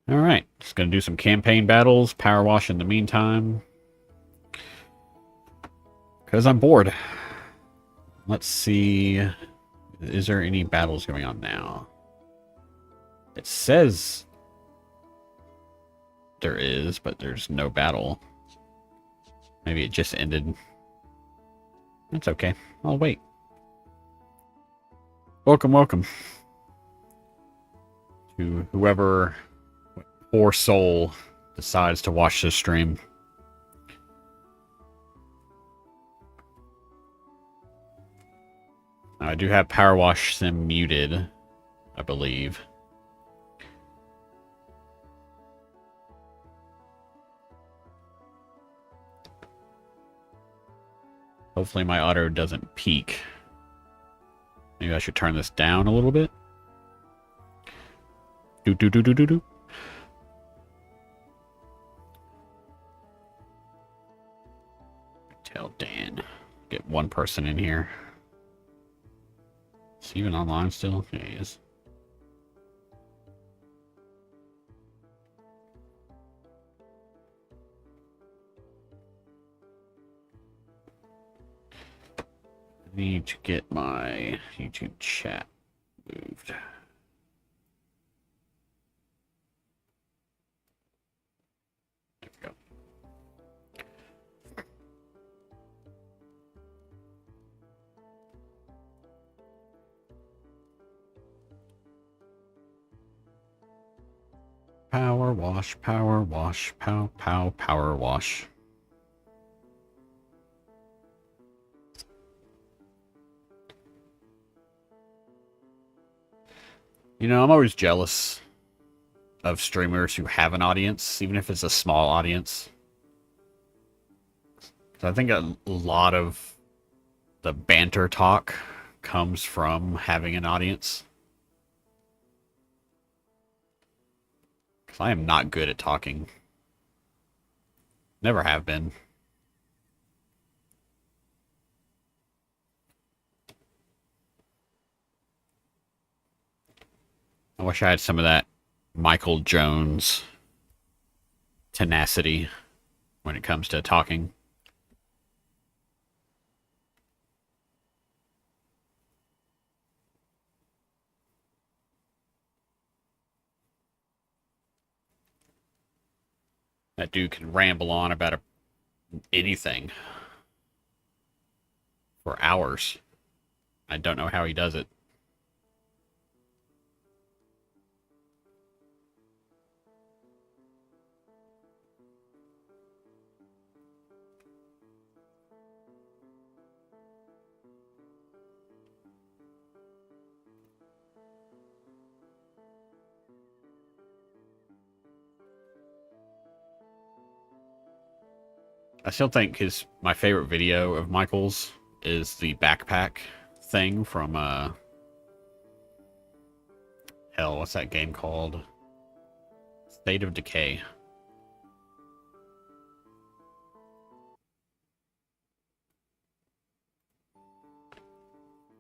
Alright, just gonna do some campaign battles, power wash in the meantime. Because I'm bored. Let's see. Is there any battles going on now? It says there is, but there's no battle. Maybe it just ended. That's okay. I'll wait. Welcome, welcome. To whoever poor soul decides to watch this stream. I do have Power Wash Sim muted, I believe. Hopefully my auto doesn't peak. Maybe I should turn this down a little bit. Do do do do do do. Tell Dan. Get one person in here. Is he even online still? Yeah, he is. I need to get my YouTube chat moved. There we go. Power wash, power wash, pow, pow, power wash. You know, I'm always jealous of streamers who have an audience, even if it's a small audience. I think a lot of the banter talk comes from having an audience. Because I am not good at talking. Never have been. I wish I had some of that Michael Jones tenacity when it comes to talking. That dude can ramble on about anything for hours. I don't know how he does it. I still think my favorite video of Michael's is the backpack thing from hell, what's that game called? State of Decay.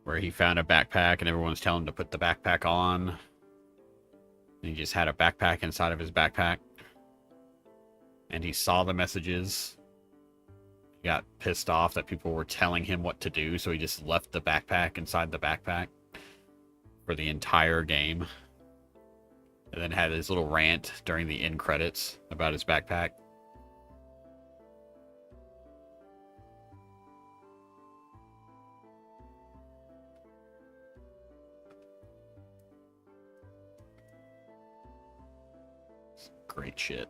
Where he found a backpack and everyone's telling him to put the backpack on. And he just had a backpack inside of his backpack. And he saw the messages. He got pissed off that people were telling him what to do, so he just left the backpack inside the backpack for the entire game. And then had his little rant during the end credits about his backpack. Great shit.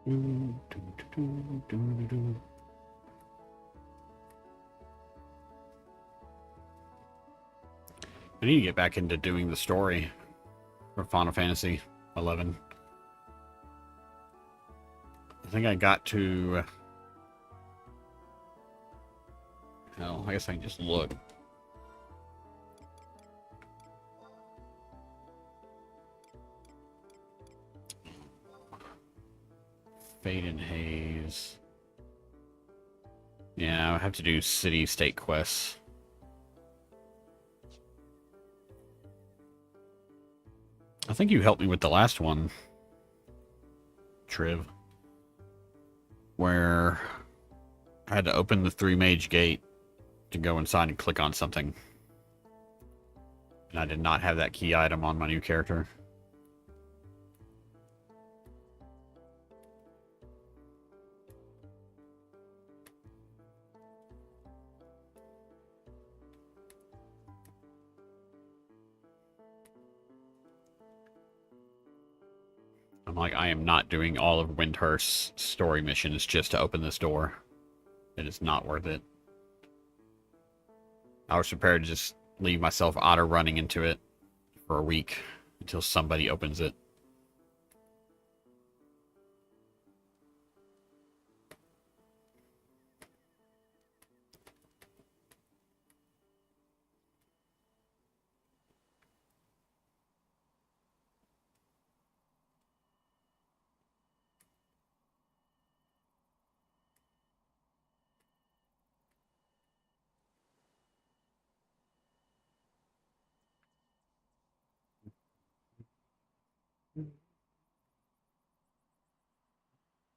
I need to get back into doing the story for Final Fantasy 11. I think I got to... Hell, I guess I can just look. Fade and Haze. Yeah, I have to do city-state quests. I think you helped me with the last one, Triv, where I had to open the 3-mage gate to go inside and click on something. And I did not have that key item on my new character. I'm like, I am not doing all of Windhurst's story missions just to open this door. It is not worth it. I was prepared to just leave myself auto-running into it for a week until somebody opens it.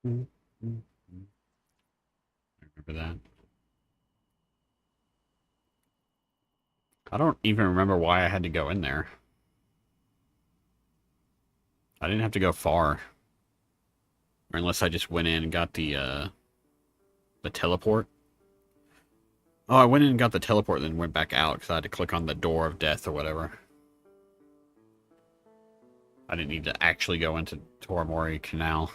I remember that. I don't even remember why I had to go in there. I didn't have to go far. Or unless I just went in and got the teleport. Oh, I went in and got the teleport, then went back out because I had to click on the door of death or whatever. I didn't need to actually go into Toramori Canal.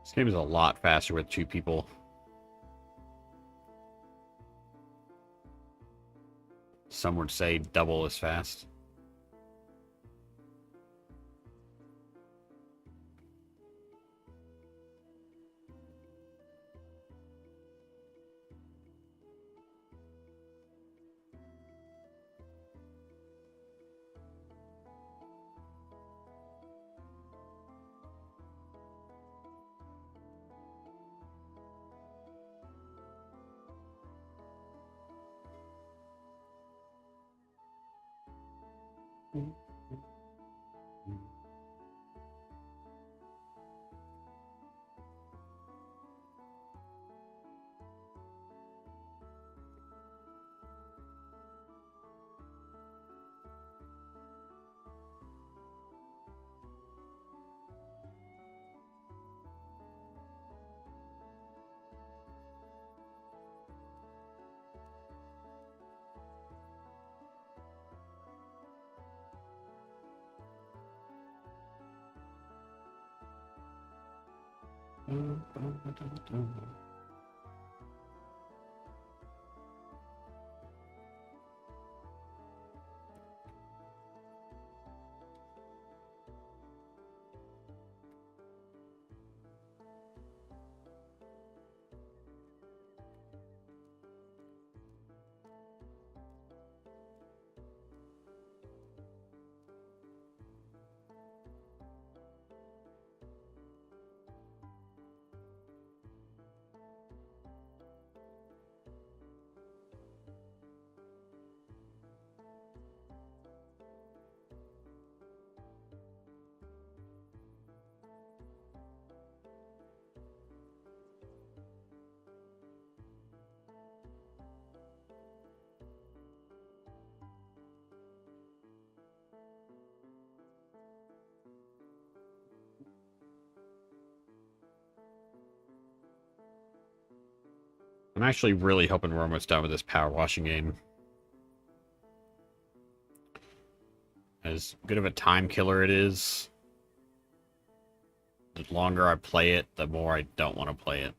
This game is a lot faster with 2 people. Some would say double as fast. actually really hoping we're almost done with this power washing game. As good of a time killer it is, the longer I play it, the more I don't want to play it.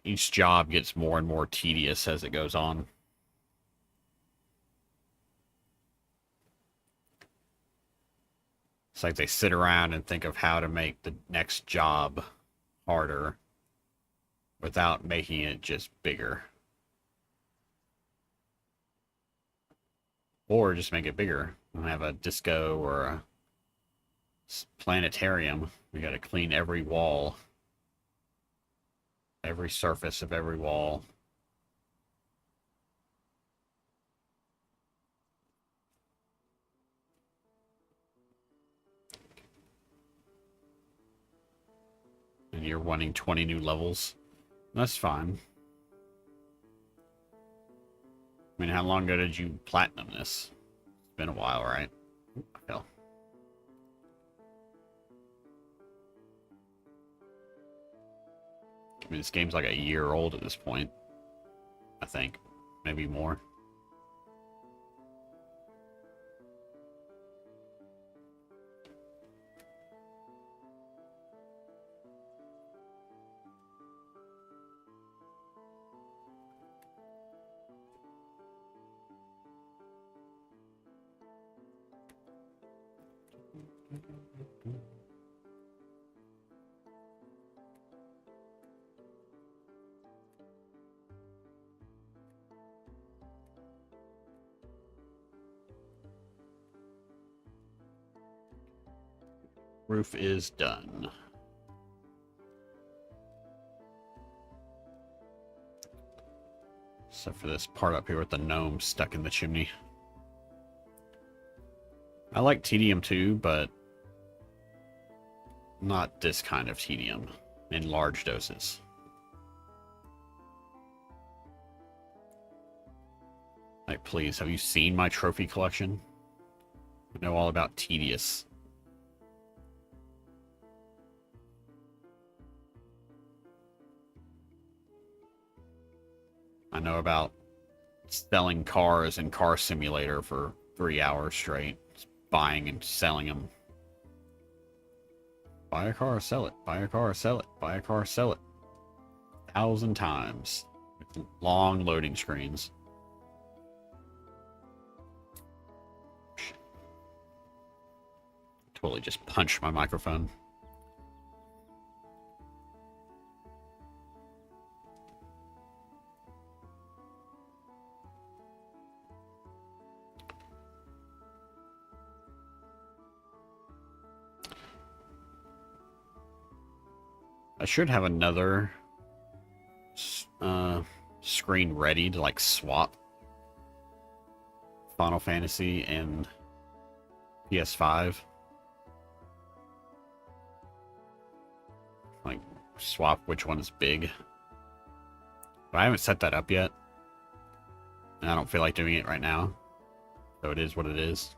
Each job gets more and more tedious as it goes on. It's like they sit around and think of how to make the next job harder without making it just bigger. Or just make it bigger and have a disco or a planetarium. We gotta clean every wall, every surface of every wall. And you're wanting 20 new levels. That's fine. I mean, how long ago did you platinum this? It's been a while, right? I fell. I mean, this game's like a year old at this point. I think. Maybe more. Roof is done. Except for this part up here with the gnome stuck in the chimney. I like tedium too, but not this kind of tedium in large doses. Like, please, have you seen my trophy collection? I know all about tedious. I know about selling cars in Car Simulator for 3 hours straight. Just buying and selling them. Buy a car, sell it. Buy a car, sell it. Buy a car, sell it. 1,000 times. With long loading screens. Totally just punched my microphone. I should have another screen ready to like swap Final Fantasy and PS5. Like swap which one is big. But I haven't set that up yet. And I don't feel like doing it right now. So it is what it is.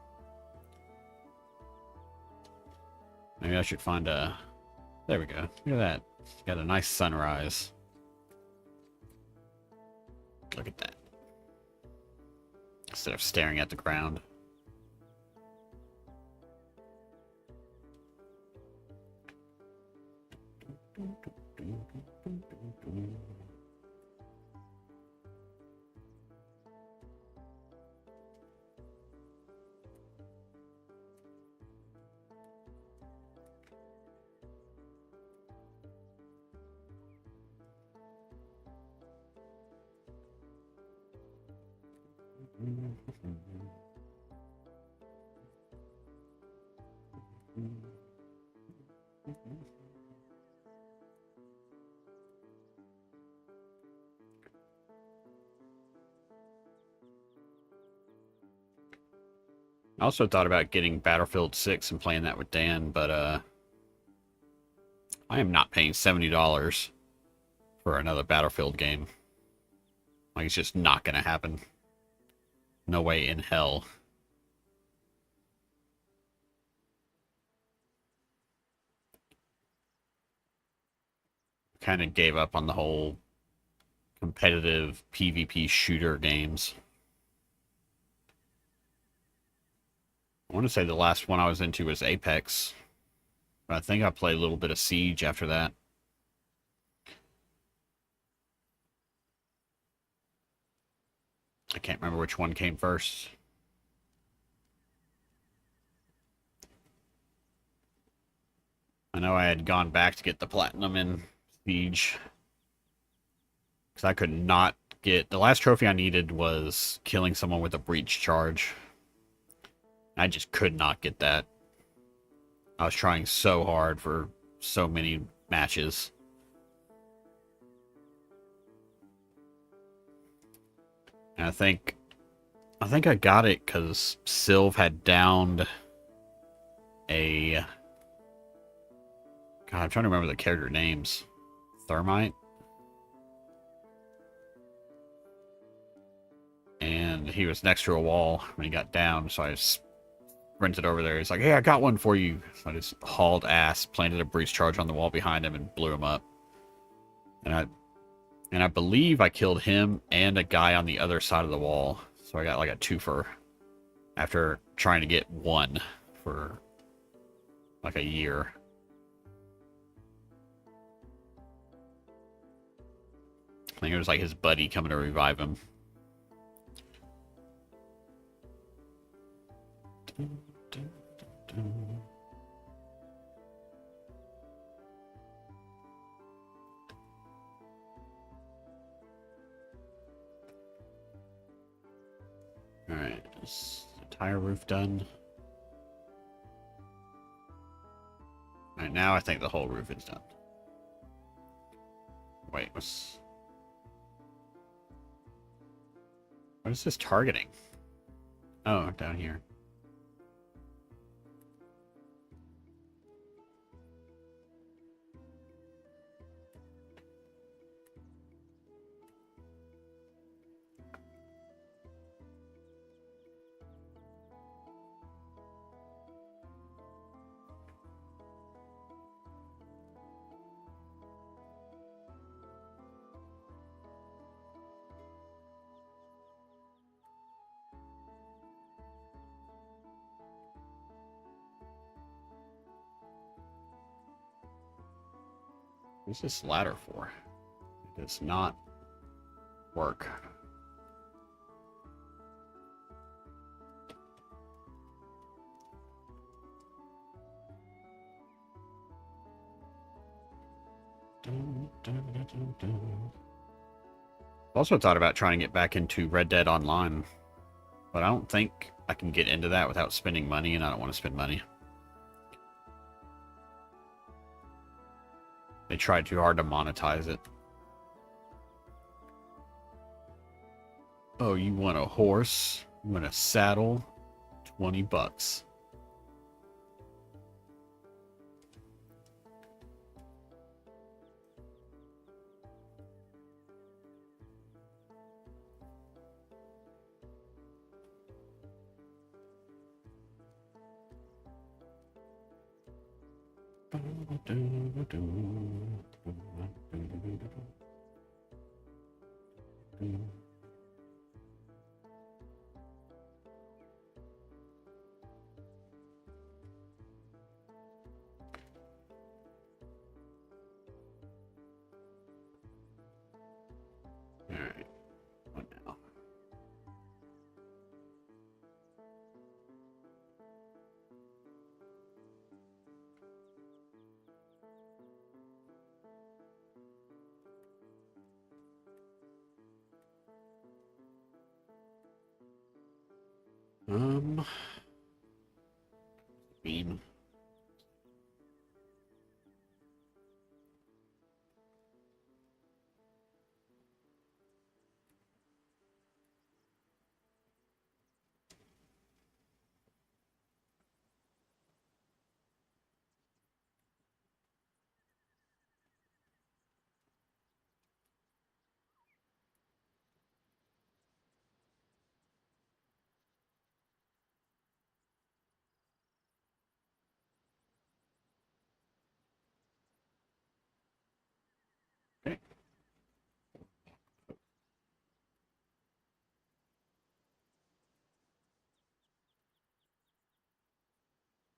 Maybe I should find a... There we go. Look at that. Got a nice sunrise. Look at that. Instead of staring at the ground. I also thought about getting Battlefield 6 and playing that with Dan, but I am not paying $70 for another Battlefield game. Like, it's just not going to happen. No way in hell. kind of gave up on the whole competitive PvP shooter games. I want to say the last one I was into was Apex, but I think I played a little bit of Siege after that. I can't remember which one came first. I know I had gone back to get the platinum in Siege because I could not get the last trophy I needed was killing someone with a breach charge. I just could not get that. I was trying so hard for so many matches. And I think I got it because Sylv had downed a God, I'm trying to remember the character names. Thermite. And he was next to a wall when he got down, so I just sprinted over there. He's like, hey, I got one for you. So I just hauled ass, planted a breach charge on the wall behind him, and blew him up. And I believe I killed him and a guy on the other side of the wall. So I got like a twofer after trying to get one for like a year. I think it was like his buddy coming to revive him. Alright, is the tire roof done? Alright, now I think the whole roof is done. Wait, what is this targeting? Oh, down here. What's this ladder for? It does not work. Also thought about trying to get back into Red Dead Online, but I don't think I can get into that without spending money, and I don't want to spend money. They tried too hard to monetize it. Oh, you want a horse? You want a saddle? $20. Alright, what now? Beam.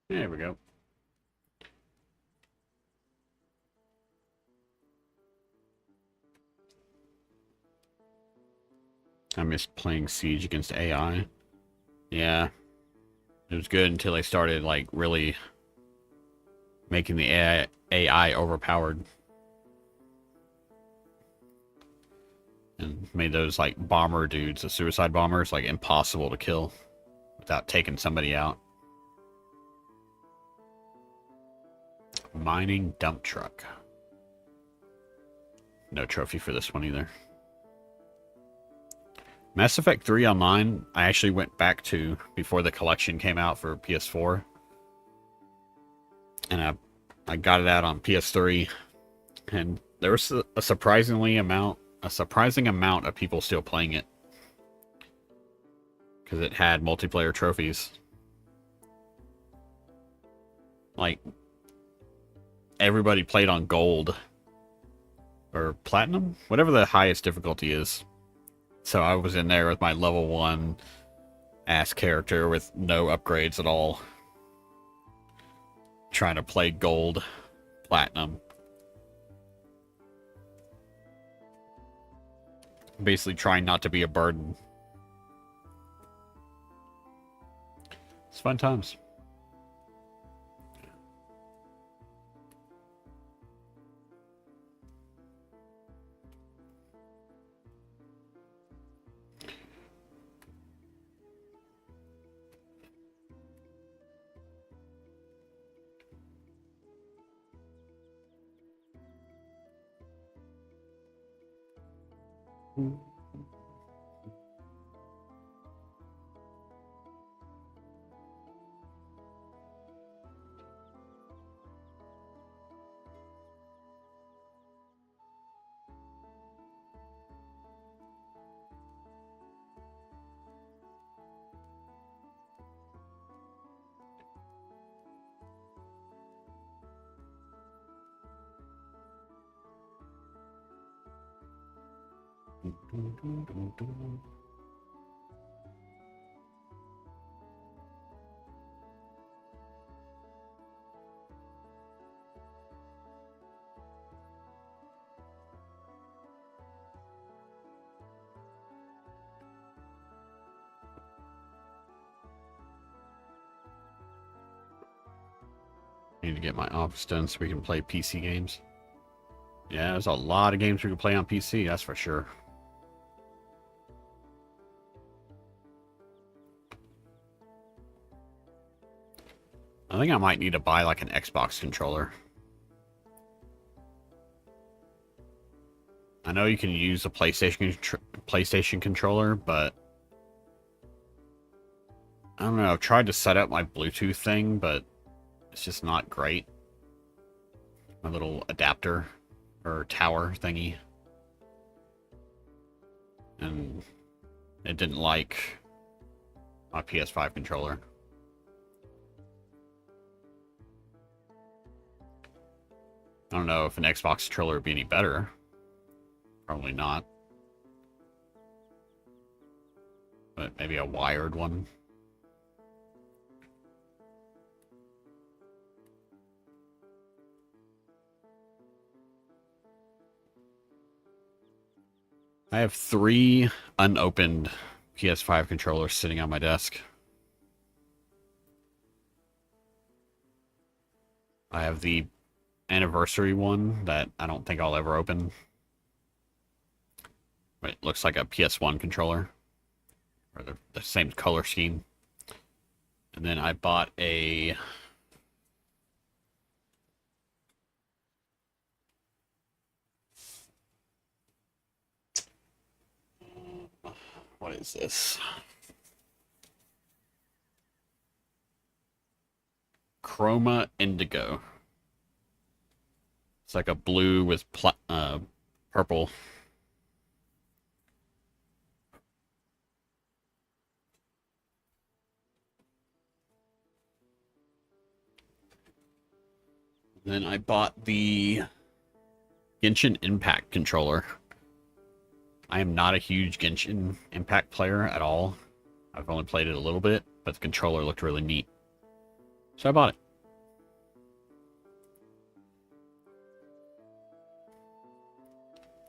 There we go. I missed playing Siege against AI. Yeah. It was good until they started, like, really making the AI overpowered. And made those, like, bomber dudes, the suicide bombers, like, impossible to kill without taking somebody out. Mining dump truck. No trophy for this one either. Mass Effect 3 Online, I actually went back to before the collection came out for PS4. And I got it out on PS3. And there was a surprising amount of people still playing it. Because it had multiplayer trophies. Like, everybody played on gold. Or platinum? Whatever the highest difficulty is. So I was in there with my level 1 ass character with no upgrades at all. Trying to play gold, platinum. Basically trying not to be a burden. It's fun times. Need to get my office done so we can play PC games. Yeah, there's a lot of games we can play on PC, that's for sure. I think I might need to buy like an Xbox controller. I know you can use a PlayStation controller, but I don't know. I've tried to set up my Bluetooth thing, but it's just not great. My little adapter or tower thingy. And it didn't like my PS5 controller. I don't know if an Xbox controller would be any better. Probably not. But maybe a wired one. I have 3 unopened PS5 controllers sitting on my desk. I have the anniversary one that I don't think I'll ever open. But it looks like a PS1 controller. Or the same color scheme. And then I bought a... What is this? Chroma Indigo. It's like a blue with purple. Then I bought the Genshin Impact controller. I am not a huge Genshin Impact player at all. I've only played it a little bit, but the controller looked really neat. So I bought it.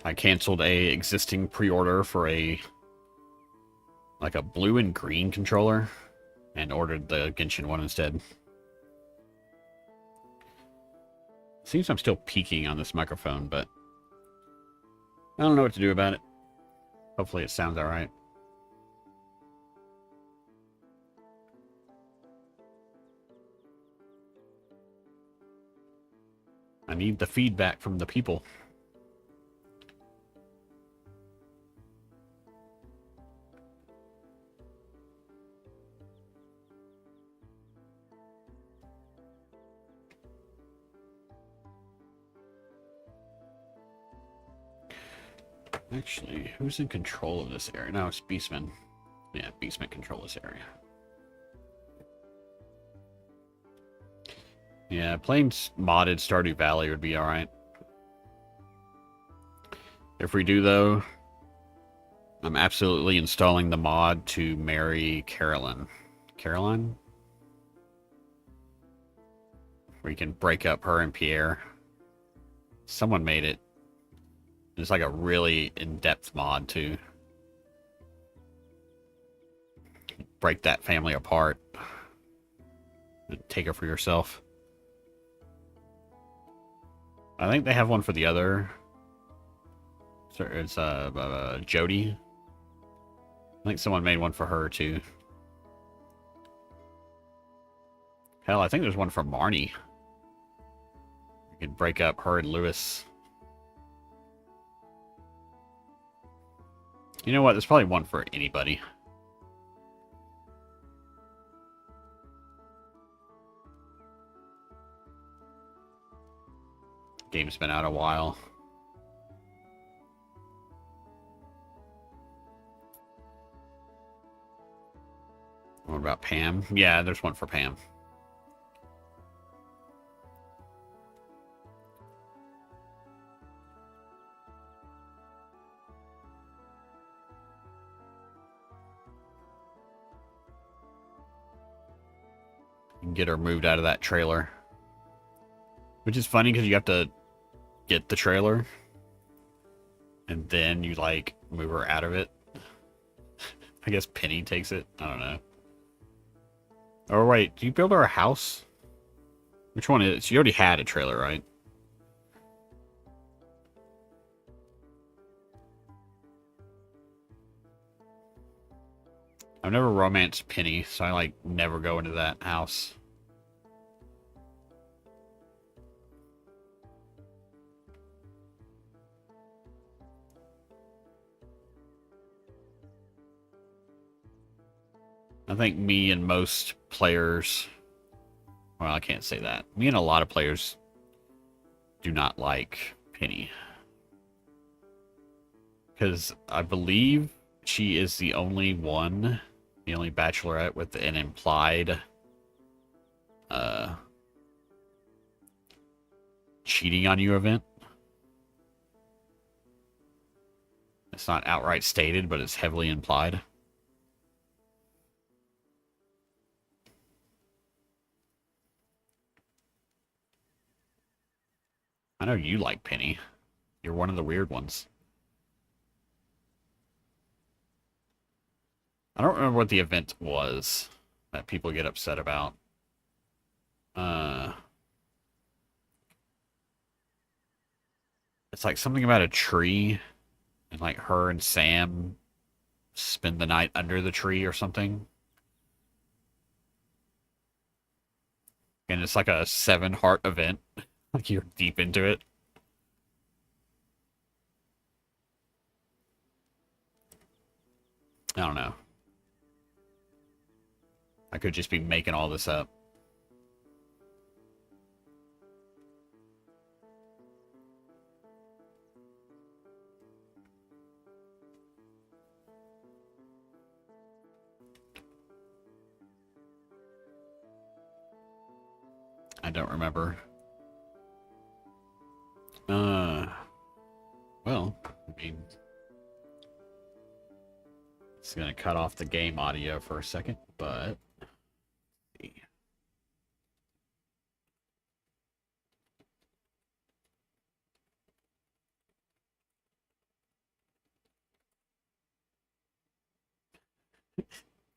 I canceled a existing pre-order for a blue and green controller and ordered the Genshin one instead. Seems I'm still peaking on this microphone, but I don't know what to do about it. Hopefully it sounds alright. I need the feedback from the people. Actually, who's in control of this area? No, it's Beastman. Yeah, Beastman control this area. Yeah, playing modded Stardew Valley would be alright. If we do, though, I'm absolutely installing the mod to marry Caroline. Caroline? Where you can break up her and Pierre. Someone made it. It's like a really in-depth mod, too. Break that family apart. And take her for yourself. I think they have one for the other. It's Jody. I think someone made one for her, too. Hell, I think there's one for Marnie. You can break up her and Lewis. You know what? There's probably one for anybody. Game's been out a while. What about Pam? Yeah, there's one for Pam. You can get her moved out of that trailer. Which is funny because you have to get the trailer. And then you, like, move her out of it. I guess Penny takes it. I don't know. Or wait, do you build her a house? Which one is it? She already had a trailer, right? I've never romanced Penny, so I, like, never go into that house. I think me and most players... Well, I can't say that. Me and a lot of players do not like Penny. Because I believe she is the only one, the only bachelorette with an implied cheating on you event. It's not outright stated, but it's heavily implied. I know you like Penny. You're one of the weird ones. I don't remember what the event was that people get upset about. It's like something about a tree, and like her and Sam spend the night under the tree or something. And it's like a 7-heart event. Like you're deep into it. I don't know. I could just be making all this up. I don't remember. Well, I mean, it's gonna cut off the game audio for a second, but let's see.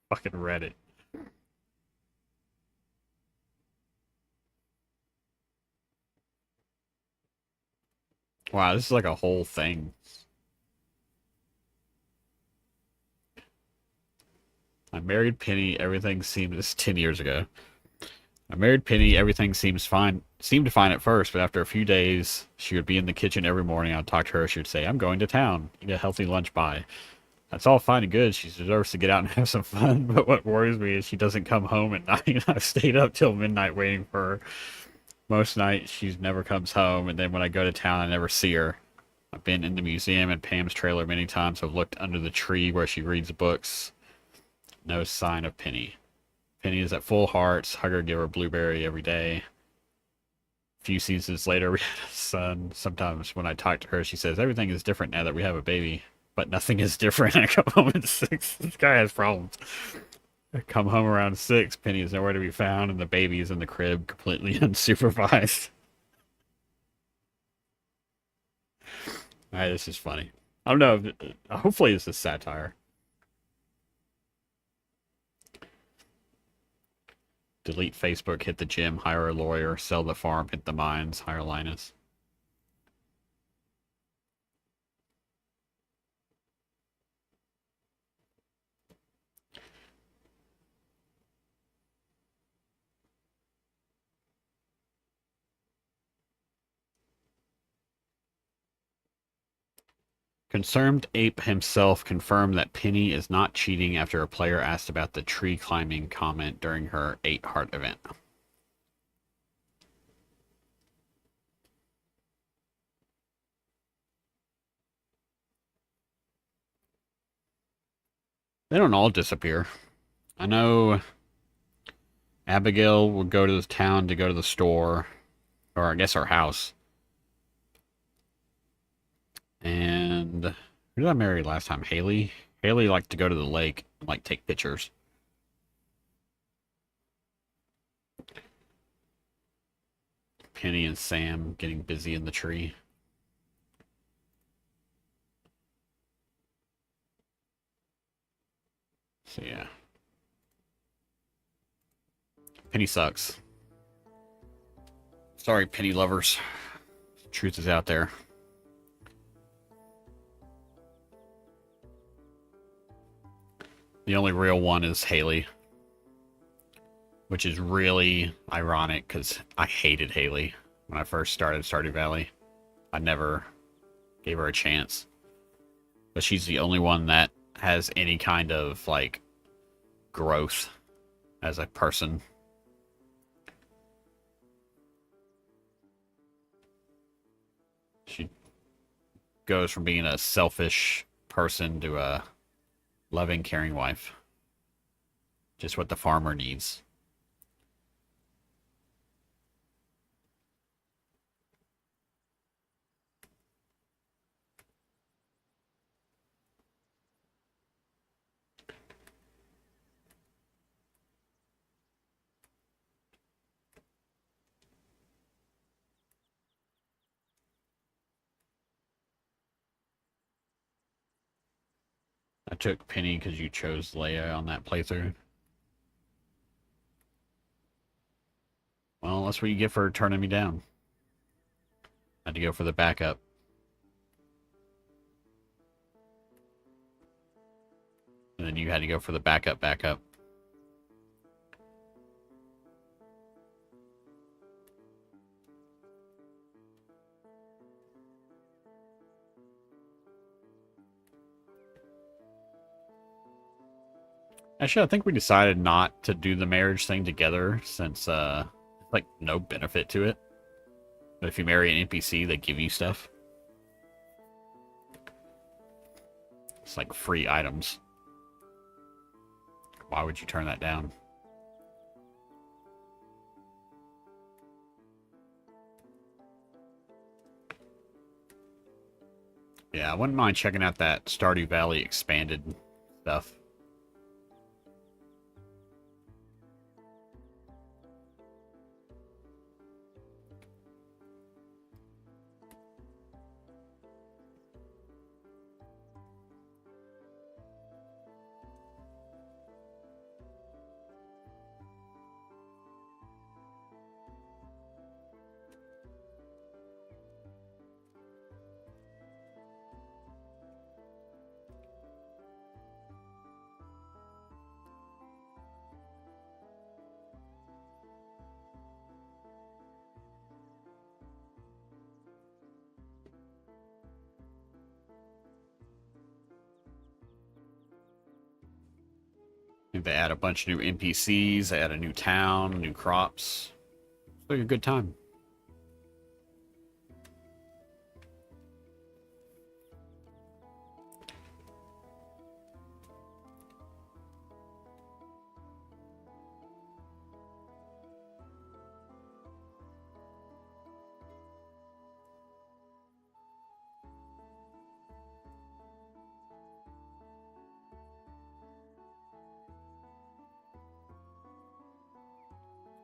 Fucking Reddit. Wow, this is like a whole thing. I married Penny. Everything seemed this is 10 years ago. I married Penny. Everything seems fine. Seemed to fine at first, but after a few days, she would be in the kitchen every morning. I'd talk to her. She would say, "I'm going to town. Eat a healthy lunch. Bye." That's all fine and good. She deserves to get out and have some fun. But what worries me is she doesn't come home at night. I've stayed up till midnight waiting for her. Most nights she never comes home, and then when I go to town, I never see her. I've been in the museum and Pam's trailer many times. I've looked under the tree where she reads books. No sign of Penny. Penny is at full hearts. Hug her, give her blueberry every day. A few seasons later, we had a son. Sometimes when I talk to her, she says, everything is different now that we have a baby. But nothing is different. I come home at 6. This guy has problems. I come home around 6. Penny is nowhere to be found, and the baby is in the crib, completely unsupervised. All right, this is funny. I don't know. Hopefully, this is satire. Delete Facebook, hit the gym, hire a lawyer, sell the farm, hit the mines, hire Linus. Concerned Ape himself confirmed that Penny is not cheating after a player asked about the tree climbing comment during her 8 heart event. They don't all disappear. I know Abigail would go to the town to go to the store, or I guess her house. And who did I marry last time? Haley? Haley liked to go to the lake, like take pictures. Penny and Sam getting busy in the tree. So yeah. Penny sucks. Sorry, Penny lovers. Truth is out there. The only real one is Haley, which is really ironic because I hated Haley when I first started Stardew Valley. I never gave her a chance. But she's the only one that has any kind of, like, growth as a person. She goes from being a selfish person to a loving, caring wife. Just what the farmer needs. I took Penny because you chose Leia on that playthrough. Well, that's what you get for turning me down. I had to go for the backup. And then you had to go for the backup. Actually, I think we decided not to do the marriage thing together since, like, no benefit to it. But if you marry an NPC, they give you stuff. It's like free items. Why would you turn that down? Yeah, I wouldn't mind checking out that Stardew Valley expanded stuff. think they add a bunch of new NPCs, they add a new town, new crops. It's like a good time.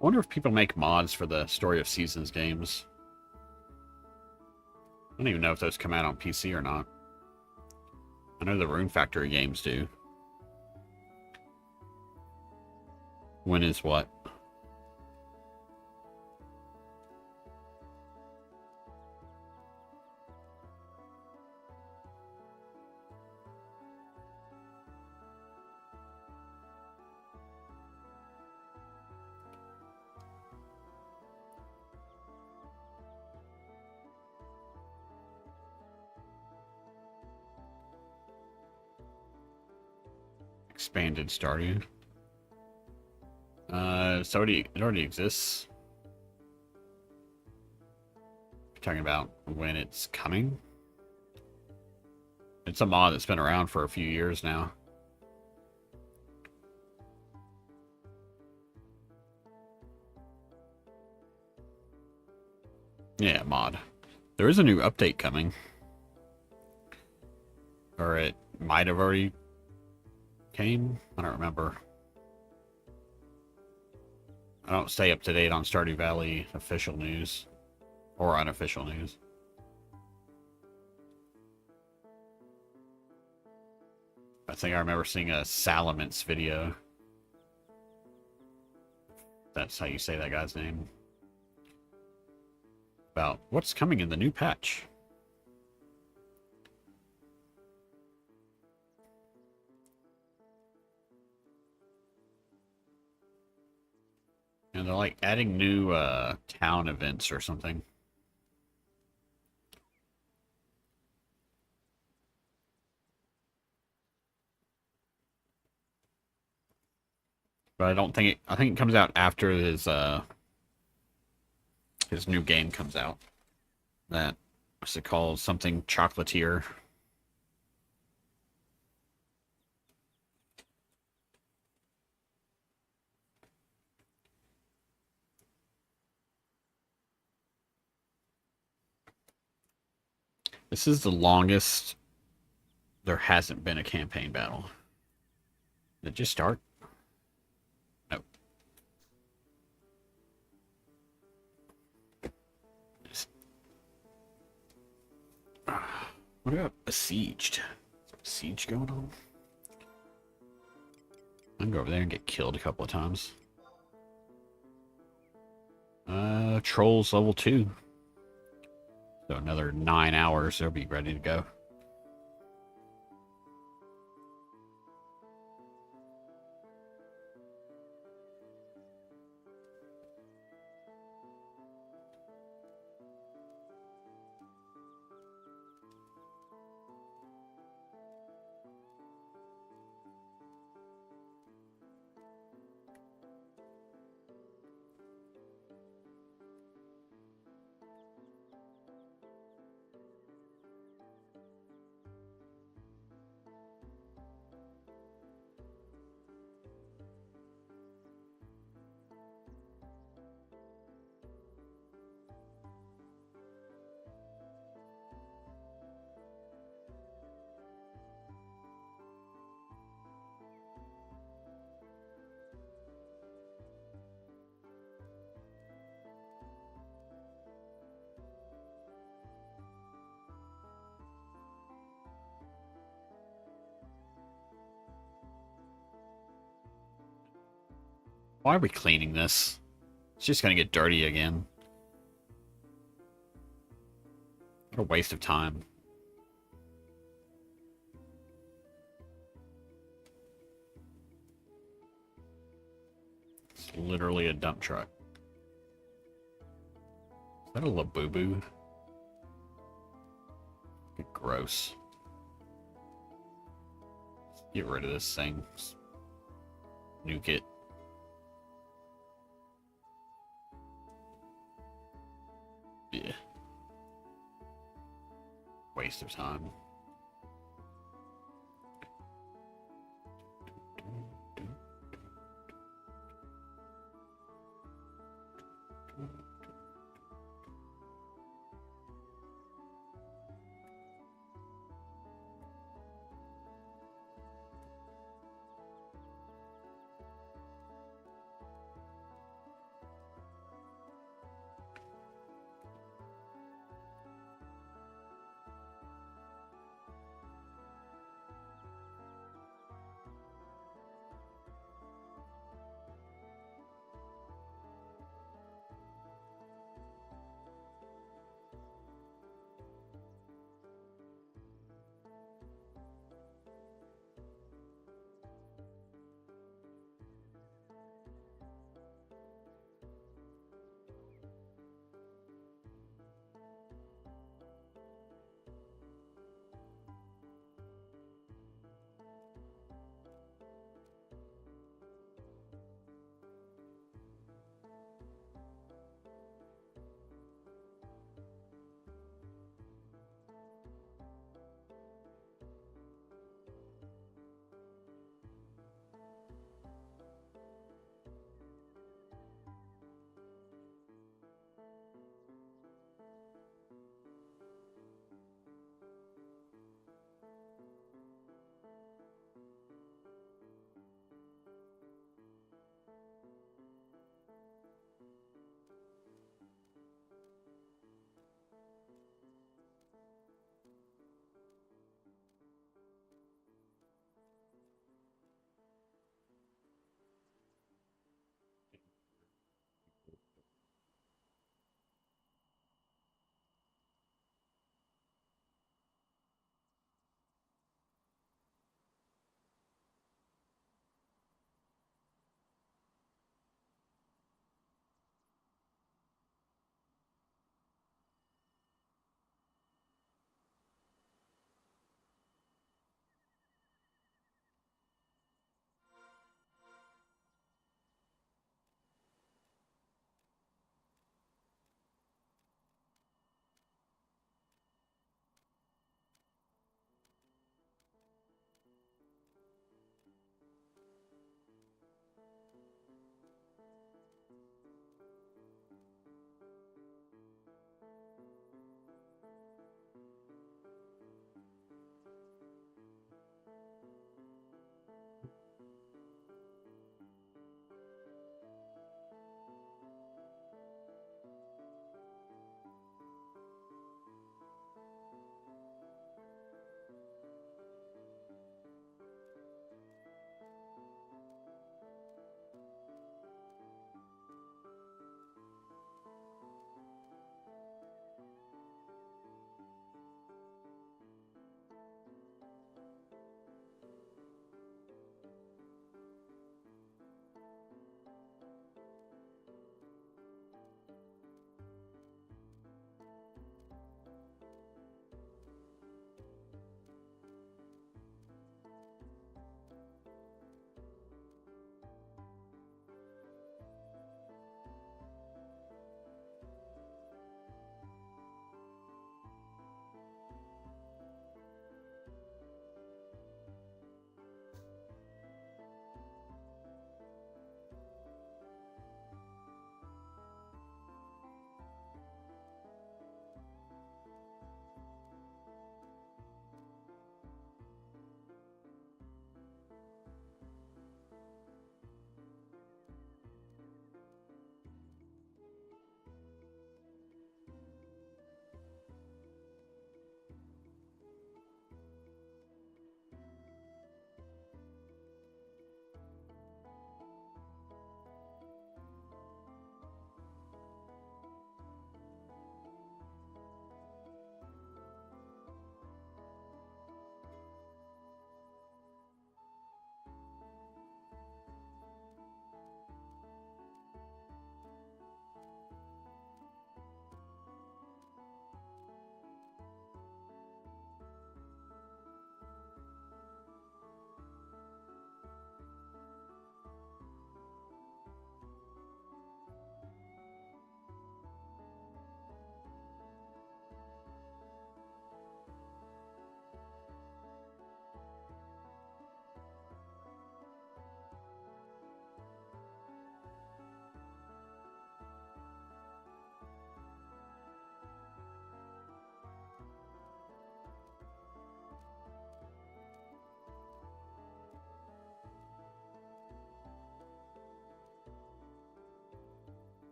I wonder if people make mods for the Story of Seasons games. I don't even know if those come out on PC or not. I know the Rune Factory games do. When is what? Expanded Stardew. It already exists. You're talking about when it's coming? It's a mod that's been around for a few years now. Yeah, mod. There is a new update coming. Or it might have already came? I don't remember. I don't stay up to date on Stardew Valley official news. Or unofficial news. I think I remember seeing a Salamence video. That's how you say that guy's name. About what's coming in the new patch. And they're like adding new town events or something. But I don't think I think it comes out after his new game comes out. That what's it called? Something Chocolatier. This is the longest there hasn't been a campaign battle. Did it just start? No. What about besieged? Siege going on? I can go over there and get killed a couple of times. Trolls level 2. So another 9 hours, they'll be ready to go. Why are we cleaning this? It's just gonna get dirty again. What a waste of time. It's literally a dump truck. Is that a Labubu? Gross. Get rid of this thing. nuke it. Yeah. Waste of time.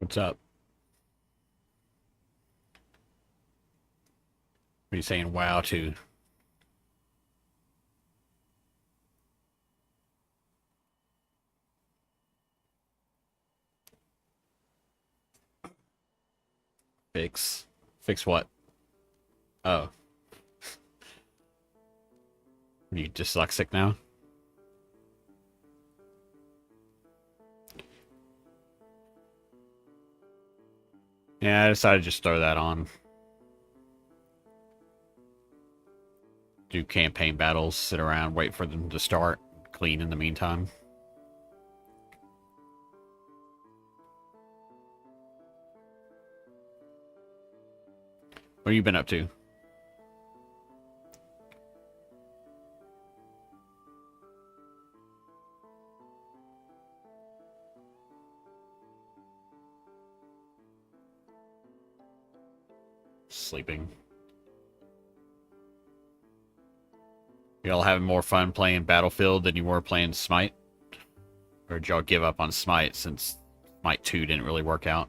What's up? What are you saying wow to? Fix? Fix what? Oh. Are you dyslexic now? Yeah, I decided to just throw that on. Do campaign battles, sit around, wait for them to start, clean in the meantime. What have you been up to? Sleeping. Y'all having more fun playing Battlefield than you were playing Smite? Or did y'all give up on Smite since Smite 2 didn't really work out?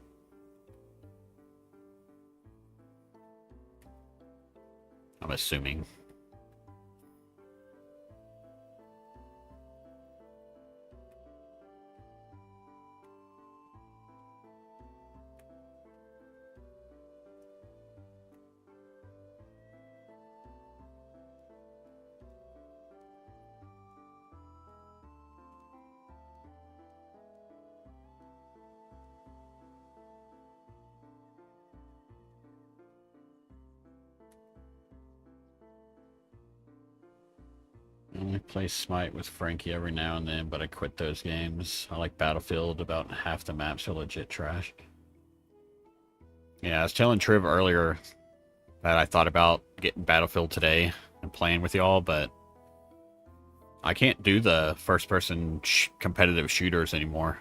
I'm assuming. I only play Smite with Frankie every now and then, but I quit those games. I like Battlefield. About half the maps are legit trash. Yeah, I was telling Triv earlier that I thought about getting Battlefield today and playing with y'all, but I can't do the first-person competitive shooters anymore.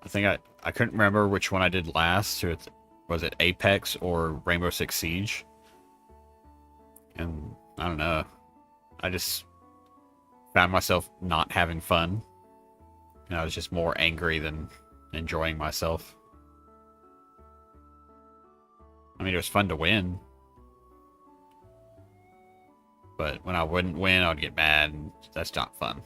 I think I couldn't remember which one I did last. Was it Apex or Rainbow Six Siege? And I don't know. I just found myself not having fun. And I was just more angry than enjoying myself. I mean, it was fun to win. But when I wouldn't win, I'd get mad, and that's not fun.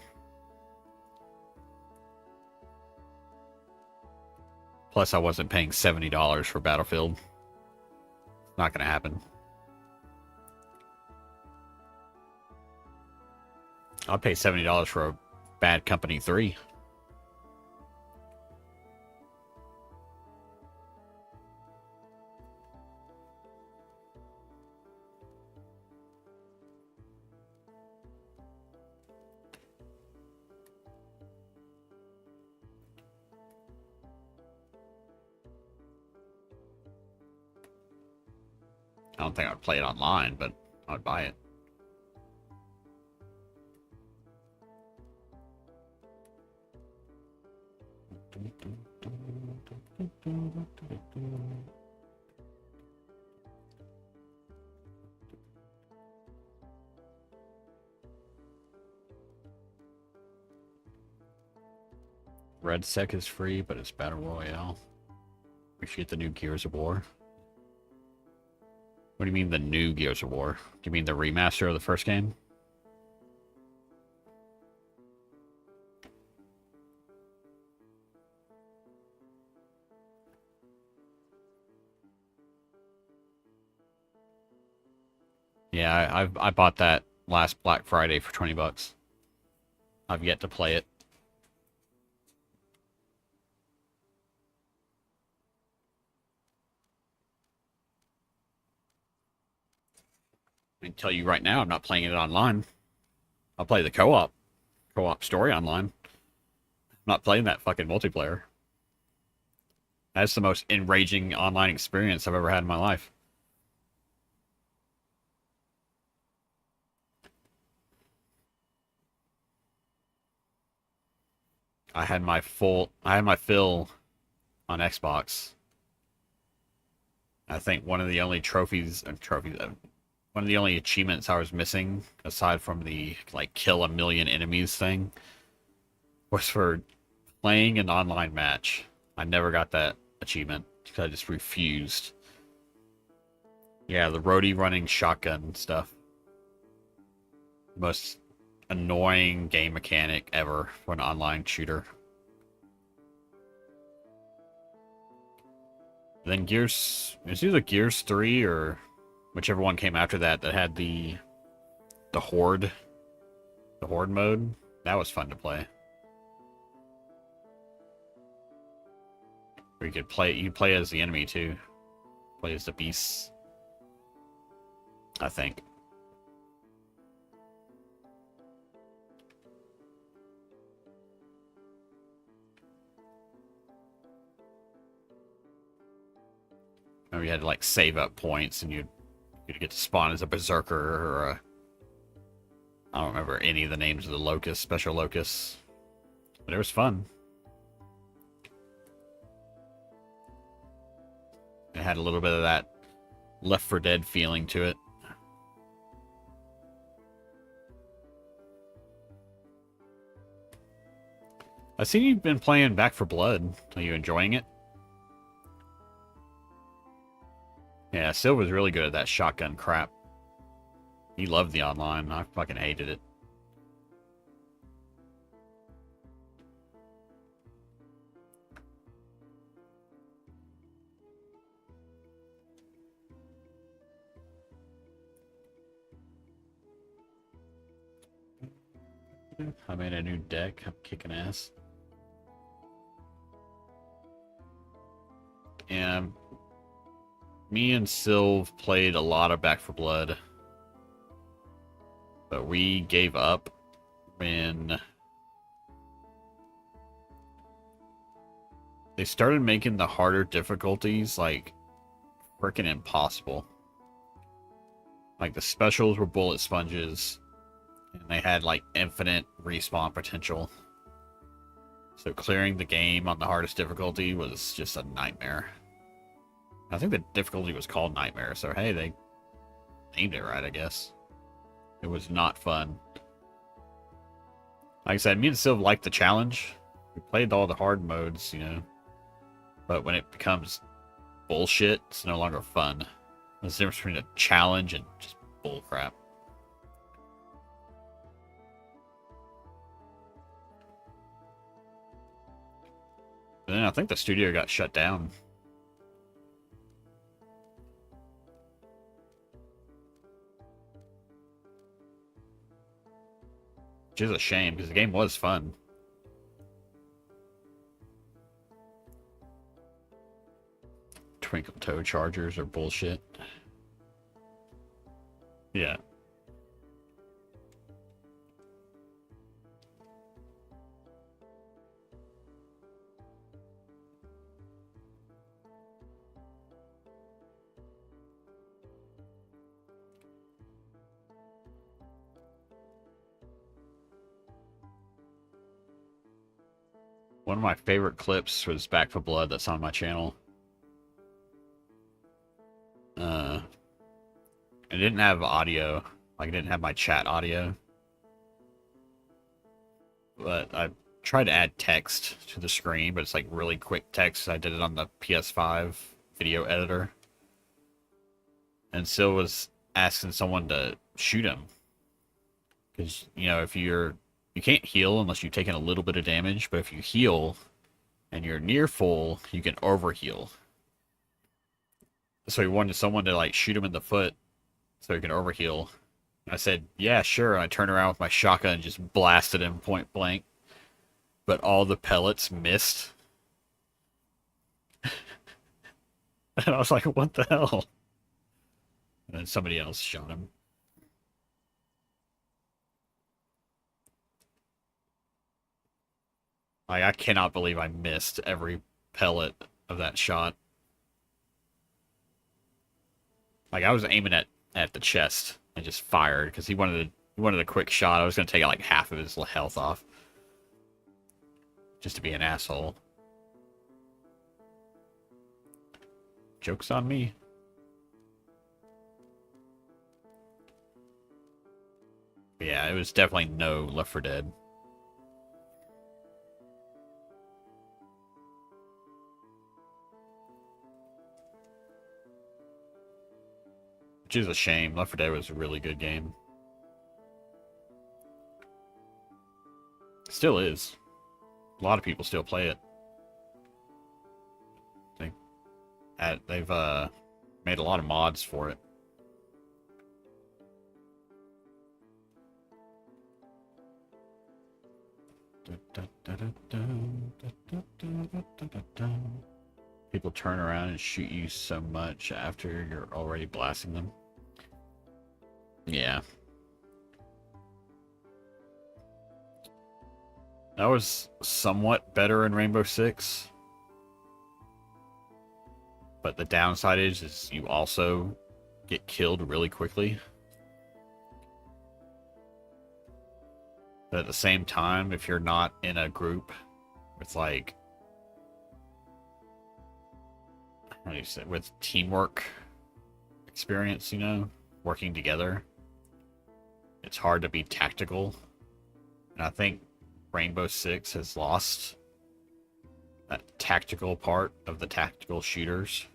Plus, I wasn't paying $70 for Battlefield. Not gonna happen. I'll pay $70 for a Bad Company 3. I don't think I'd play it online, but I'd buy it. Red Sec is free, but it's Battle Royale. We should get the new Gears of War. What do you mean the new Gears of War? Do you mean the remaster of the first game? Yeah, I bought that last Black Friday for $20. I've yet to play it. I can tell you right now, I'm not playing it online. I'll play the co-op story online. I'm not playing that fucking multiplayer. That's the most enraging online experience I've ever had in my life. I had my fill on Xbox. I think one of the only one of the only achievements I was missing, aside from the like kill a million enemies thing, was for playing an online match. I never got that achievement because I just refused. Yeah, the roadie running shotgun stuff. Most annoying game mechanic ever for an online shooter. Then Gears, it's either Gears 3 or whichever one came after that that had the Horde, the Horde mode. That was fun to play. Where you play as the enemy too. Play as the beasts, I think. Or you had to like save up points and you'd get to spawn as a berserker or a, I don't remember any of the names of the locusts, special locusts. But it was fun. It had a little bit of that Left 4 Dead feeling to it. I see you've been playing Back 4 Blood. Are you enjoying it? Yeah, Sil was really good at that shotgun crap. He loved the online. I fucking hated it. I made a new deck. I'm kicking ass. And me and Sylv played a lot of Back 4 Blood. But we gave up when they started making the harder difficulties like freaking impossible. Like the specials were bullet sponges. And they had like infinite respawn potential. So clearing the game on the hardest difficulty was just a nightmare. I think the difficulty was called Nightmare, so hey, they named it right, I guess. It was not fun. Like I said, me and Sylv liked the challenge. We played all the hard modes, you know. But when it becomes bullshit, it's no longer fun. There's a difference between a challenge and just bullcrap. But then I think the studio got shut down. Which is a shame, because the game was fun. Twinkle toe chargers are bullshit. Yeah. One of my favorite clips was Back 4 Blood that's on my channel. It didn't have audio. Like, it didn't have my chat audio. But I tried to add text to the screen, but it's like really quick text. I did it on the PS5 video editor. And Sil was asking someone to shoot him. Because, you know, if you can't heal unless you've taken a little bit of damage, but if you heal and you're near full, you can overheal. So he wanted someone to like shoot him in the foot so he can overheal. I said, yeah, sure. And I turned around with my shotgun and just blasted him point blank. But all the pellets missed. And I was like, what the hell? And then somebody else shot him. Like, I cannot believe I missed every pellet of that shot. Like, I was aiming at the chest and just fired because he wanted a quick shot. I was going to take like half of his health off. Just to be an asshole. Joke's on me. Yeah, it was definitely no Left 4 Dead. which is a shame. Left 4 Dead was a really good game. Still is. A lot of people still play it. They've made a lot of mods for it. People turn around and shoot you so much after you're already blasting them. Yeah. That was somewhat better in Rainbow Six. But the downside is you also get killed really quickly. But at the same time, if you're not in a group with like, how do you say, with teamwork experience, you know, working together, it's hard to be tactical. And I think Rainbow Six has lost that tactical part of the tactical shooters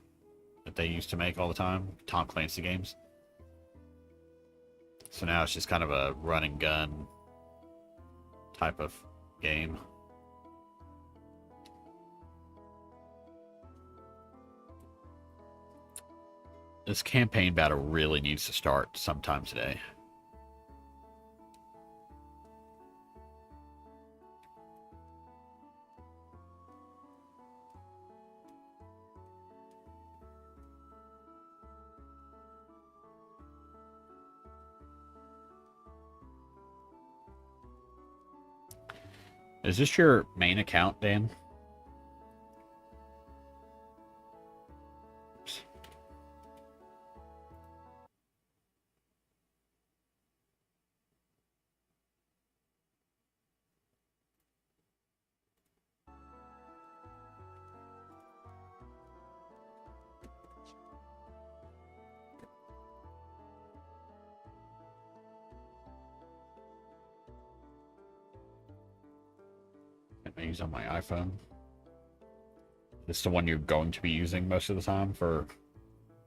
that they used to make all the time, Tom Clancy games. So now it's just kind of a run and gun type of game. This campaign battle really needs to start sometime today. Is this your main account, Dan? I use on my iPhone. This is the one you're going to be using most of the time for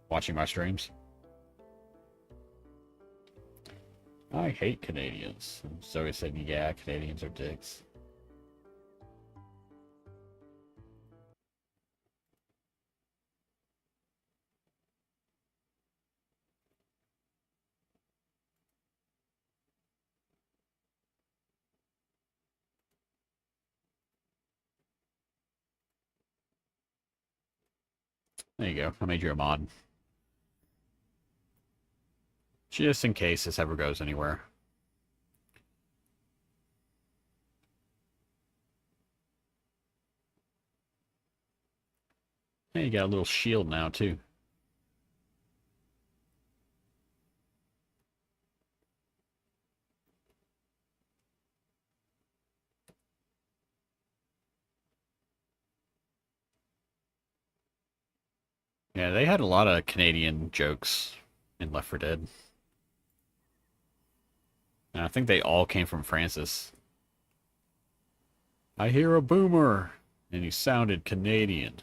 watching my streams. I hate Canadians. And Zoe said, yeah, Canadians are dicks. There you go. I made you a mod. Just in case this ever goes anywhere. Hey, you got a little shield now, too. Yeah, they had a lot of Canadian jokes in Left 4 Dead. And I think they all came from Francis. I hear a boomer! And he sounded Canadian.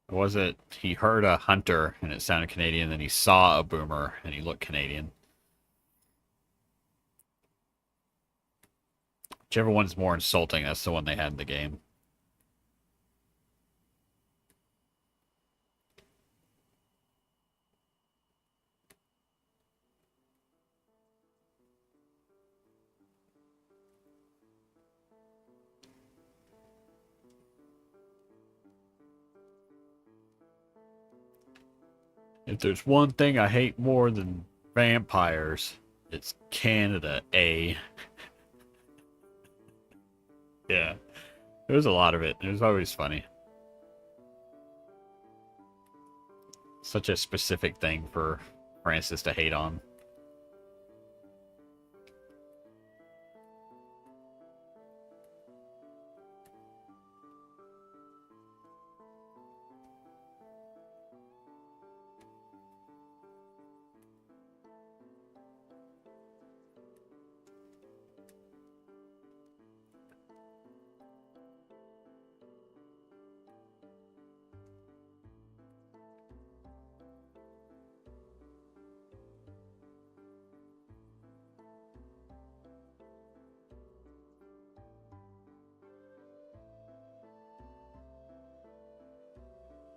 Or was it he heard a hunter and it sounded Canadian, then he saw a boomer and he looked Canadian? Whichever one's more insulting, that's the one they had in the game. If there's one thing I hate more than vampires, it's Canada, eh? Yeah. There was a lot of it. It was always funny. Such a specific thing for Francis to hate on.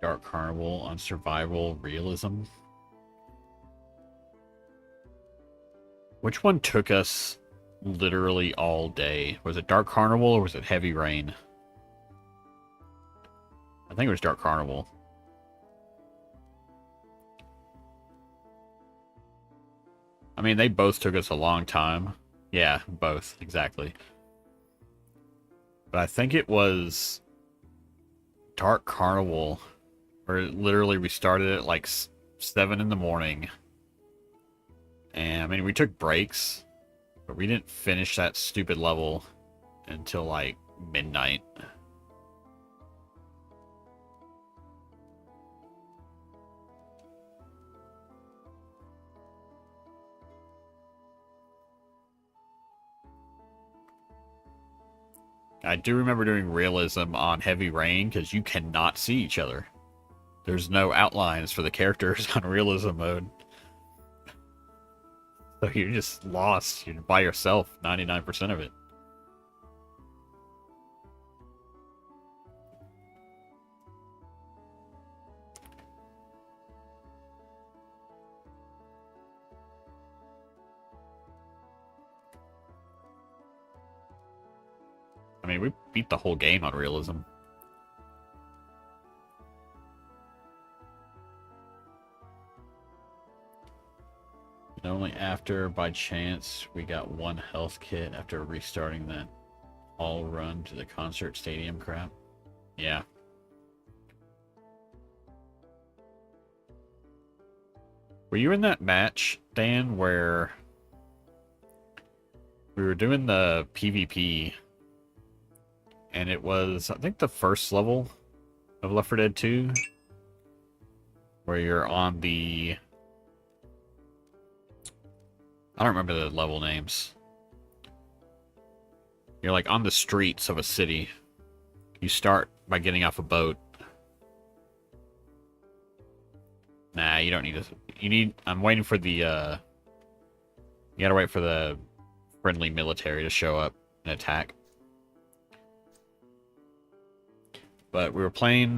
Dark Carnival on survival realism. Which one took us literally all day? Was it Dark Carnival or was it Heavy Rain? I think it was Dark Carnival. I mean, they both took us a long time. Yeah, both, exactly. But I think it was Dark Carnival, where literally we started at like 7 in the morning. And, I mean, we took breaks, but we didn't finish that stupid level until like midnight. I do remember doing realism on Heavy Rain because you cannot see each other. There's no outlines for the characters on realism mode. So you're just lost. You're by yourself 99% of it. I mean, we beat the whole game on realism. And only after, by chance, we got one health kit after restarting that all run to the concert stadium crap. Yeah. Were you in that match, Dan, where we were doing the PvP and it was, I think, the first level of Left 4 Dead 2 where you're on the... I don't remember the level names. You're like on the streets of a city. You start by getting off a boat. Nah, you don't need to. You need... I'm waiting for the, You gotta wait for the friendly military to show up and attack. But we were playing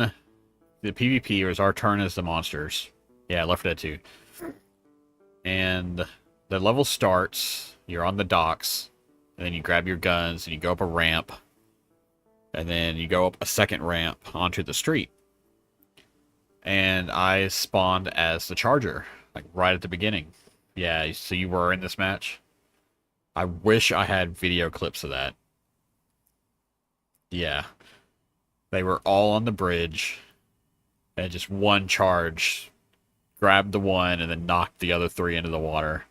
the PvP. It was our turn as the monsters. Yeah, Left 4 Dead 2. And the level starts. You're on the docks. And then you grab your guns and you go up a ramp. And then you go up a second ramp onto the street. And I spawned as the Charger, like right at the beginning. Yeah, so you were in this match? I wish I had video clips of that. Yeah. They were all on the bridge. And just one charge grabbed the one and then knocked the other 3 into the water.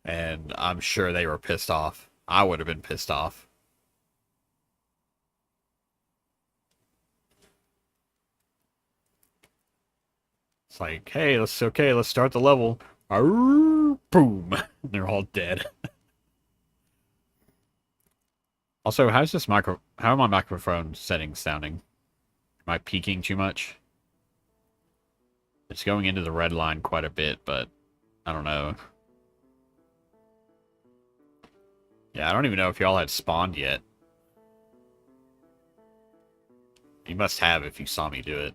And I'm sure they were pissed off. I would have been pissed off. It's like, hey, let's start the level. Arr, boom. They're all dead. Also, how are my microphone settings sounding? Am I peaking too much? It's going into the red line quite a bit, but I don't know. Yeah, I don't even know if y'all had spawned yet. You must have if you saw me do it.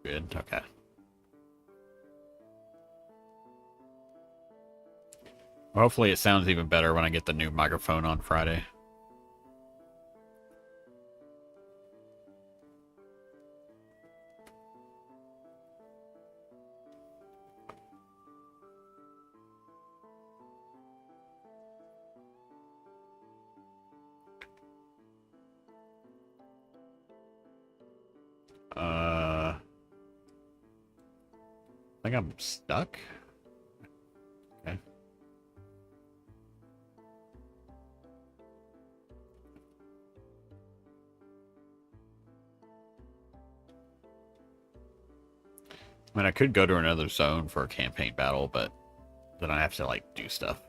Good, okay. Well, hopefully it sounds even better when I get the new microphone on Friday. I think I'm stuck. Okay. I mean, I could go to another zone for a campaign battle, but then I have to, like, do stuff.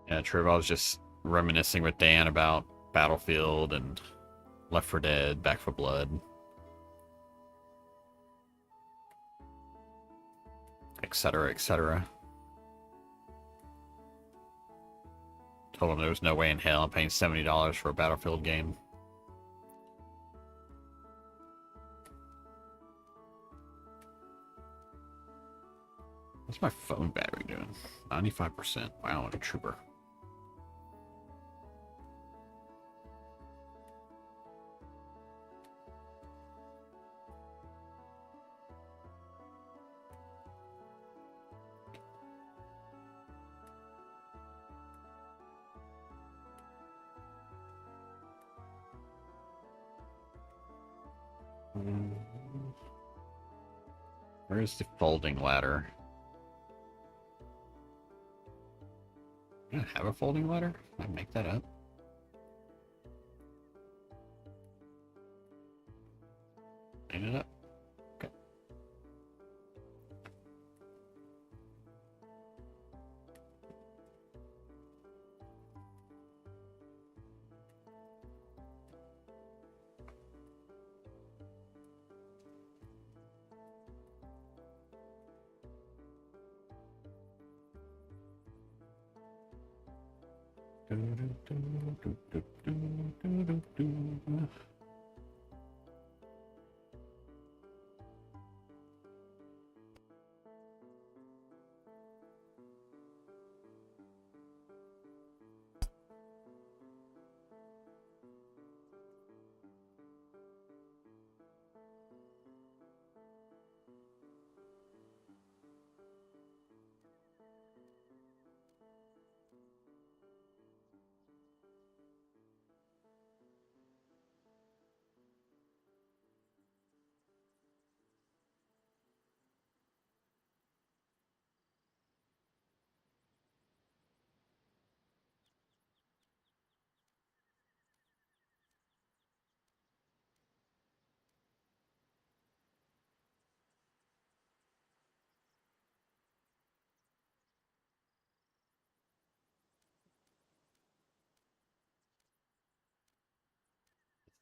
Yeah, Triv, I was just reminiscing with Dan about Battlefield and Left 4 Dead, Back 4 Blood, etc., etc. Told him there was no way in hell I'm paying $70 for a Battlefield game. What's my phone battery doing? 95%. Wow, what a trooper. Where's the folding ladder? Do I have a folding ladder? Can I make that up? Clean it up. Okay.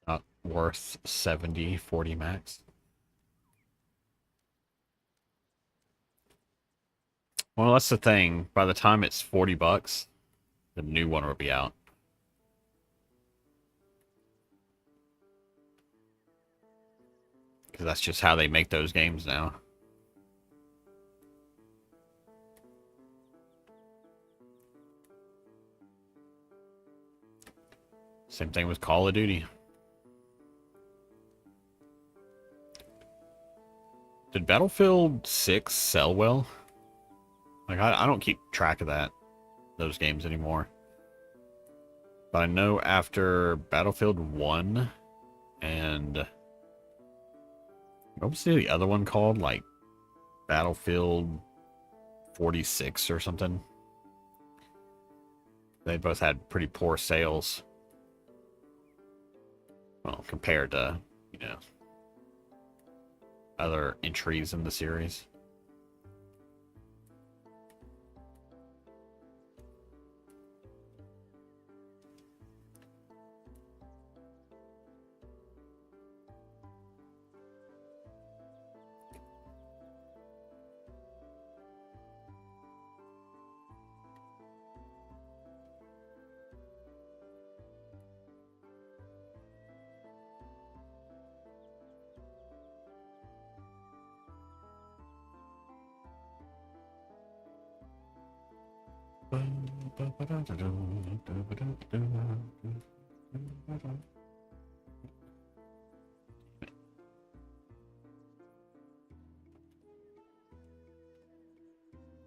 Not worth 70, 40 max. Well, that's the thing. By the time it's $40, the new one will be out. Because that's just how they make those games now. Same thing with Call of Duty. Did Battlefield 6 sell well? Like, I don't keep track of those games anymore. But I know after Battlefield 1 and... what was the other one called? Like, Battlefield 46 or something? They both had pretty poor sales. Well, compared to, other entries in the series.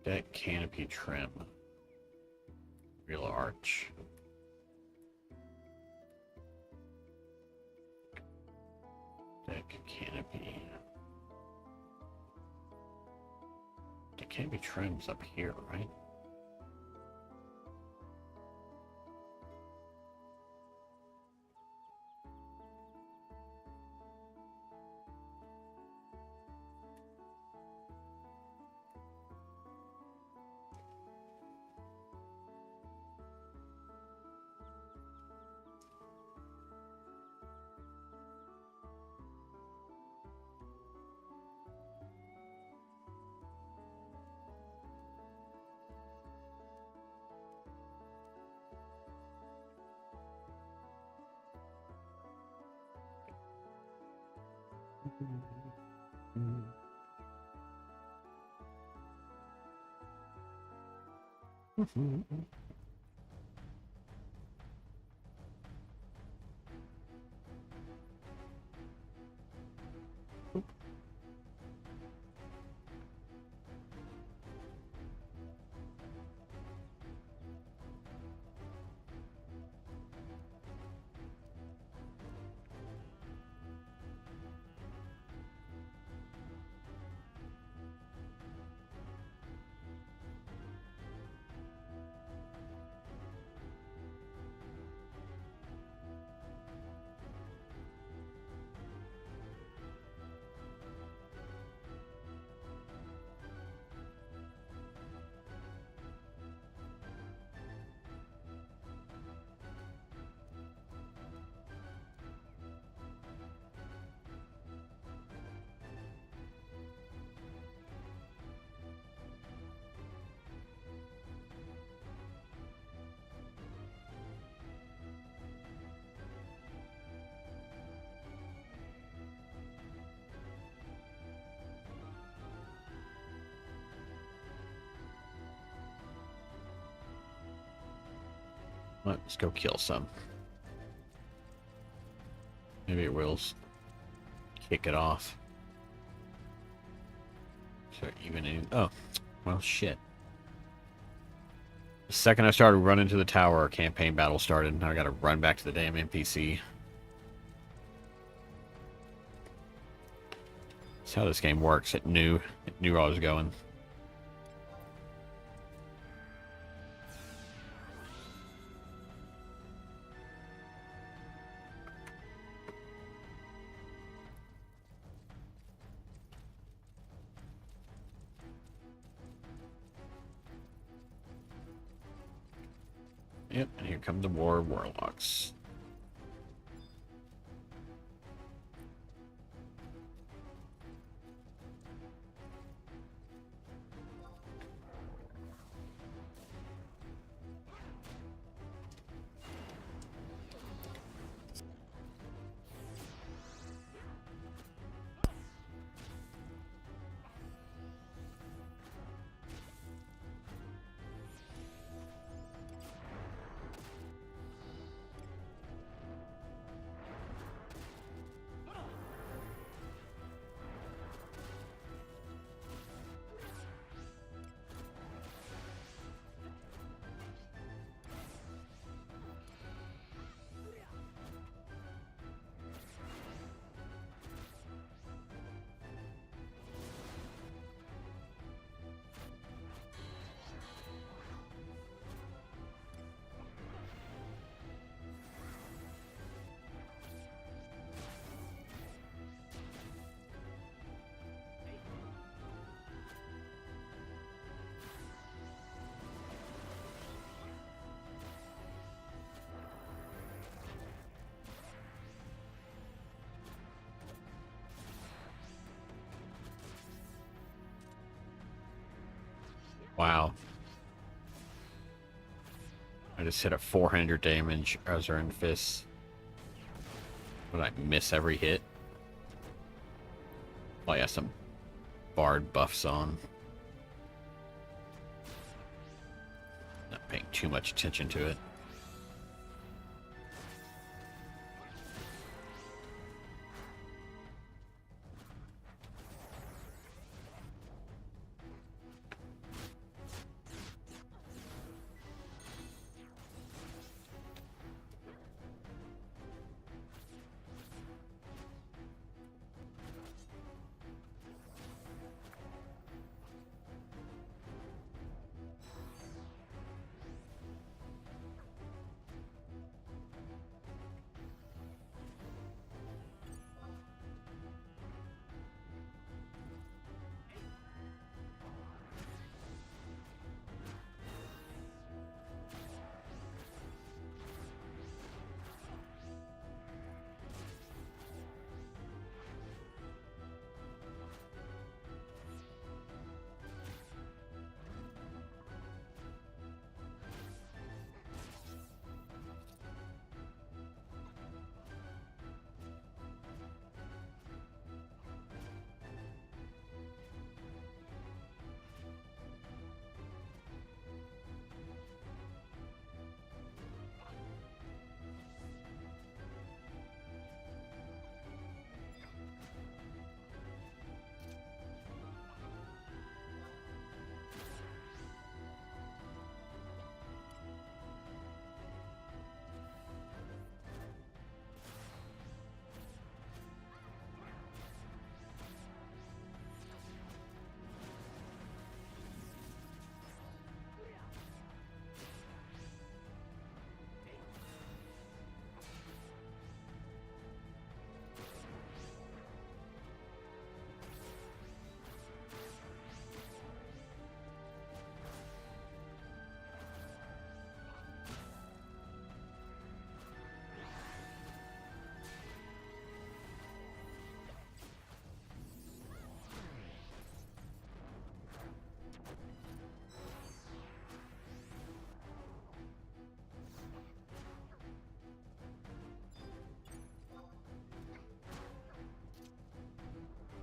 Deck canopy trim. Real arch. Deck canopy. Deck canopy trim's up here, right? Let's go kill some. Maybe it will kick it off. So even in... Oh, well, shit. The second I started running to the tower, a campaign battle started. Now I gotta run back to the damn NPC. That's how this game works. It knew where I was going. Yep, and here come the warlocks. Wow. I just hit a 400 damage Azure Fist. Would I miss every hit? Oh yeah, some bard buffs on. Not paying too much attention to it.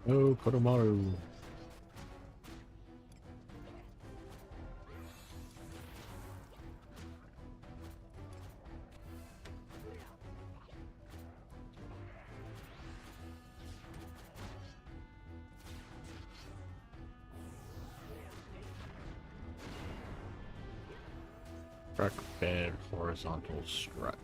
Oh, Kodomaru. Truck bed horizontal strut.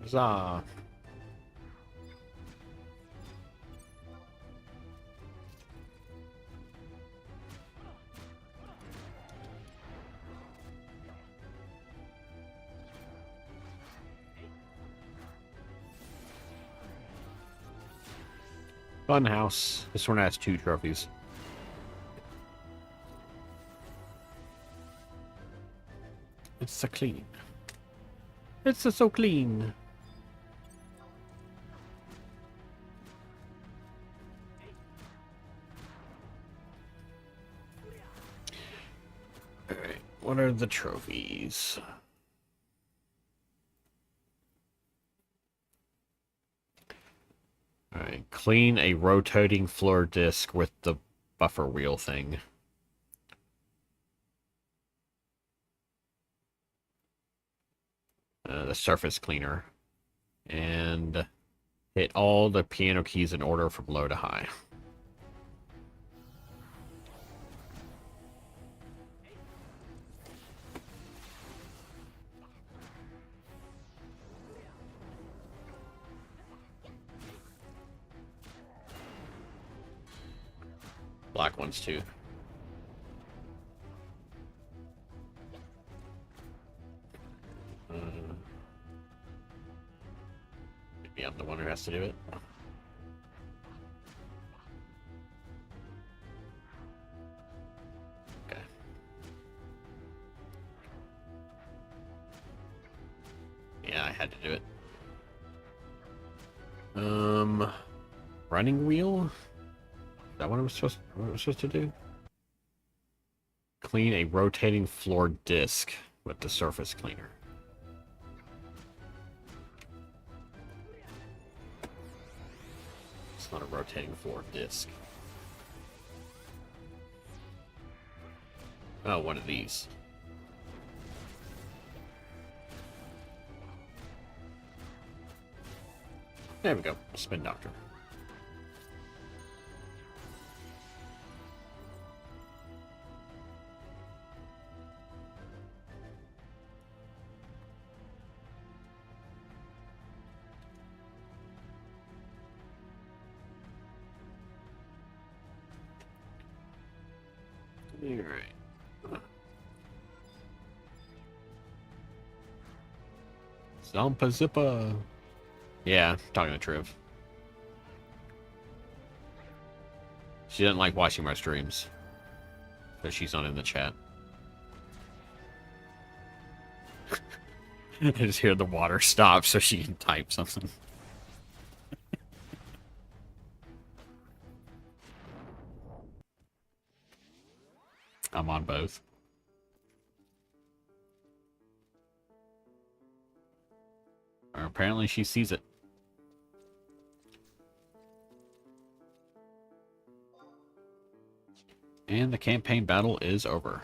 Huzzah! Fun house. This one has 2 trophies. It's so clean. It's so clean. Alright, what are the trophies? Alright, clean a rotating floor disc with the buffer wheel thing. The surface cleaner. And hit all the piano keys in order from low to high. Black ones too. Maybe I'm the one who has to do it. Okay. Yeah, I had to do it. Running wheel? Is that what I'm supposed to do? Clean a rotating floor disc with the surface cleaner. It's not a rotating floor disc. Oh, one of these. There we go. Spin doctor. Alright. Zampa Zippa. Yeah, talking to Triv. She doesn't like watching my streams. So she's not in the chat. I just hear the water stop so she can type something. I'm on both. Or apparently she sees it. And the campaign battle is over.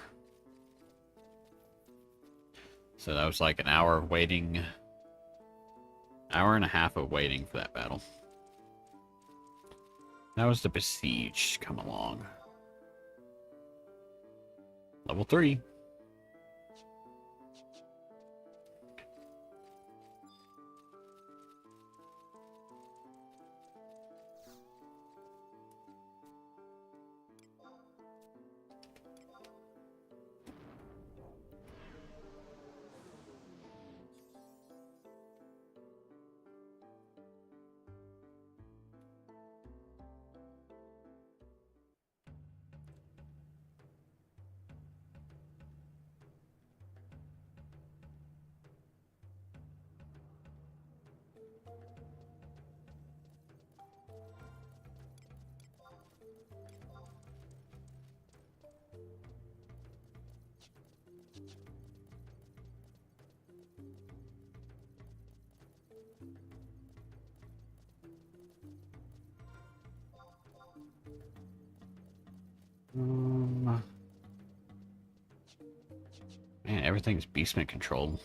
So that was like an hour of waiting. Hour and a half of waiting for that battle. That was the besieged come along. Level 3. Man, everything's basement controlled.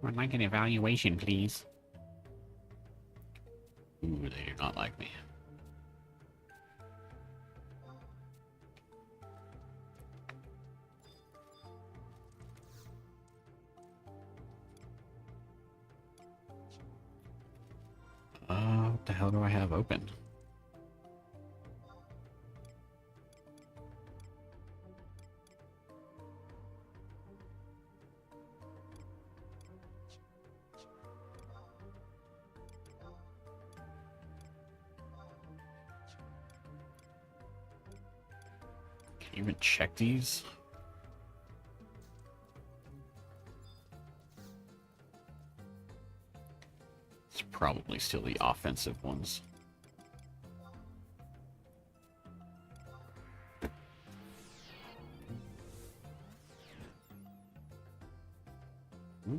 I'd like an evaluation, please. Ooh, they do not like me. What the hell do I have open? Can you even check these? It's probably still the offensive ones. Hmm?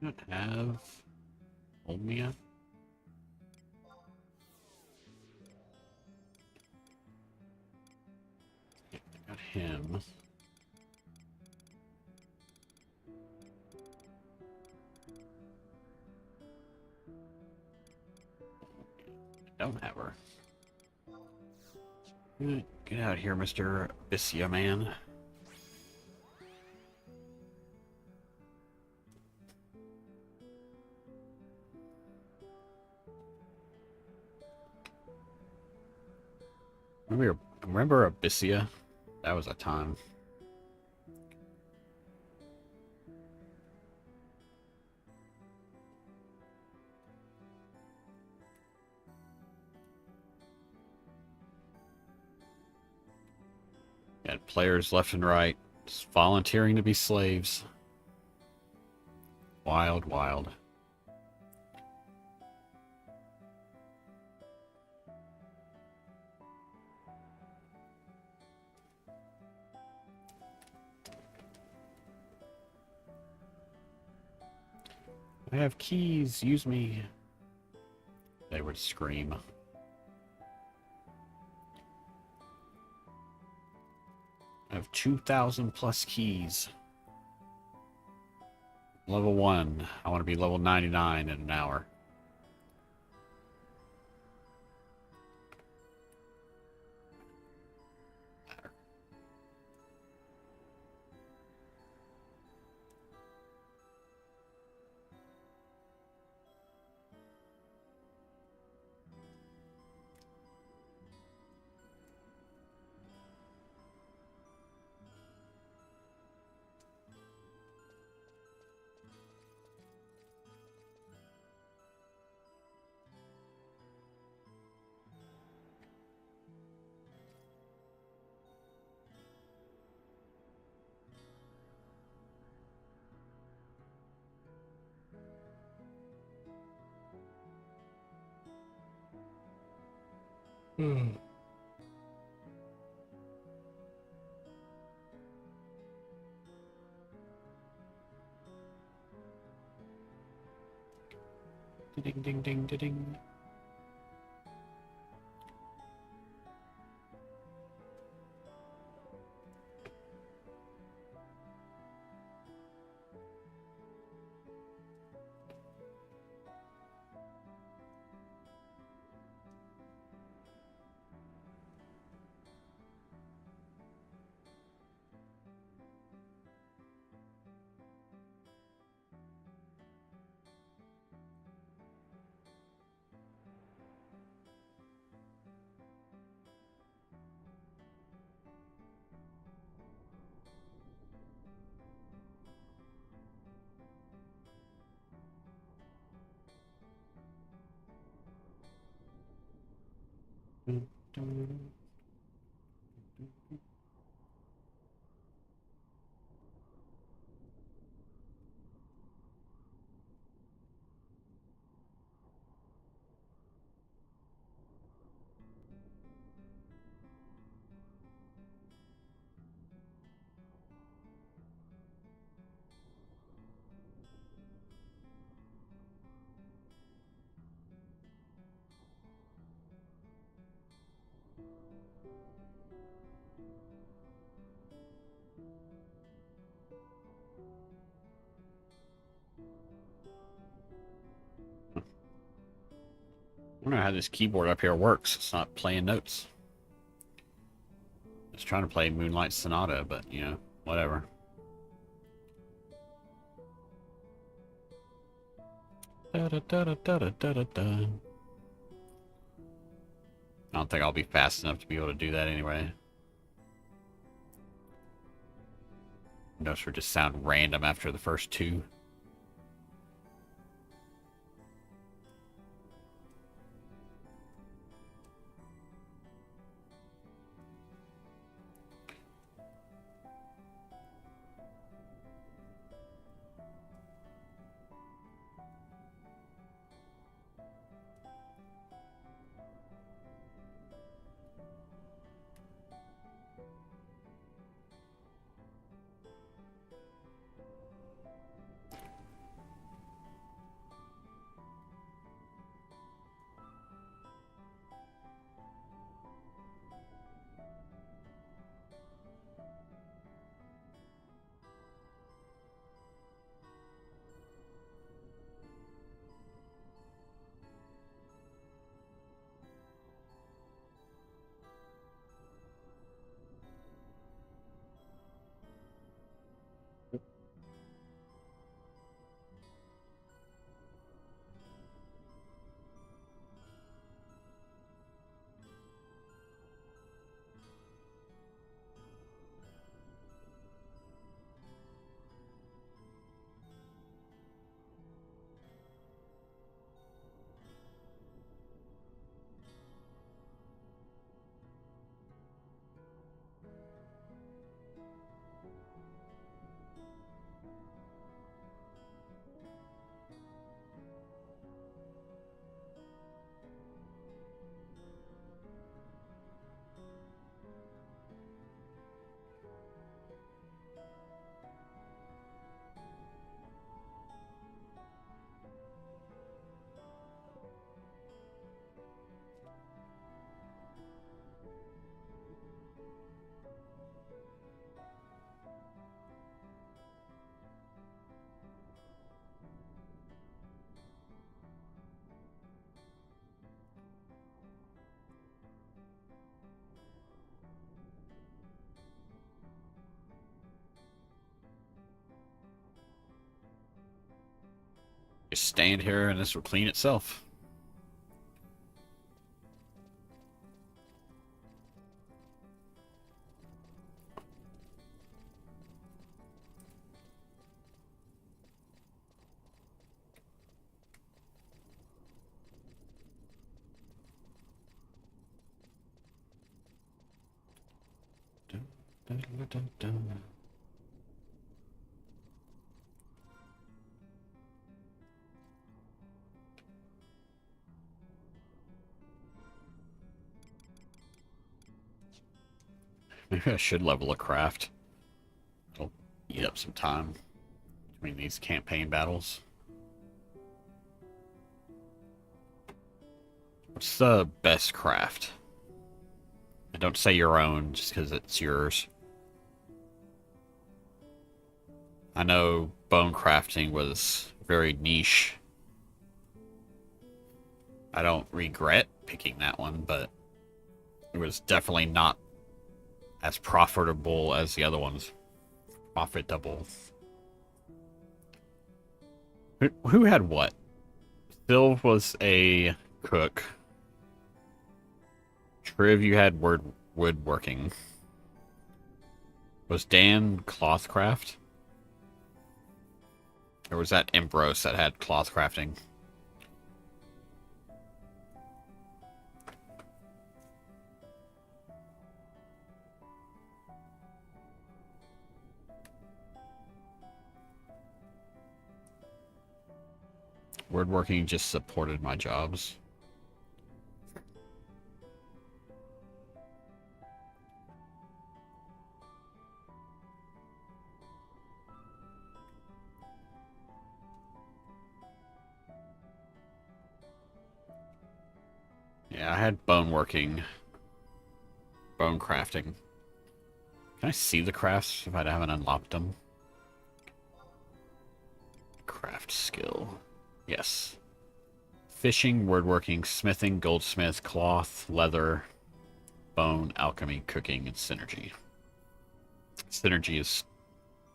Don't have Olmia. Yeah, I got him. I don't have her. Get out here, Mr. Abyssia man. Remember Abyssia? That was a time. Got players left and right, just volunteering to be slaves. Wild, wild. I have keys, use me. They would scream. I have 2,000 plus keys. Level 1. I want to be level 99 in an hour. Hmm. Ding ding ding ding ding. Dun, dun. I don't know how this keyboard up here works. It's not playing notes. It's trying to play Moonlight Sonata, but, you know, whatever. Da, da, da, da, da, da, da, da. I don't think I'll be fast enough to be able to do that anyway. Notes would just sound random after the first two. Just stand here and this will clean itself. Maybe I should level a craft. It'll eat up some time between these campaign battles. What's the best craft? And don't say your own just because it's yours. I know bone crafting was very niche. I don't regret picking that one, but it was definitely not as profitable as the other ones. Profitable. Who had what? Phil was a cook. Triv, you had woodworking. Was Dan clothcraft? Or was that Ambrose that had cloth crafting? Woodworking just supported my jobs. Yeah, I had bone crafting. Can I see the crafts if I haven't unlocked them? Craft skill. Yes. Fishing, woodworking, smithing, goldsmith, cloth, leather, bone, alchemy, cooking, and synergy. Synergy is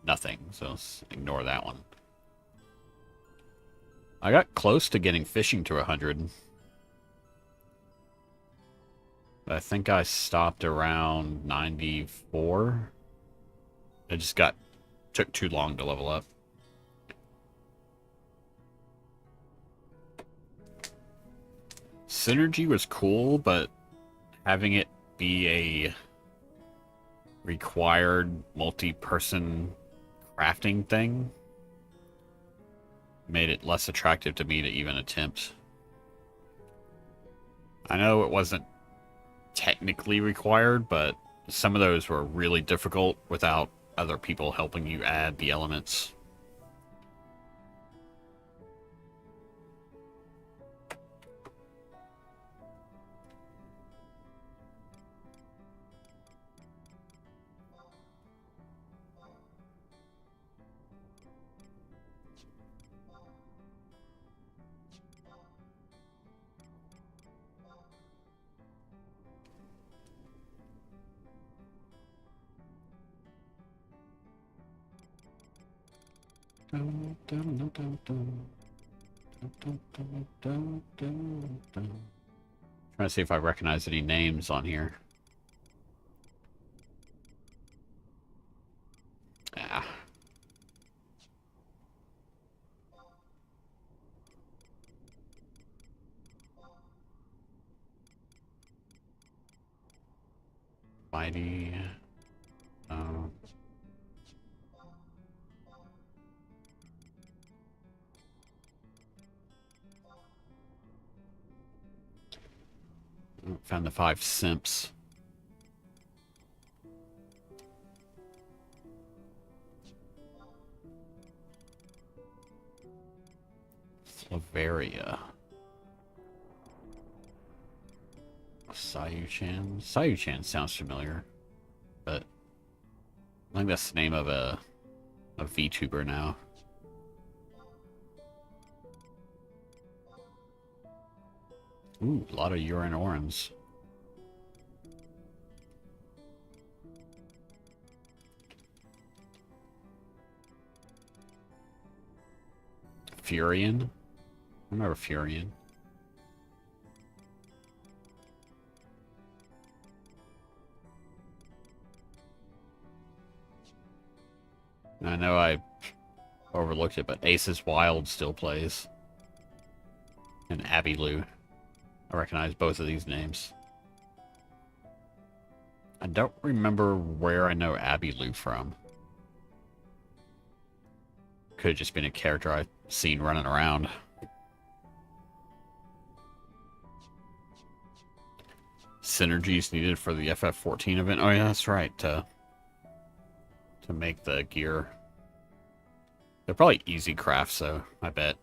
nothing, so ignore that one. I got close to getting fishing to 100. But I think I stopped around 94. It just took too long to level up. Synergy was cool, but having it be a required multi-person crafting thing made it less attractive to me to even attempt. I know it wasn't technically required, but some of those were really difficult without other people helping you add the elements. Trying to see if I recognize any names on here. Ah. Mighty. Found the 5 simps. Slavaria. Sayuchan. Sayuchan sounds familiar, but I think that's the name of a VTuber now. Ooh, a lot of urine orans. Furion. remember Furion. I know I overlooked it, but Ace's Wild still plays. And Abby Lou. I recognize both of these names. I don't remember where I know Abby Lou from. Could have just been a character I've seen running around. Synergies needed for the FF14 event. Oh yeah, that's right. To make the gear. They're probably easy crafts, so I bet.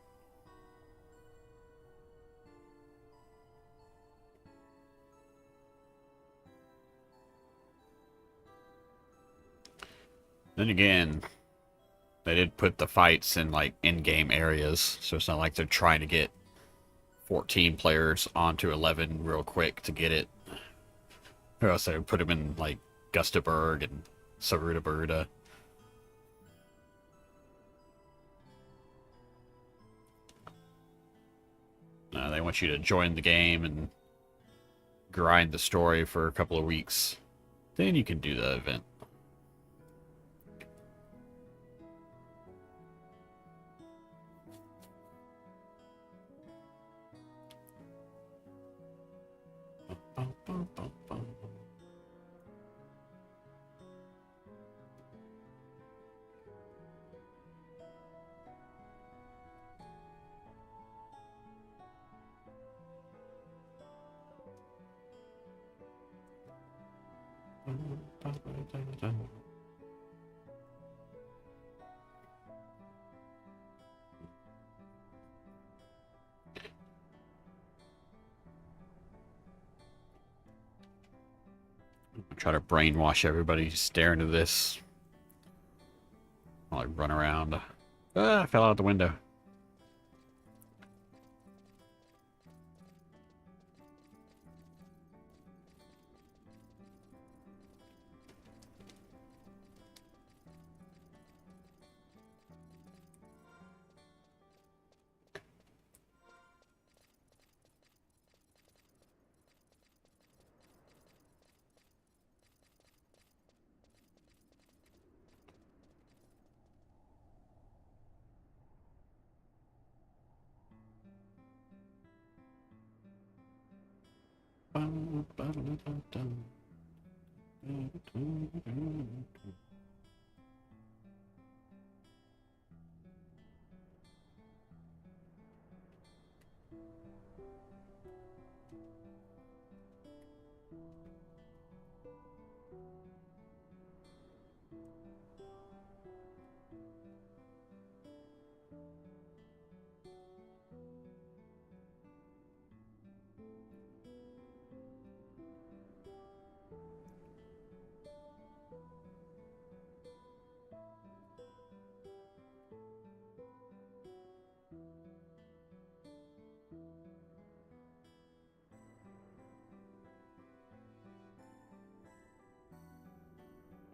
Then again, they did put the fights in like in-game areas, so it's not like they're trying to get 14 players onto 11 real quick to get it. Or else they would put them in like Gustaberg and Sarudaburda. They want you to join the game and grind the story for a couple of weeks. Then you can do the event. Try to brainwash everybody to stare into this while I run around. Ah, I fell out the window.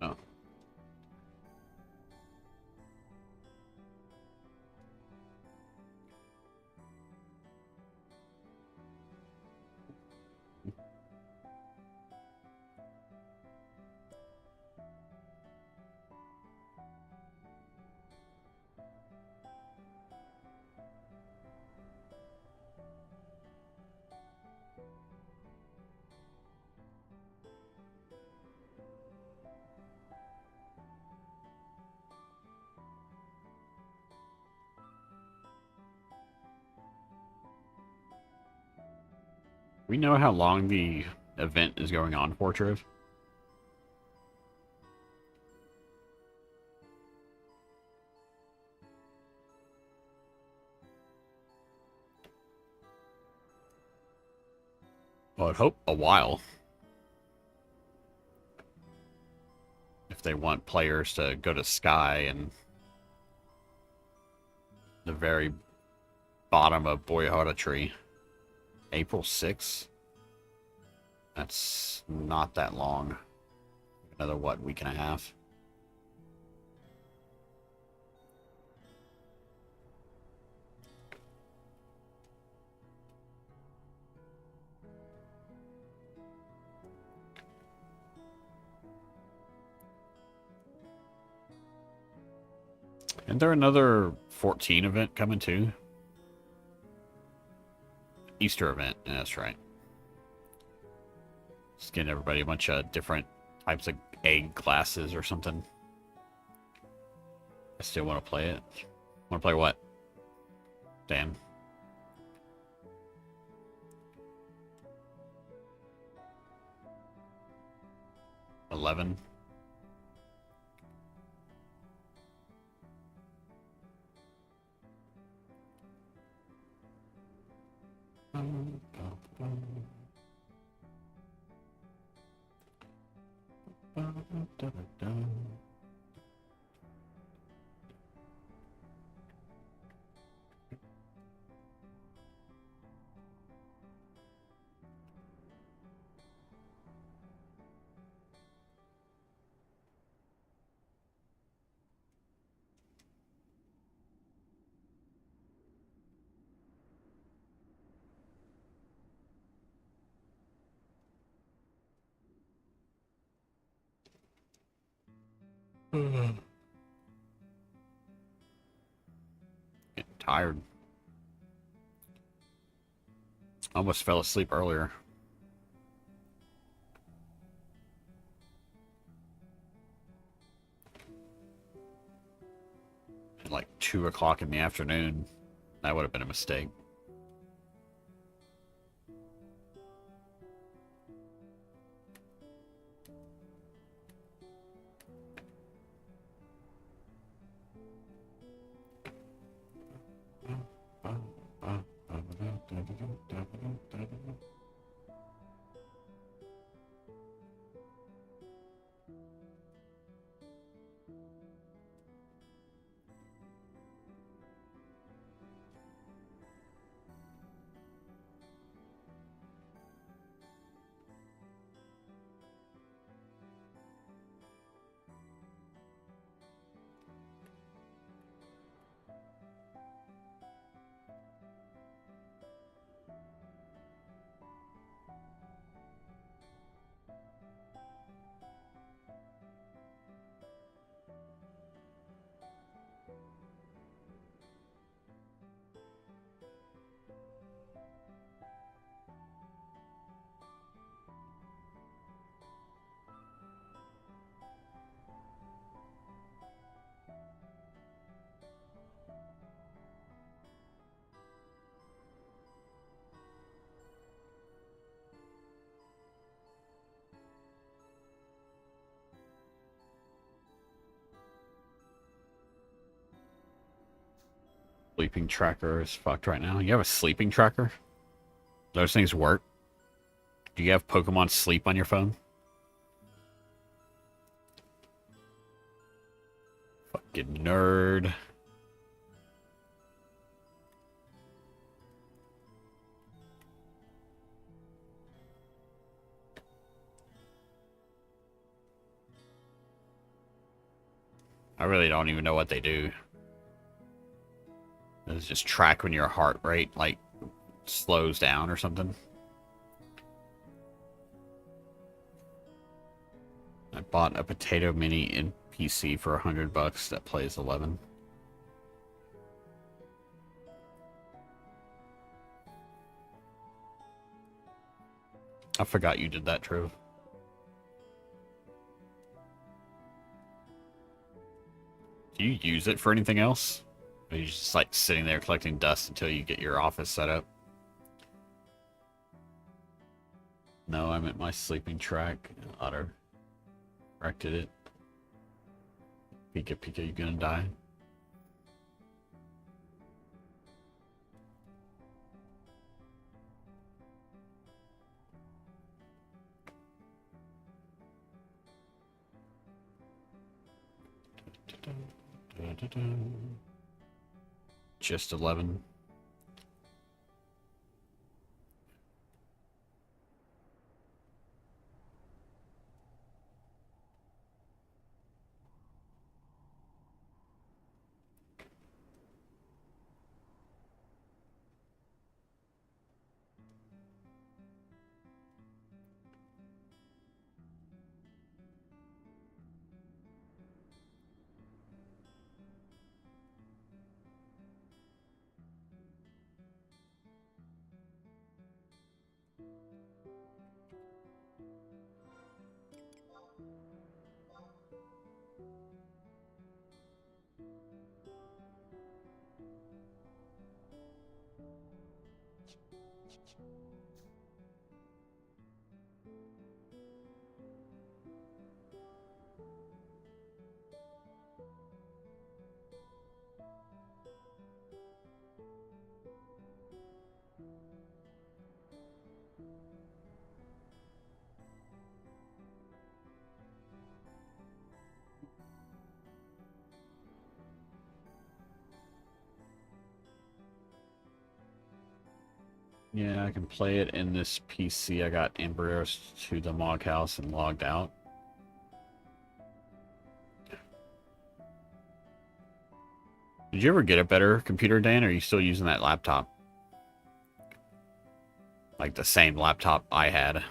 Oh. We know how long the event is going on for, Triv? Well, I'd hope a while. If they want players to go to Sky and the very bottom of Boyhara Tree. April 6th? That's not that long. Another, what, week and a half? Isn't there another 14 event coming too? Easter event. Yeah, that's right. Just getting everybody a bunch of different types of egg glasses or something. I still want to play it. Want to play what? Dan. $11. Getting tired. Almost fell asleep earlier. At like 2 o'clock in the afternoon. That would have been a mistake. Sleeping tracker is fucked right now. You have a sleeping tracker? Those things work? Do you have Pokemon Sleep on your phone? Fucking nerd. I really don't even know what they do. It's just track when your heart rate, like, slows down or something. I bought a Potato Mini in PC for $100 that plays 11. I forgot you did that, True. Do you use it for anything else? Or are you just like sitting there collecting dust until you get your office set up? No, I'm at my sleeping track. Otter corrected it. Pika Pika, you gonna die? Just 11. Yeah, I can play it in this PC. I got embryos to the log house and logged out. Did you ever get a better computer, Dan, or are you still using that laptop? Like the same laptop I had.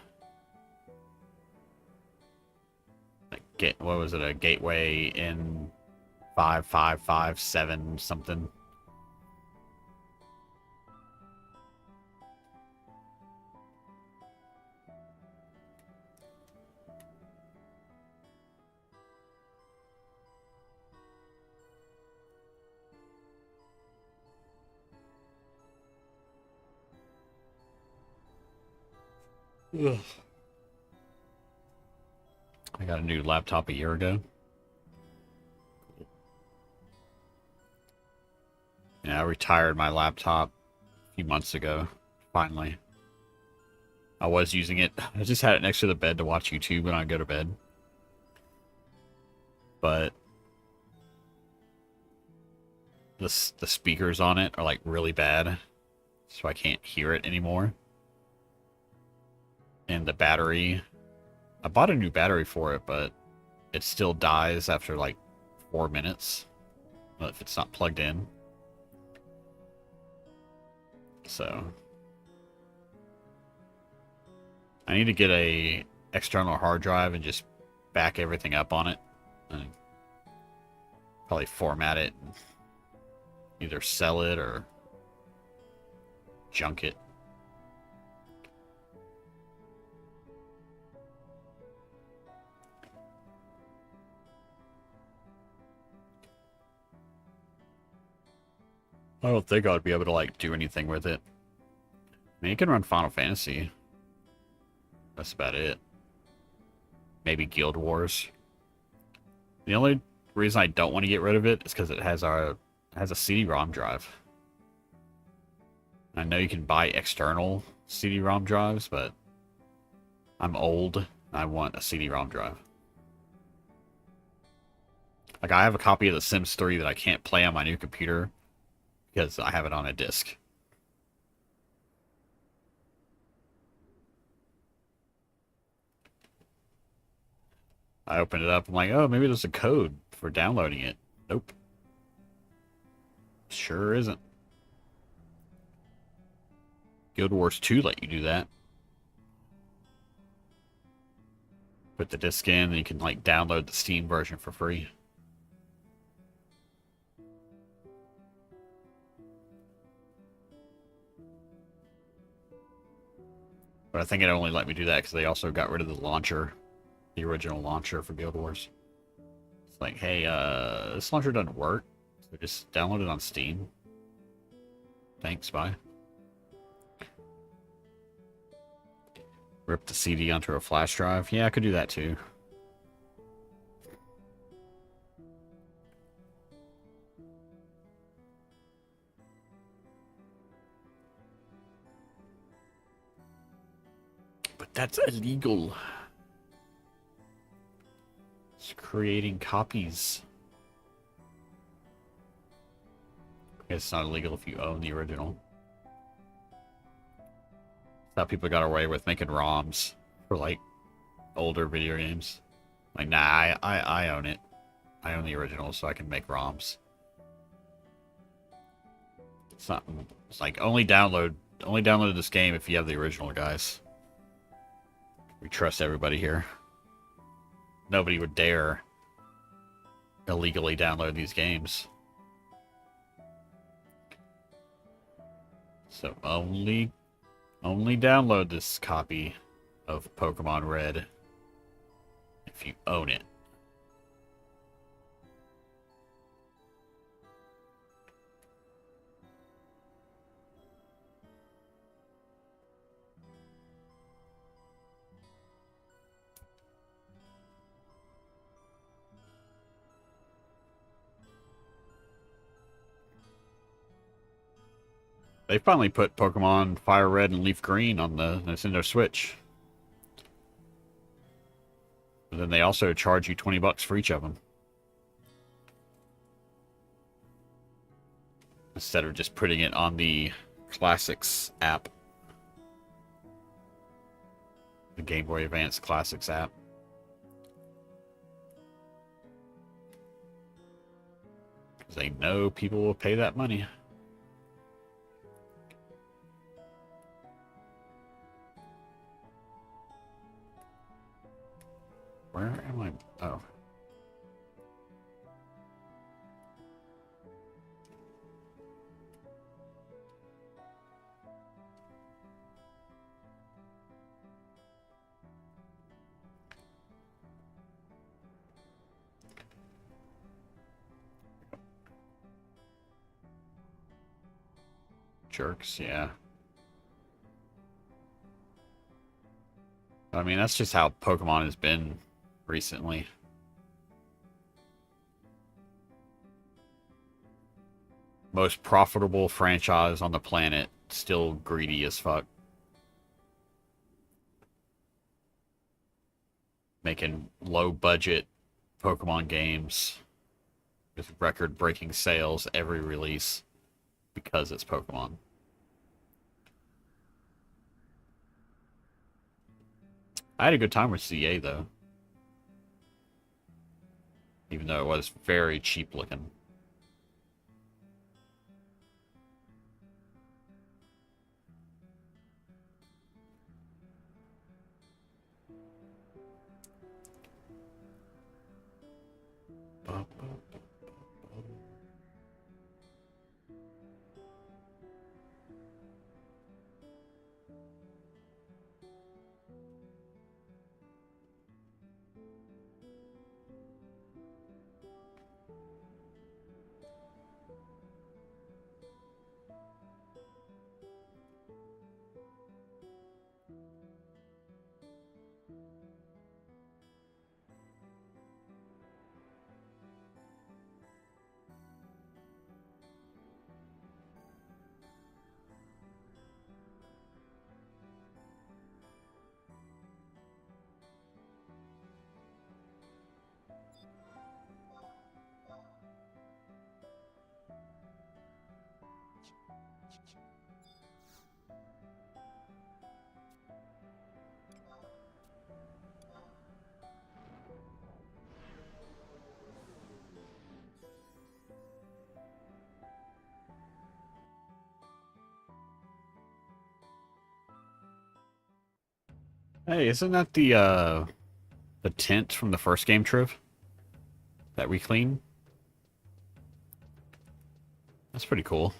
Like, what was it? A Gateway in 5557 something. Ugh. I got a new laptop a year ago. Yeah, I retired my laptop a few months ago, finally. I was using it. I just had it next to the bed to watch YouTube when I go to bed. But the speakers on it are like really bad, so I can't hear it anymore. And the battery, I bought a new battery for it, but it still dies after like 4 minutes if it's not plugged in. So I need to get a external hard drive and just back everything up on it and probably format it and either sell it or junk it. I don't think I would be able to like do anything with it. I mean, you can run Final Fantasy. That's about it. Maybe Guild Wars. The only reason I don't want to get rid of it is because it has a CD-ROM drive. I know you can buy external CD-ROM drives, but I'm old and I want a CD-ROM drive. Like, I have a copy of The Sims 3 that I can't play on my new computer because I have it on a disc. I opened it up, I'm like, oh, maybe there's a code for downloading it. Nope. Sure isn't. Guild Wars 2 let you do that. Put the disc in, and you can like download the Steam version for free. But I think it only let me do that because they also got rid of the launcher, the original launcher for Guild Wars. It's like, hey, this launcher doesn't work, so just download it on Steam. Thanks, bye. Rip the CD onto a flash drive. Yeah, I could do that too. But that's illegal. It's creating copies. I guess it's not illegal if you own the original. That's how people got away with making ROMs for like older video games. Like, nah, I own it. I own the original, so I can make ROMs. It's not. It's like only download this game if you have the original, guys. We trust everybody here. Nobody would dare illegally download these games. So only download this copy of Pokemon Red if you own it. They finally put Pokemon Fire Red and Leaf Green on the Nintendo Switch. But then they also charge you $20 for each of them. Instead of just putting it on the Classics app. The Game Boy Advance Classics app. Because they know people will pay that money. Where am I? Oh. Jerks, yeah. I mean, that's just how Pokemon has been recently. Most profitable franchise on the planet, still greedy as fuck. Making low-budget Pokemon games with record-breaking sales every release because it's Pokemon. I had a good time with CA, though. Even though it was very cheap looking. Hey, isn't that the tent from the first game, Triv? That we cleaned? That's pretty cool.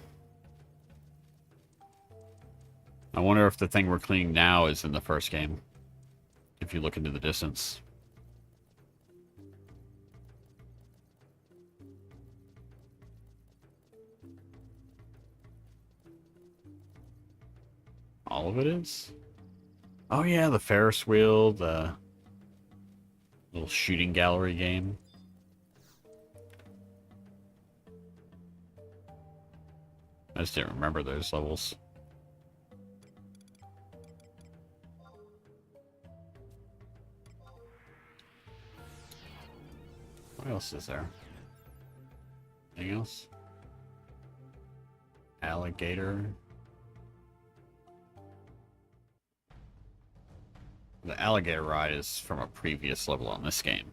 I wonder if the thing we're cleaning now is in the first game. If you look into the distance. All of it is? Oh yeah, the Ferris wheel, the little shooting gallery game. I just didn't remember those levels. What else is there? Anything else? Alligator. The alligator ride is from a previous level on this game.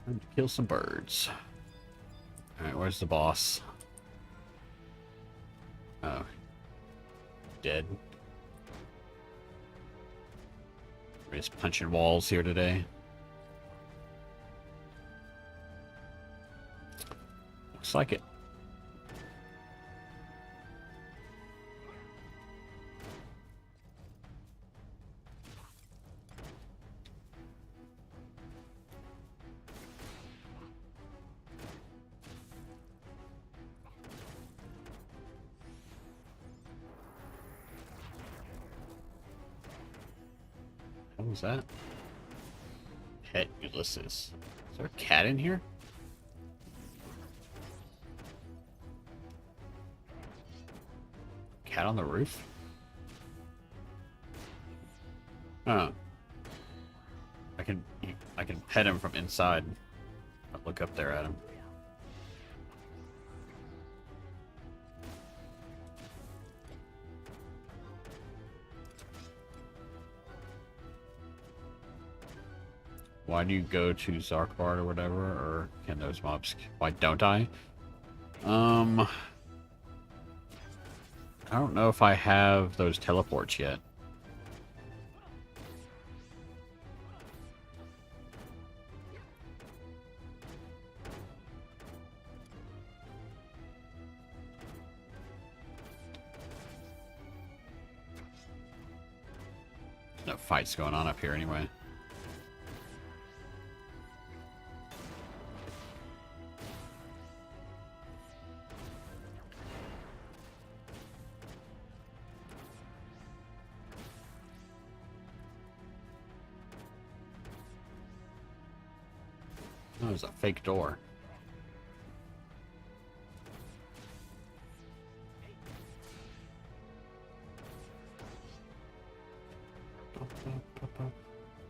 Time to kill some birds. Alright, where's the boss? Oh. Dead. We're just punching walls here today. Looks like it. What was that? Pet Ulysses. Is there a cat in here? Cat on the roof? Oh. I can pet him from inside. I'll look up there at him. Why do you go to Zarkbard or whatever? Or can those mobs... Why don't I? I don't know if I have those teleports yet. No fights going on up here anyway. Oh, there's a fake door.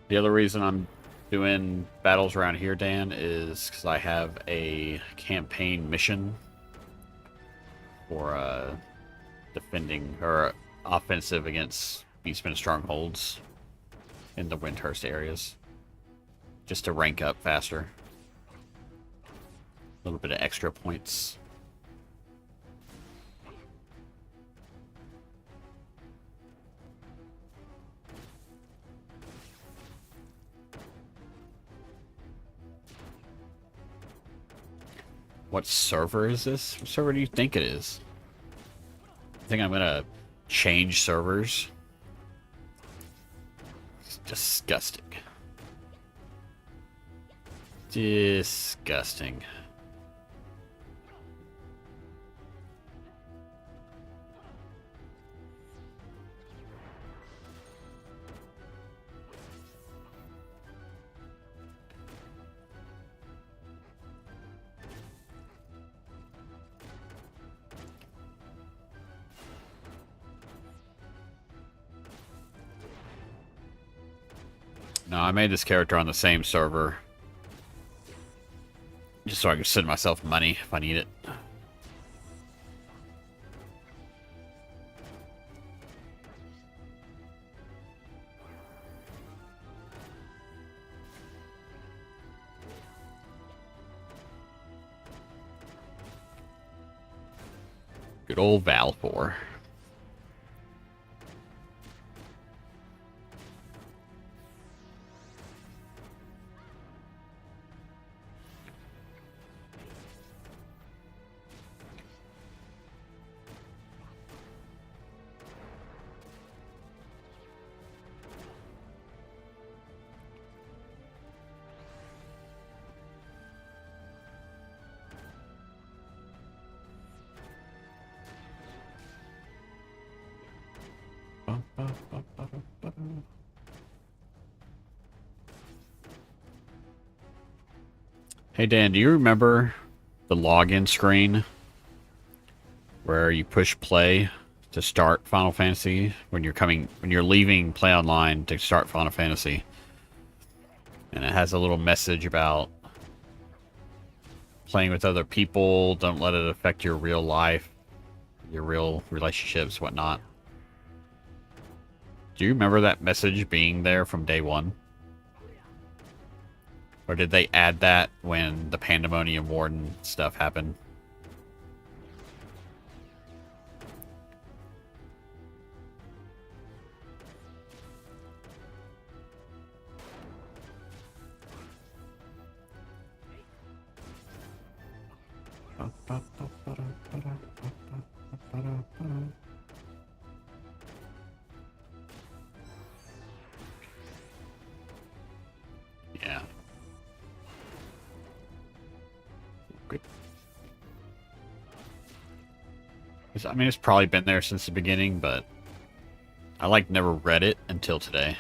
The other reason I'm doing battles around here, Dan, is because I have a campaign mission for defending or offensive against Beastmen strongholds in the Windhurst areas, just to rank up faster. A little bit of extra points. What server is this? What server do you think it is? I think I'm gonna change servers. It's disgusting. Disgusting. No, I made this character on the same server. Just so I can send myself money if I need it. Good old Valfor. Hey Dan, do you remember the login screen where you push play to start Final Fantasy when you're leaving Play Online to start Final Fantasy? And it has a little message about playing with other people, don't let it affect your real life, your real relationships, whatnot. Do you remember that message being there from day one? Or did they add that when the Pandemonium Warden stuff happened? Yeah. Good. I mean, it's probably been there since the beginning, but I like never read it until today.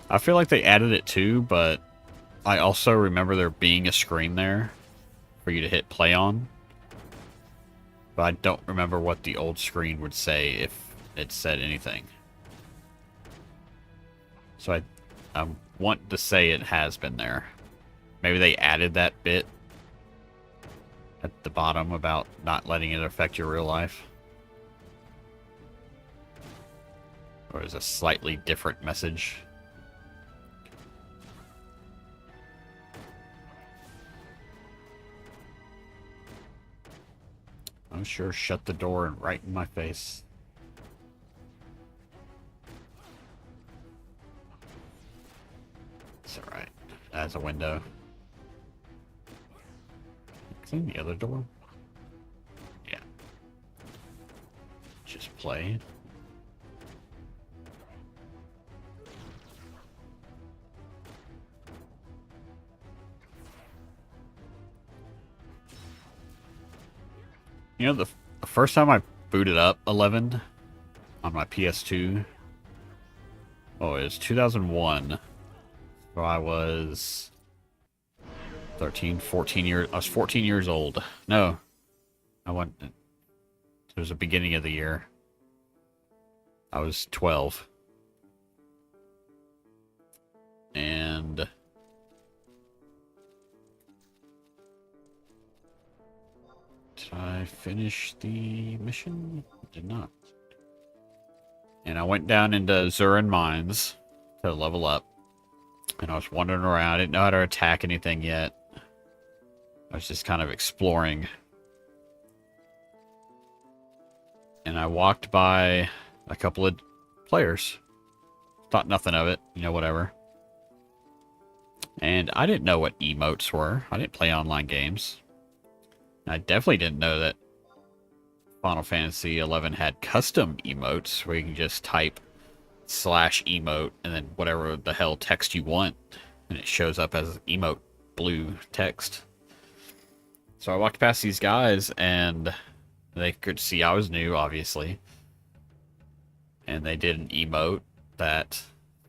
I feel like they added it too, but I also remember there being a screen there for you to hit play on. But I don't remember what the old screen would say if it said anything. So I want to say it has been there. Maybe they added that bit at the bottom about not letting it affect your real life. Or is a slightly different message. I'm sure shut the door and right in my face. It's alright. That's a window. Clean the other door? Yeah. Just play. You know, the first time I booted up 11 on my PS2, oh, it was 2001. So I was 13, 14 years. I was 14 years old. No, I went. It was the beginning of the year. I was 12. And did I finish the mission? I did not. And I went down into Zurin Mines to level up. And I was wandering around. I didn't know how to attack anything yet. I was just kind of exploring. And I walked by a couple of players. Thought nothing of it. You know, whatever. And I didn't know what emotes were. I didn't play online games. I definitely didn't know that Final Fantasy XI had custom emotes where you can just type /emote and then whatever the hell text you want, and it shows up as emote blue text. So I walked past these guys and they could see I was new, obviously, and they did an emote that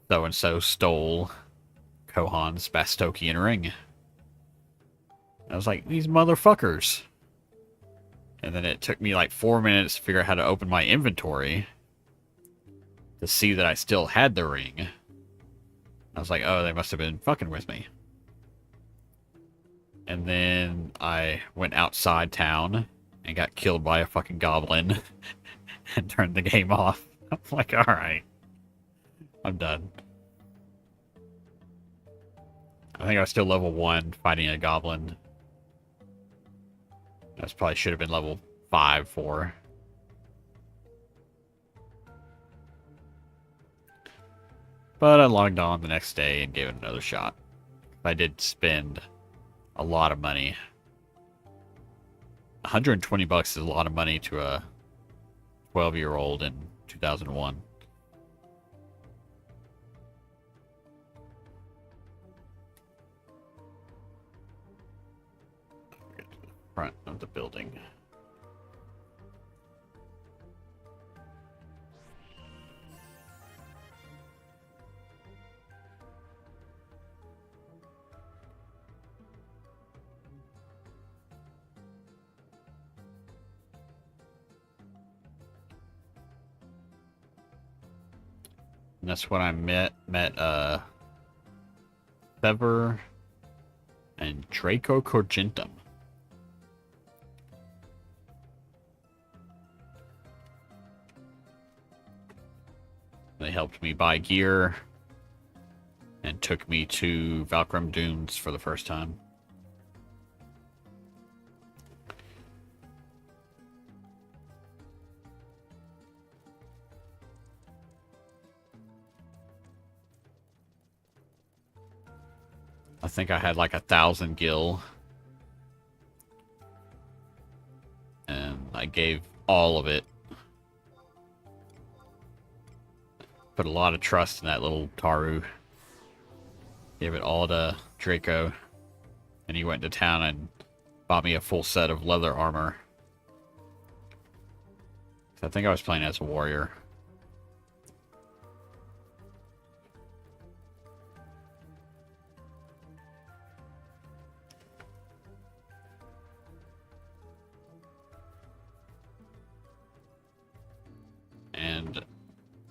so and so stole Kohan's Bastokian ring. I was like, these motherfuckers. And then it took me like 4 minutes to figure out how to open my inventory to see that I still had the ring. I was like, oh, they must have been fucking with me. And then I went outside town and got killed by a fucking goblin and turned the game off. I'm like, alright. I'm done. I think I was still level 1 fighting a goblin. I probably should have been level 5, 4. But I logged on the next day and gave it another shot. I did spend a lot of money. 120 bucks is a lot of money to a 12-year-old in 2001. Get to the front of the building. And that's when I met Sever and Draco Corgentum. They helped me buy gear and took me to Valkyrie Dunes for the first time. I think I had like 1,000 gil. And I gave all of it. Put a lot of trust in that little Taru. Gave it all to Draco. And he went to town and bought me a full set of leather armor. I think I was playing as a warrior. And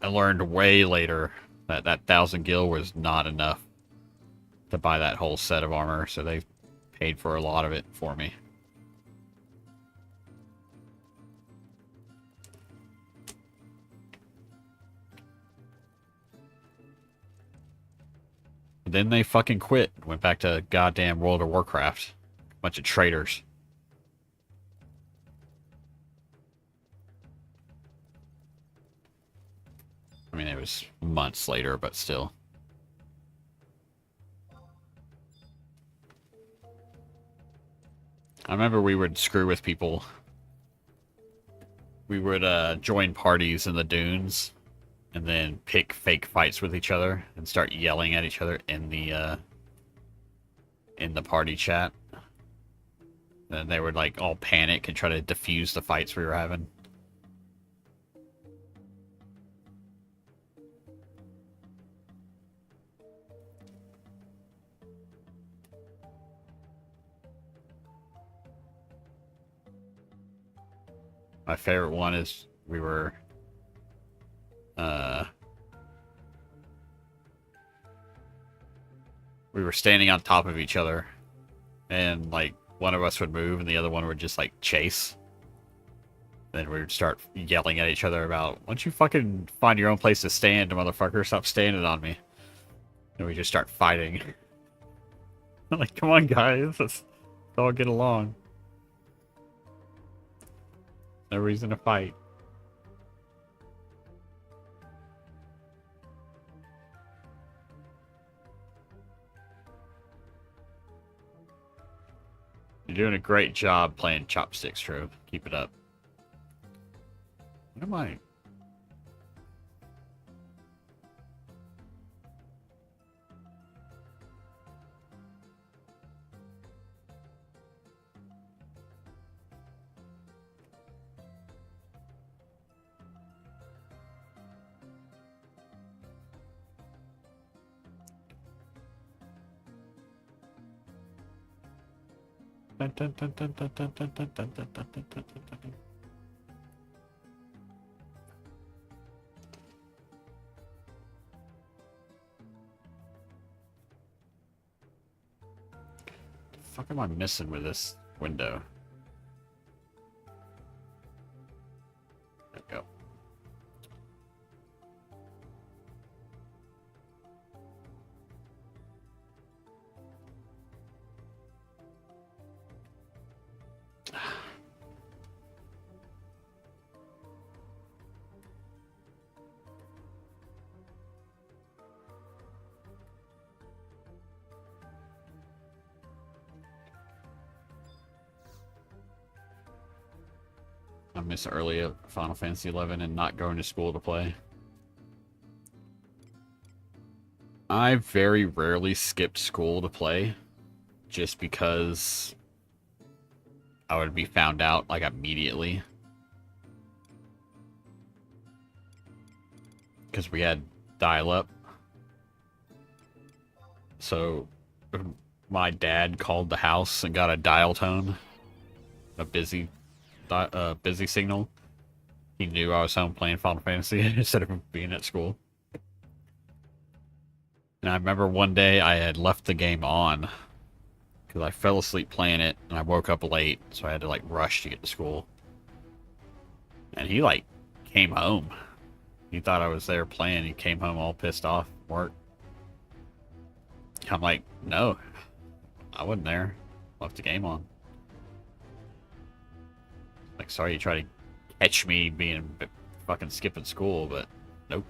I learned way later that 1,000 gil was not enough to buy that whole set of armor, so they paid for a lot of it for me. Then they fucking quit. Went back to goddamn World of Warcraft. Bunch of traitors. I mean, it was months later, but still. I remember we would screw with people. We would join parties in the dunes and then pick fake fights with each other and start yelling at each other in the party chat. Then they would like all panic and try to defuse the fights we were having. My favorite one is we were standing on top of each other, and like one of us would move and the other one would just like chase. Then we would start yelling at each other about, "Why don't you fucking find your own place to stand, motherfucker? Stop standing on me." And we just start fighting. I'm like, come on guys, let's all get along. No reason to fight. You're doing a great job playing chopsticks, Trove. Keep it up. What am I? Dun, dun, dun, dun, dun, dun, dun, dun, dun, dun, dun, dun, dun, dun. The fuck am I missing with this window? There we go. I miss early at Final Fantasy XI and not going to school to play. I very rarely skipped school to play, just because I would be found out like immediately. Because we had dial-up. So my dad called the house and got a dial tone, a busy signal. He knew I was home playing Final Fantasy instead of being at school. And I remember one day I had left the game on because I fell asleep playing it and I woke up late, so I had to like rush to get to school. And he like came home He thought I was there playing. He came home all pissed off from work. I'm like, no, I wasn't there. Left the game on. Like, sorry you tried to catch me being fucking skipping school, but nope.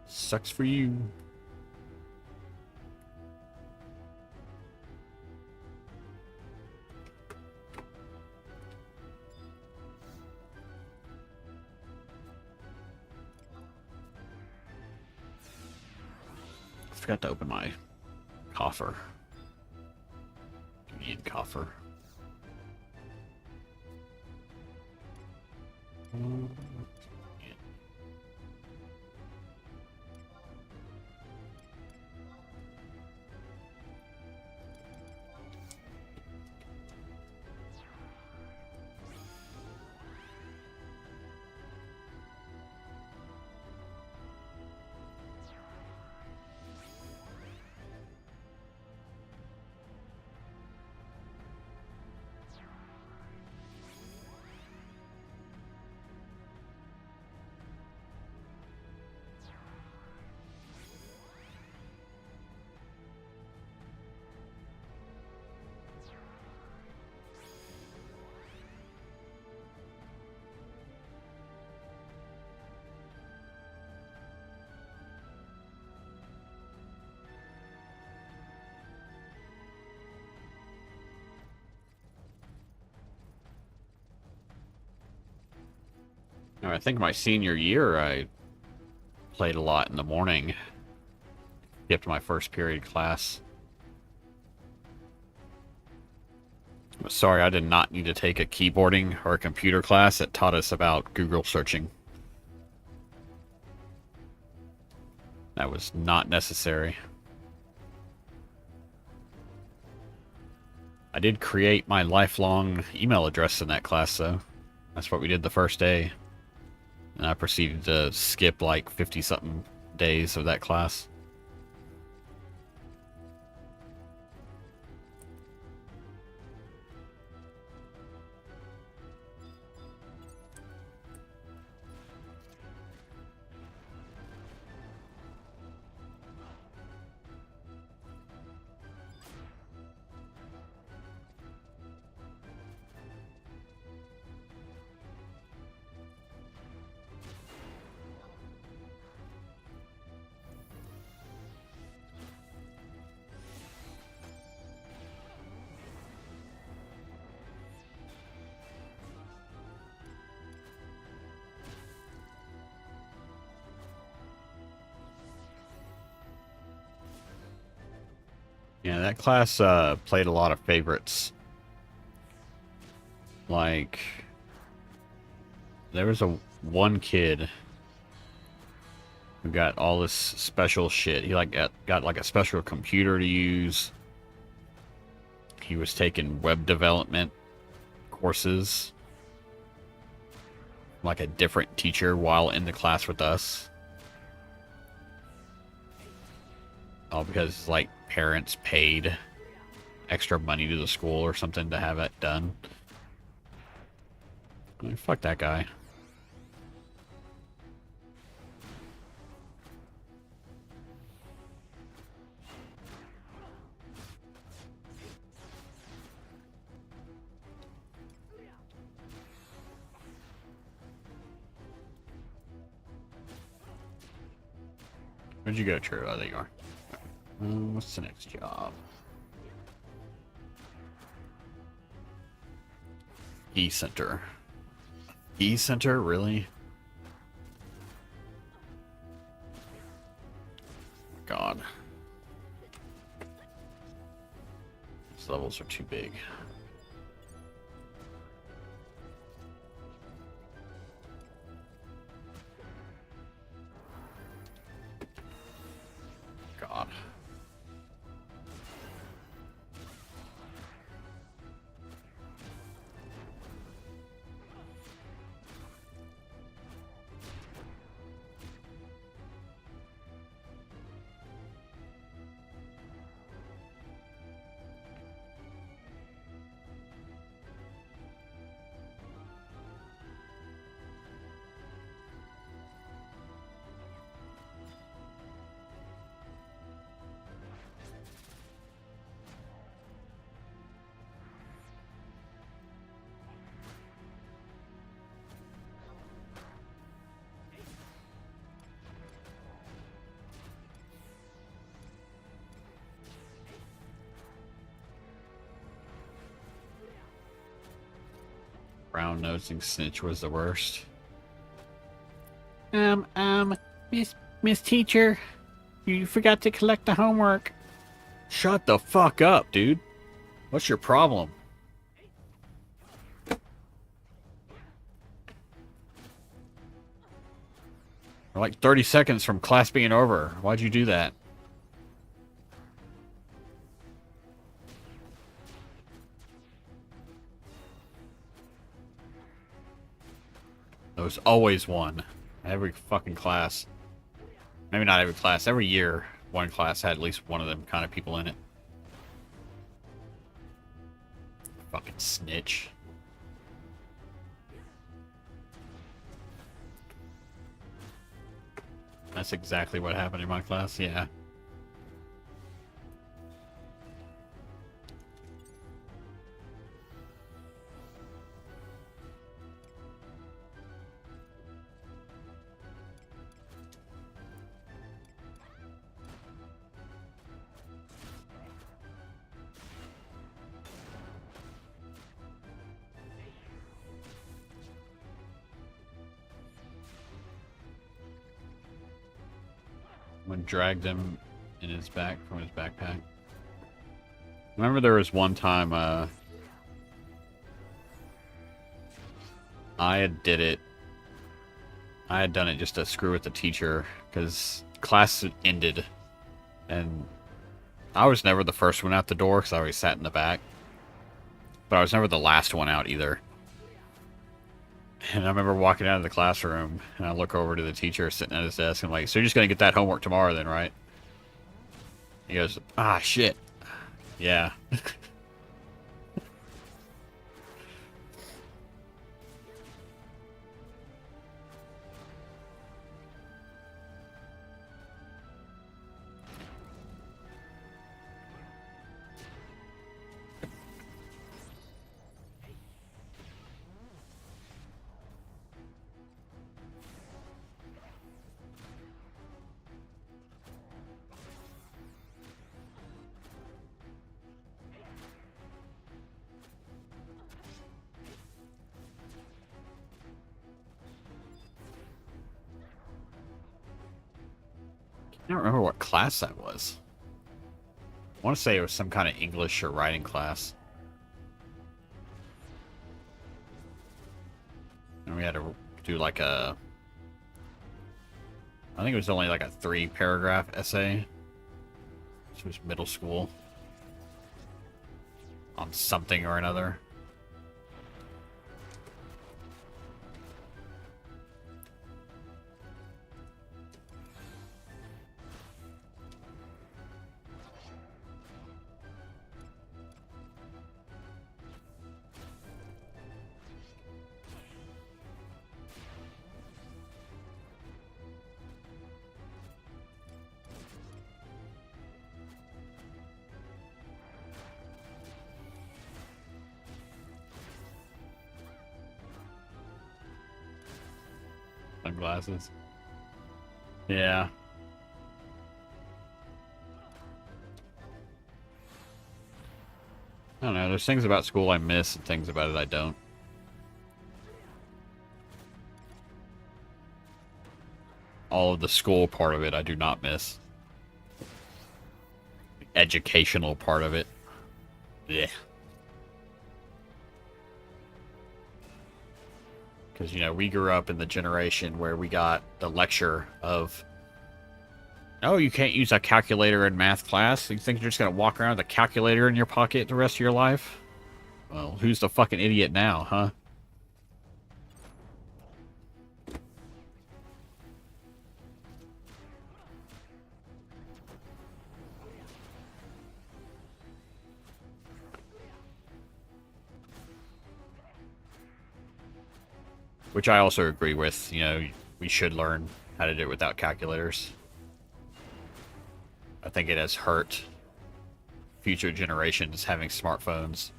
Sucks for you. I forgot to open my coffer. Convenient coffer. I think my senior year, I played a lot in the morning. Skipped my first period class. Sorry, I did not need to take a keyboarding or a computer class that taught us about Google searching. That was not necessary. I did create my lifelong email address in that class, though. That's what we did the first day. And I proceeded to skip like 50-something days of that class. Yeah, that class played a lot of favorites. Like, there was one kid who got all this special shit. He like got like a special computer to use. He was taking web development courses, like a different teacher while in the class with us. All because like parents paid extra money to the school or something to have it done. I mean, fuck that guy. Where'd you go, True? Oh, there you are. What's the next job? E-Center. E-Center? Really? God. These levels are too big. God. Brown-nosing snitch was the worst. Miss Teacher, you forgot to collect the homework. Shut the fuck up, dude. What's your problem? We're like 30 seconds from class being over. Why'd you do that? There was always one. Every fucking class. Maybe not every class. Every year, one class had at least one of them kind of people in it. Fucking snitch. That's exactly what happened in my class, yeah. When dragged him in his back from his backpack. Remember there was one time I had done it just to screw with the teacher because class ended and I was never the first one out the door because I always sat in the back, but I was never the last one out either. And I remember walking out of the classroom, and I look over to the teacher sitting at his desk, and I'm like, so you're just going to get that homework tomorrow then, right? He goes, ah, shit. Yeah. I don't remember what class that was. I want to say it was some kind of English or writing class. And we had to do like a... I think it was only like a 3-paragraph essay. This was middle school. On something or another. Sunglasses. Yeah. I don't know. There's things about school I miss and things about it I don't. All of the school part of it I do not miss. The educational part of it. Yeah. Because, you know, we grew up in the generation where we got the lecture of, oh, you can't use a calculator in math class? You think you're just going to walk around with a calculator in your pocket the rest of your life? Well, who's the fucking idiot now, huh? Which I also agree with. You know, we should learn how to do it without calculators. I think it has hurt future generations having smartphones.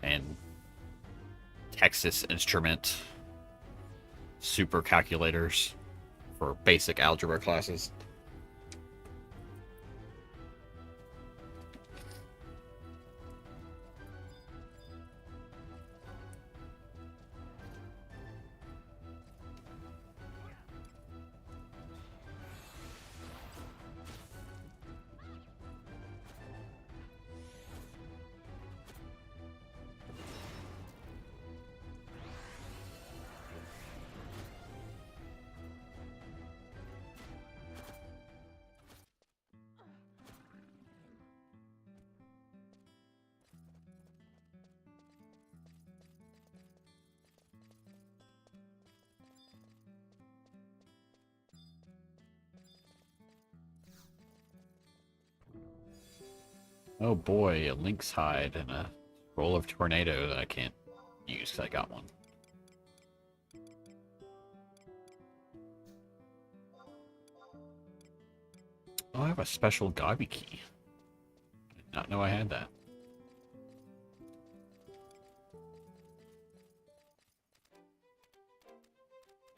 And Texas Instrument super calculators for basic algebra classes. Oh boy, a lynx hide and a roll of tornado that I can't use because I got one. Oh, I have a special Gobby key. Did not know I had that.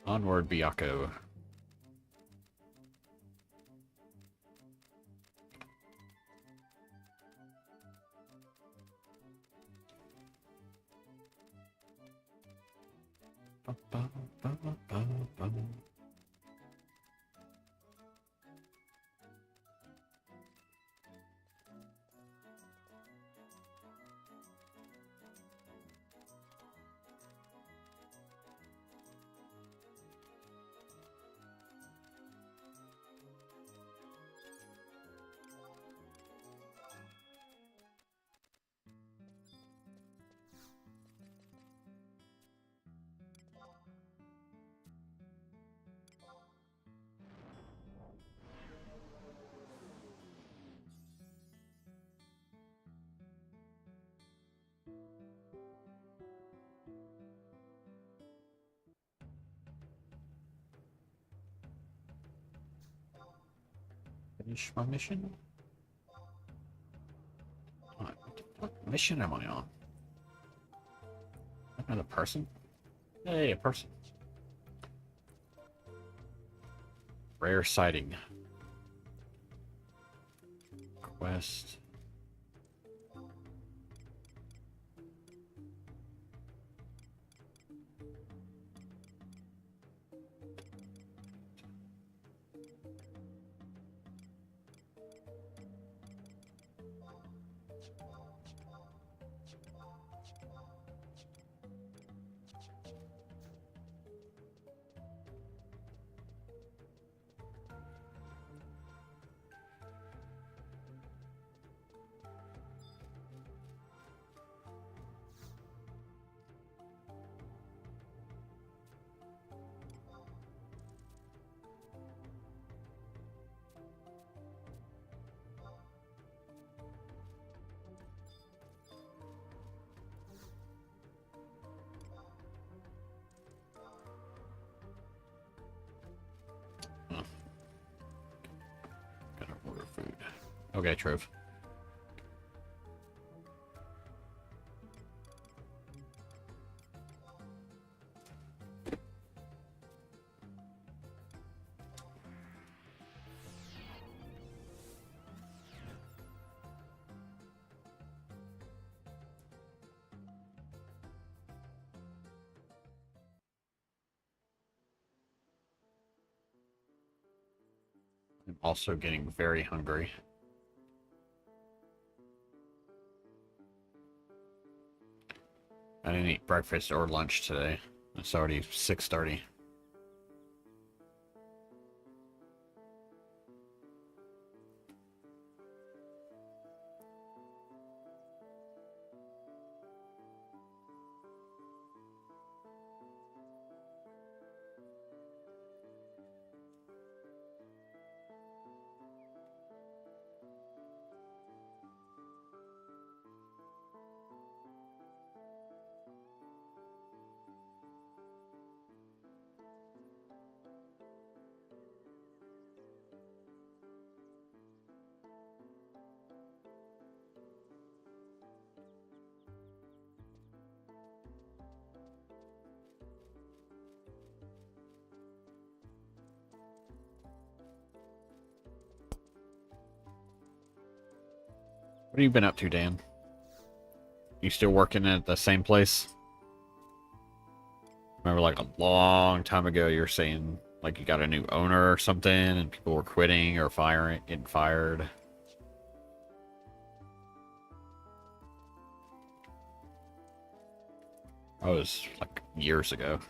Onward, Byaku. Finish my mission? What the fuck mission am I on? Another person? Hey, a person. Rare sighting. Quest. Oh, gotta order food. Okay, Trove. I'm also getting very hungry. I didn't eat breakfast or lunch today. It's already 6:30. What have you been up to, Dan? You still working at the same place? Remember, like a long time ago, you were saying like you got a new owner or something, and people were quitting or firing, getting fired. That was like years ago.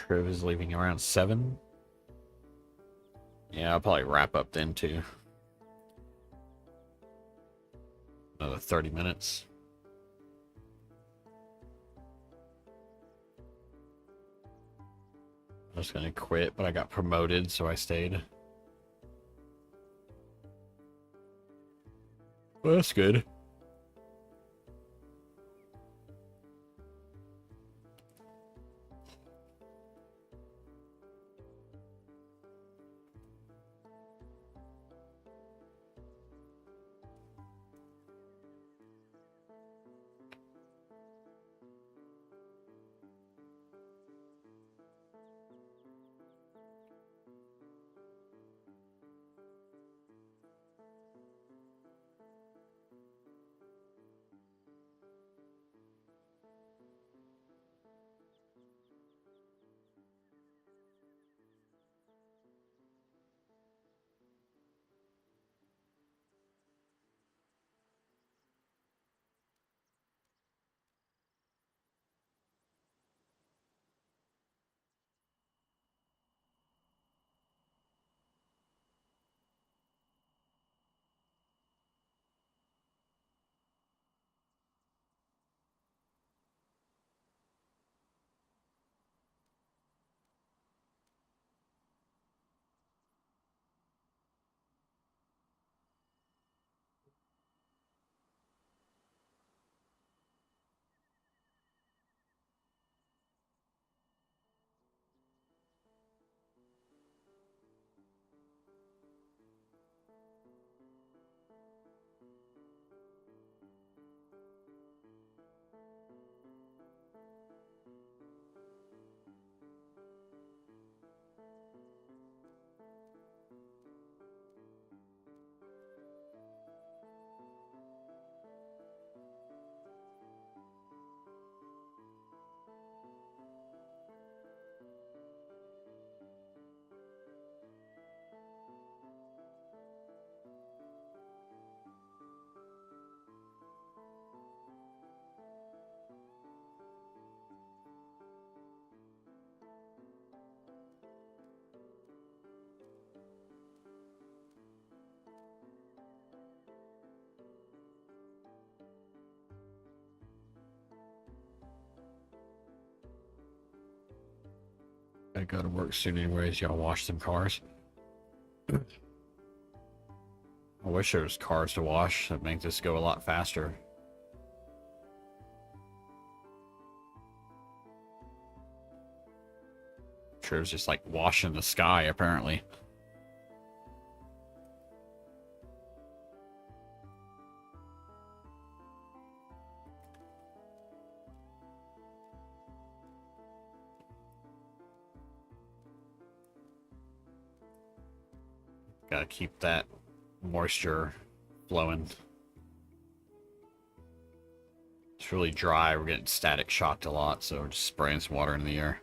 Triv is leaving around 7. Yeah, I'll probably wrap up then too. Another 30 minutes. I was gonna quit, but I got promoted, so I stayed. Well, that's good. Gotta go to work soon anyways. Y'all wash some cars. I wish there was cars to wash. That'd make this go a lot faster. Sure, it's just like washing the sky, apparently. Gotta keep that moisture flowing. It's really dry. We're getting static shocked a lot, so we're just spraying some water in the air.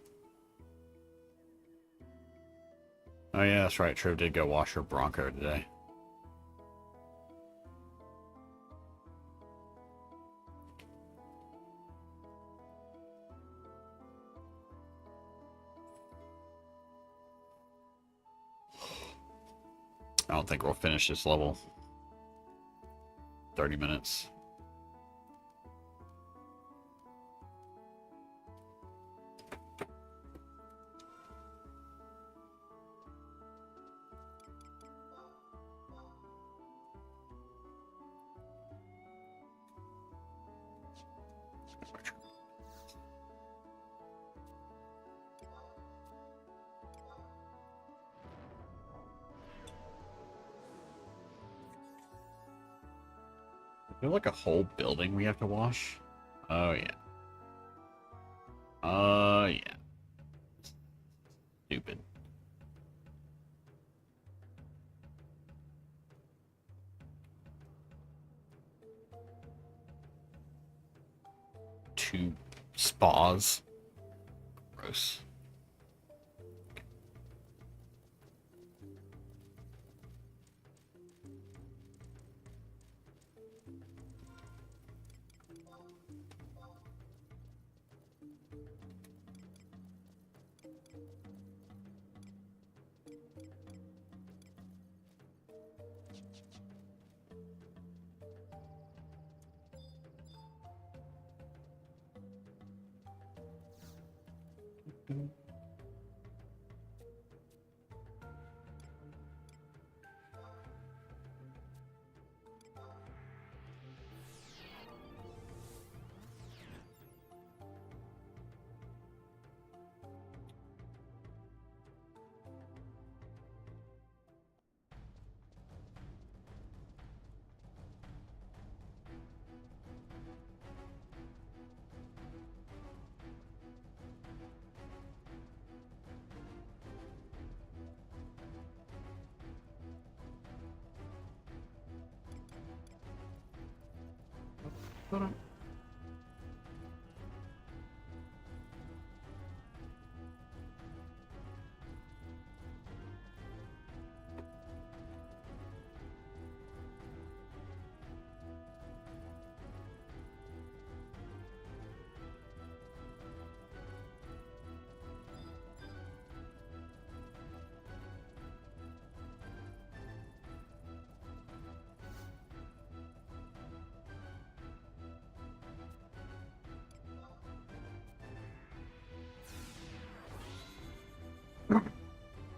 Oh yeah, that's right. Triv did go wash her Bronco today. I don't think we'll finish this level. 30 minutes. Is there like a whole building we have to wash? Oh yeah. Oh yeah. Stupid. Two spas. Gross.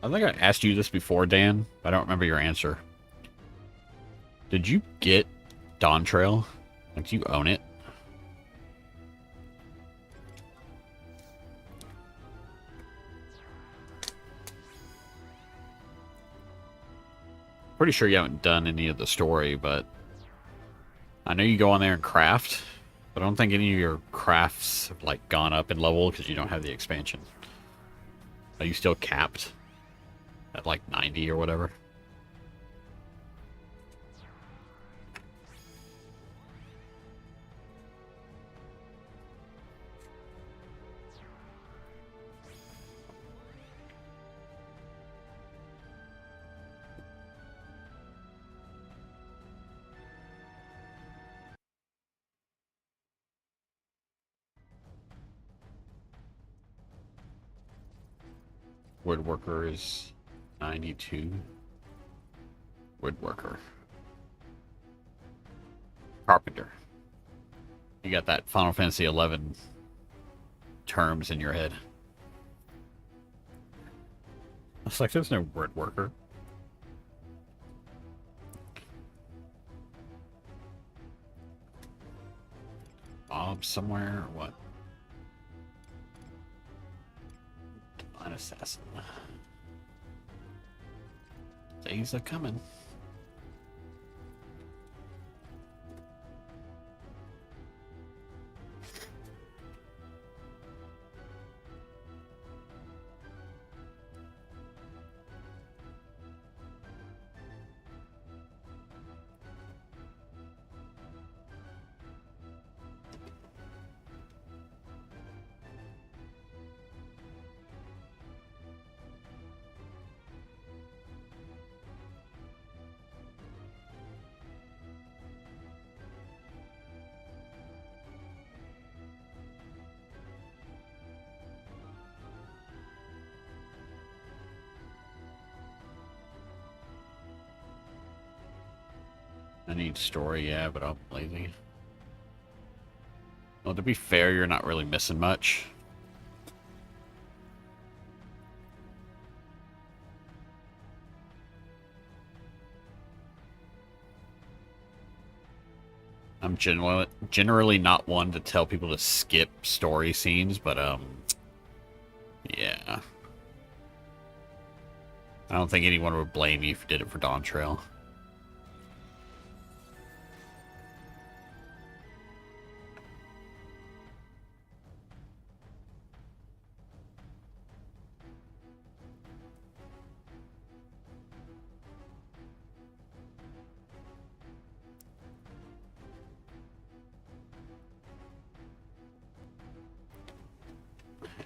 I think I asked you this before, Dan, but I don't remember your answer. Did you get Dawn Trail? Like, do you own it? Pretty sure you haven't done any of the story, but I know you go on there and craft, but I don't think any of your crafts have, like, gone up in level because you don't have the expansion. Are you still capped at, like, 90 or whatever? Woodworker is 92. Woodworker. Carpenter. You got that Final Fantasy 11 terms in your head. It's like there's no woodworker. Bob somewhere or what? Divine Assassin. Days are coming. I need story, yeah, but I'm lazy. Well, to be fair, you're not really missing much. I'm generally not one to tell people to skip story scenes, but yeah. I don't think anyone would blame you if you did it for Dawn Trail.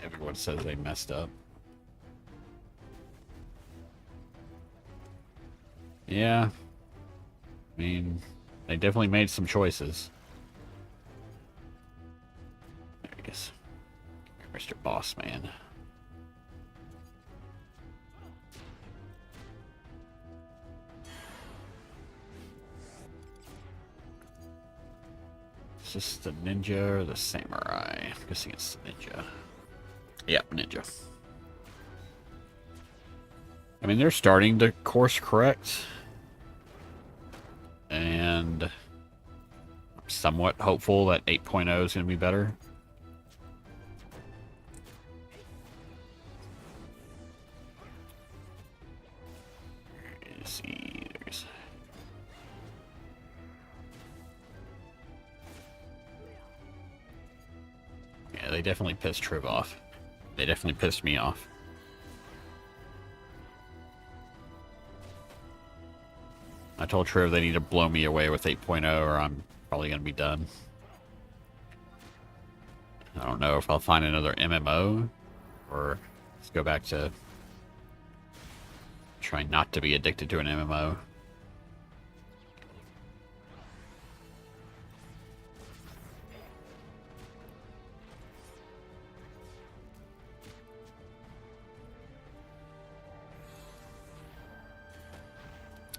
Everyone says they messed up. Yeah. I mean, they definitely made some choices. There he is. Mr. Boss Man. Is this the ninja or the samurai? I'm guessing it's the ninja. Yep, ninja. I mean, they're starting to course correct. And I'm somewhat hopeful that 8.0 is going to be better. Let's see. Yeah, they definitely pissed Triv off. They definitely pissed me off. I told Triv they need to blow me away with 8.0 or I'm probably going to be done. I don't know if I'll find another MMO or let's go back to trying not to be addicted to an MMO.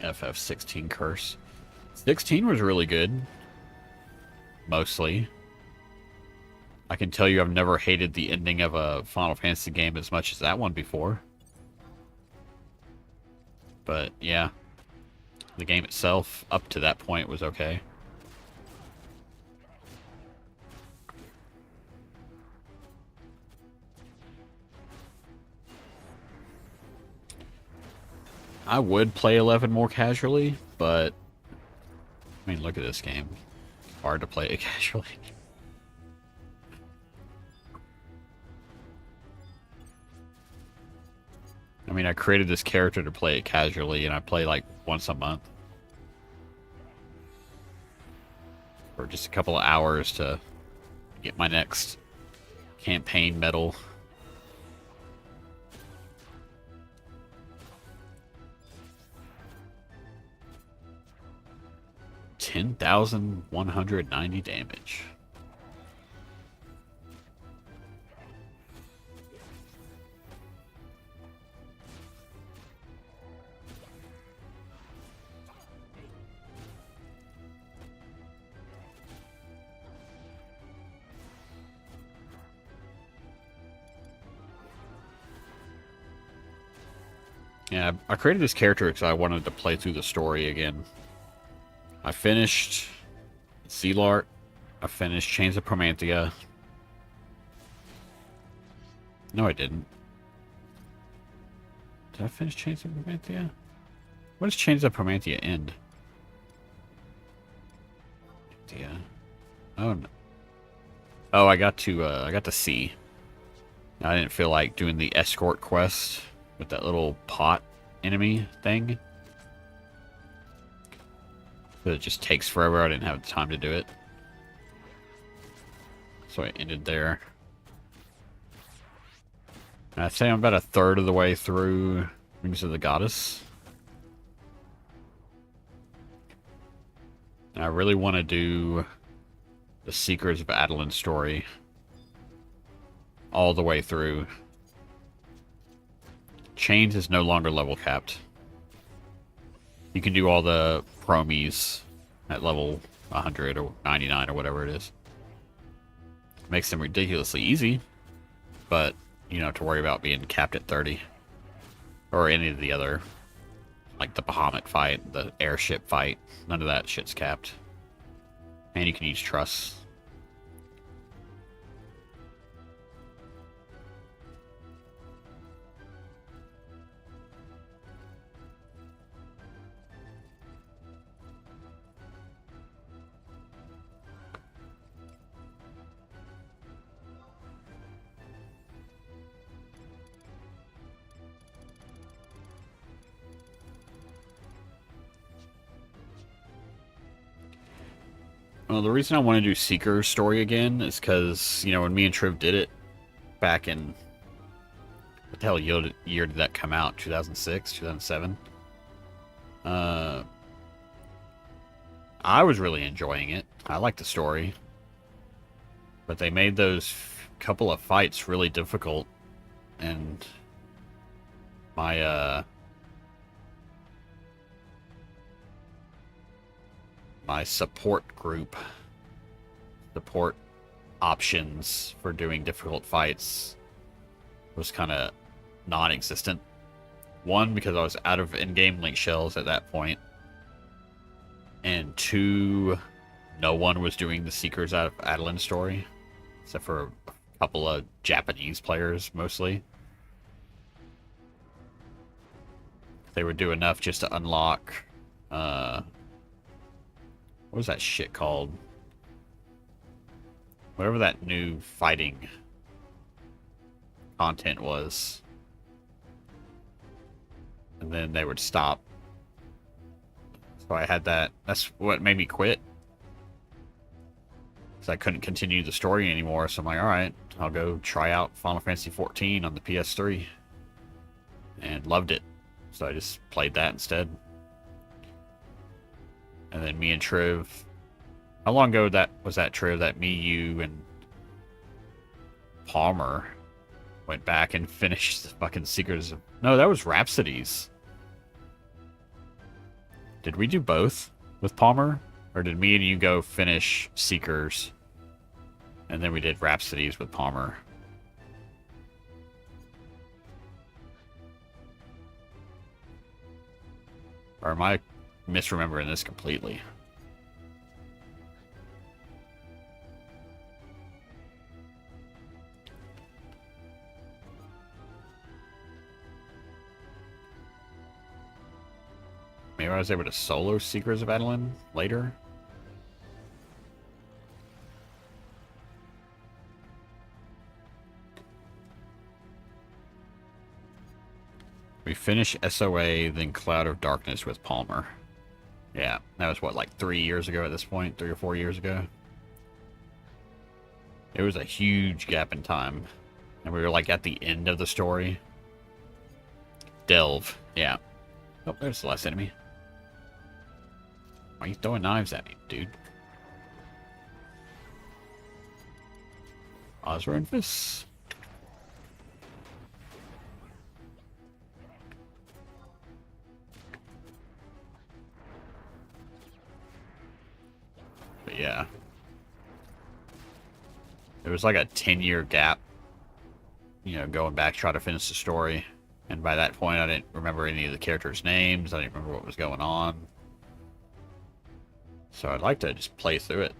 FF16 curse. 16 was really good. Mostly. I can tell you I've never hated the ending of a Final Fantasy game as much as that one before. But, yeah. The game itself, up to that point, was okay. I would play 11 more casually, but... I mean, look at this game. Hard to play it casually. I mean, I created this character to play it casually, and I play like once a month. For just a couple of hours to get my next campaign medal. $10,190 damage. Yeah, I created this character because I wanted to play through the story again. I finished Sealart. I finished Chains of Promanthea. No, I didn't. Did I finish Chains of Promanthea? What does Chains of Promanthea end? Yeah. Oh no. Oh, I got to C. I didn't feel like doing the escort quest with that little pot enemy thing. But it just takes forever. I didn't have the time to do it. So I ended there. And I'd say I'm about a third of the way through Rings of the Goddess. And I really want to do the Seekers of Adeline story all the way through. Chains is no longer level capped. You can do all the promies at level 100 or 99 or whatever it is. Makes them ridiculously easy, but you don't have to worry about being capped at 30. Or any of the other, like the Bahamut fight, the airship fight. None of that shit's capped. And you can use truss. Well, the reason I want to do Seeker's story again is because, you know, when me and Triv did it back in... What the hell year did that come out? 2006? 2007? I was really enjoying it. I liked the story. But they made those couple of fights really difficult. And my support options for doing difficult fights was kind of non-existent. One, because I was out of in-game link shells at that point, and two, no one was doing the Seekers out of Adeline story, except for a couple of Japanese players, mostly. They would do enough just to unlock, what was that shit called? Whatever that new fighting content was. And then they would stop. So I had that. That's what made me quit. Because I couldn't continue the story anymore. So I'm like, alright, I'll go try out Final Fantasy XIV on the PS3. And loved it. So I just played that instead. And then me and Triv... How long ago was that, Triv? That me, you, and Palmer went back and finished the fucking Secrets of... No, that was Rhapsodies. Did we do both with Palmer? Or did me and you go finish Seekers? And then we did Rhapsodies with Palmer. Or am I misremembering this completely? Maybe I was able to solo Seekers of Adeline later? We finished SOA, then Cloud of Darkness with Palmer. Yeah, that was what, like 3 years ago at this point? 3 or 4 years ago? It was a huge gap in time. And we were like at the end of the story. Delve, yeah. Oh, there's the last enemy. Why are you throwing knives at me, dude? Osrunfus. But yeah. There was like a 10-year gap, you know, going back to try to finish the story. And by that point, I didn't remember any of the characters' names. I didn't remember what was going on. So I'd like to just play through it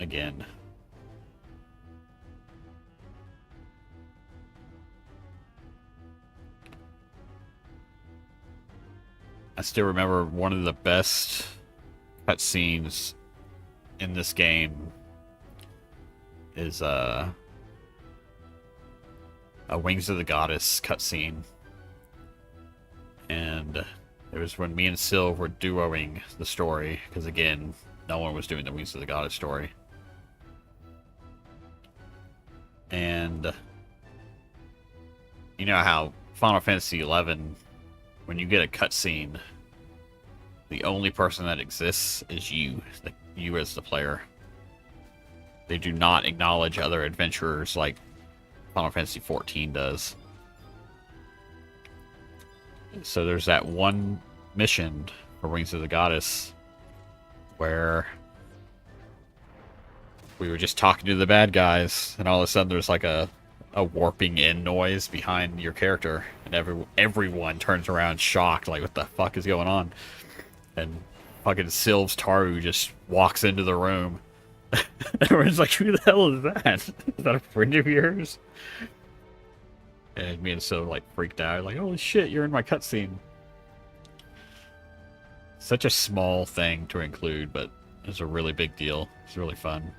again. I still remember one of the best cutscenes in this game is a Wings of the Goddess cutscene. And it was when me and Sylv were duoing the story, because again, no one was doing the Wings of the Goddess story. And you know how Final Fantasy XI, when you get a cutscene, the only person that exists is you as the player. They do not acknowledge other adventurers like Final Fantasy XIV does. So there's that one mission for Wings of the Goddess where we were just talking to the bad guys, and all of a sudden there's like a warping in noise behind your character, and everyone turns around shocked, like, what the fuck is going on? And fucking Sylv's Taru just walks into the room. Everyone's like, who the hell is that? Is that a friend of yours? And me and Sylv like freaked out, like, holy shit, you're in my cutscene. Such a small thing to include, but it's a really big deal. It's really fun.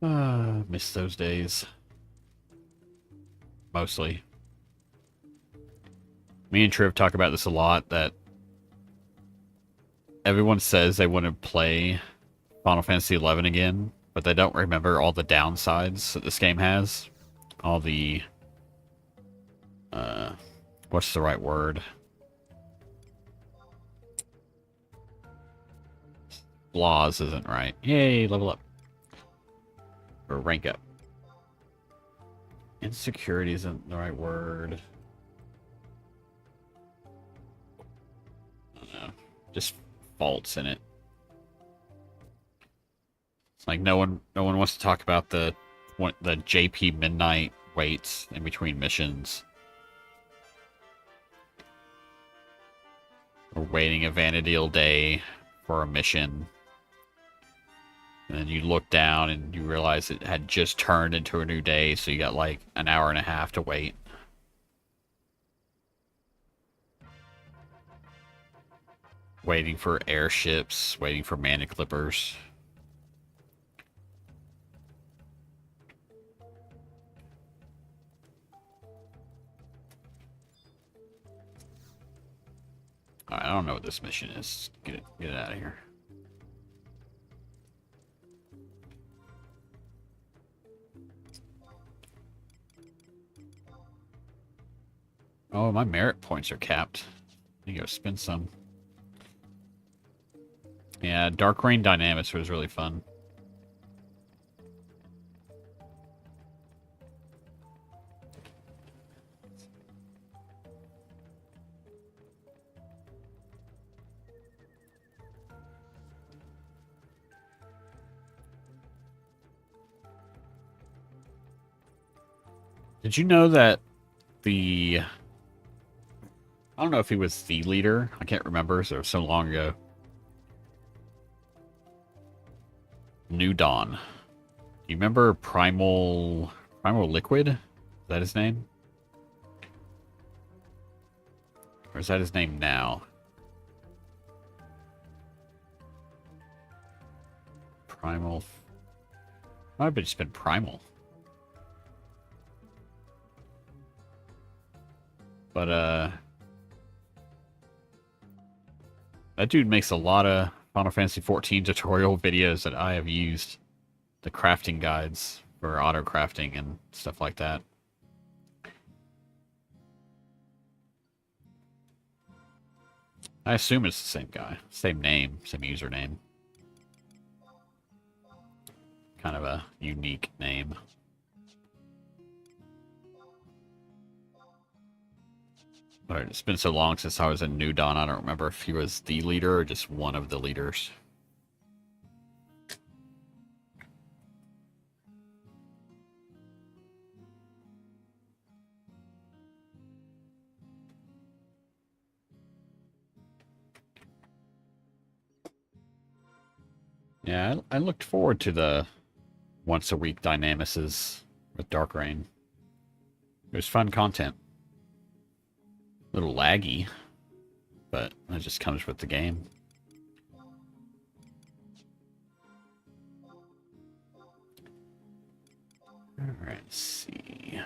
Miss those days. Mostly. Me and Triv talk about this a lot, that everyone says they want to play Final Fantasy XI again, but they don't remember all the downsides that this game has. All the... what's the right word? Flaws isn't right. Yay, level up. Or rank up. Insecurity isn't the right word. I don't know. Just faults in it. It's like no one wants to talk about the JP midnight waits in between missions. Or waiting a Vanadil day for a mission. And then you look down and you realize it had just turned into a new day, so you got like an hour and a half to wait. Waiting for airships, waiting for mana clippers. Alright, I don't know what this mission is. Get it out of here. Oh, my merit points are capped. I need to go spend some. Yeah, Dark Rain Dynamics was really fun. Did you know that the... I don't know if he was the leader. I can't remember, so it was so long ago. New Dawn. You remember Primal Liquid? Is that his name? Or is that his name now? Primal. Might have just been Primal. But, that dude makes a lot of Final Fantasy XIV tutorial videos that I have used. The crafting guides for auto crafting and stuff like that. I assume it's the same guy. Same name, same username. Kind of a unique name. Alright, it's been so long since I was in New Dawn, I don't remember if he was the leader or just one of the leaders. Yeah, I looked forward to the once-a-week Dynamises with Dark Rain. It was fun content. A little laggy, but that just comes with the game. Alright, let's see.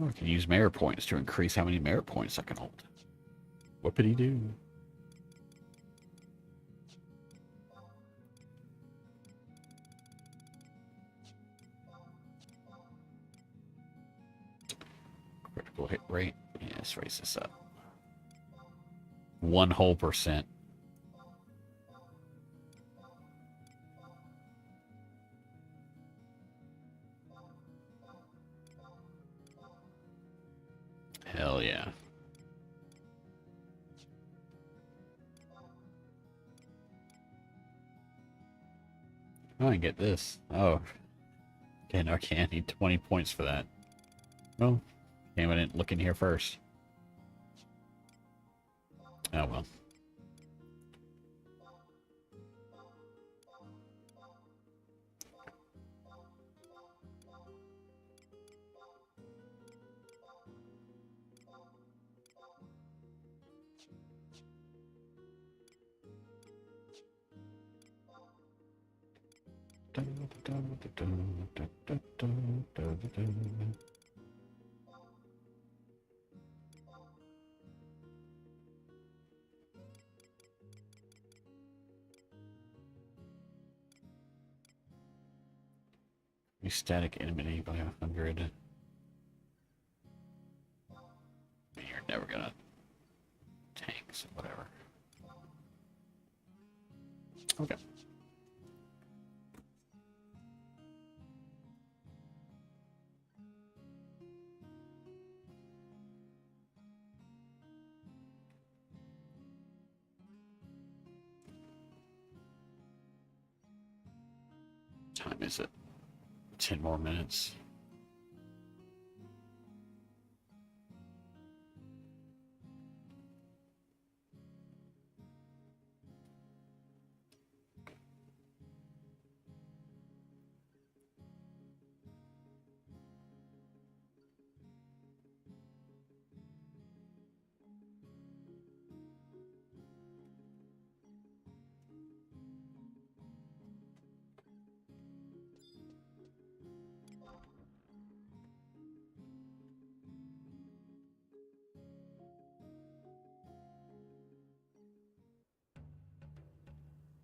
Oh, I can use merit points to increase how many merit points I can hold. Whoopity-doo. Critical hit rate. Yeah, let's raise this up. 1 whole %. Hell yeah. Oh, I can get this. Oh. Okay, no, I can't. I need 20 points for that. Well, damn, I didn't look in here first. Oh, well. Static enemy by 100. You're never gonna tanks, whatever. Okay. Time is it? 10 more minutes.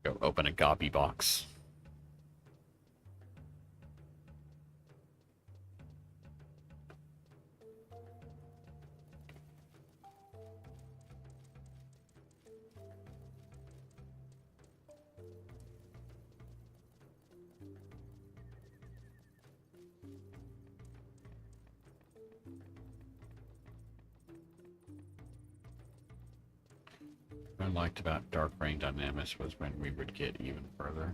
Go open a gobby box. What I liked about Dark Rain Dynamics was when we would get even further.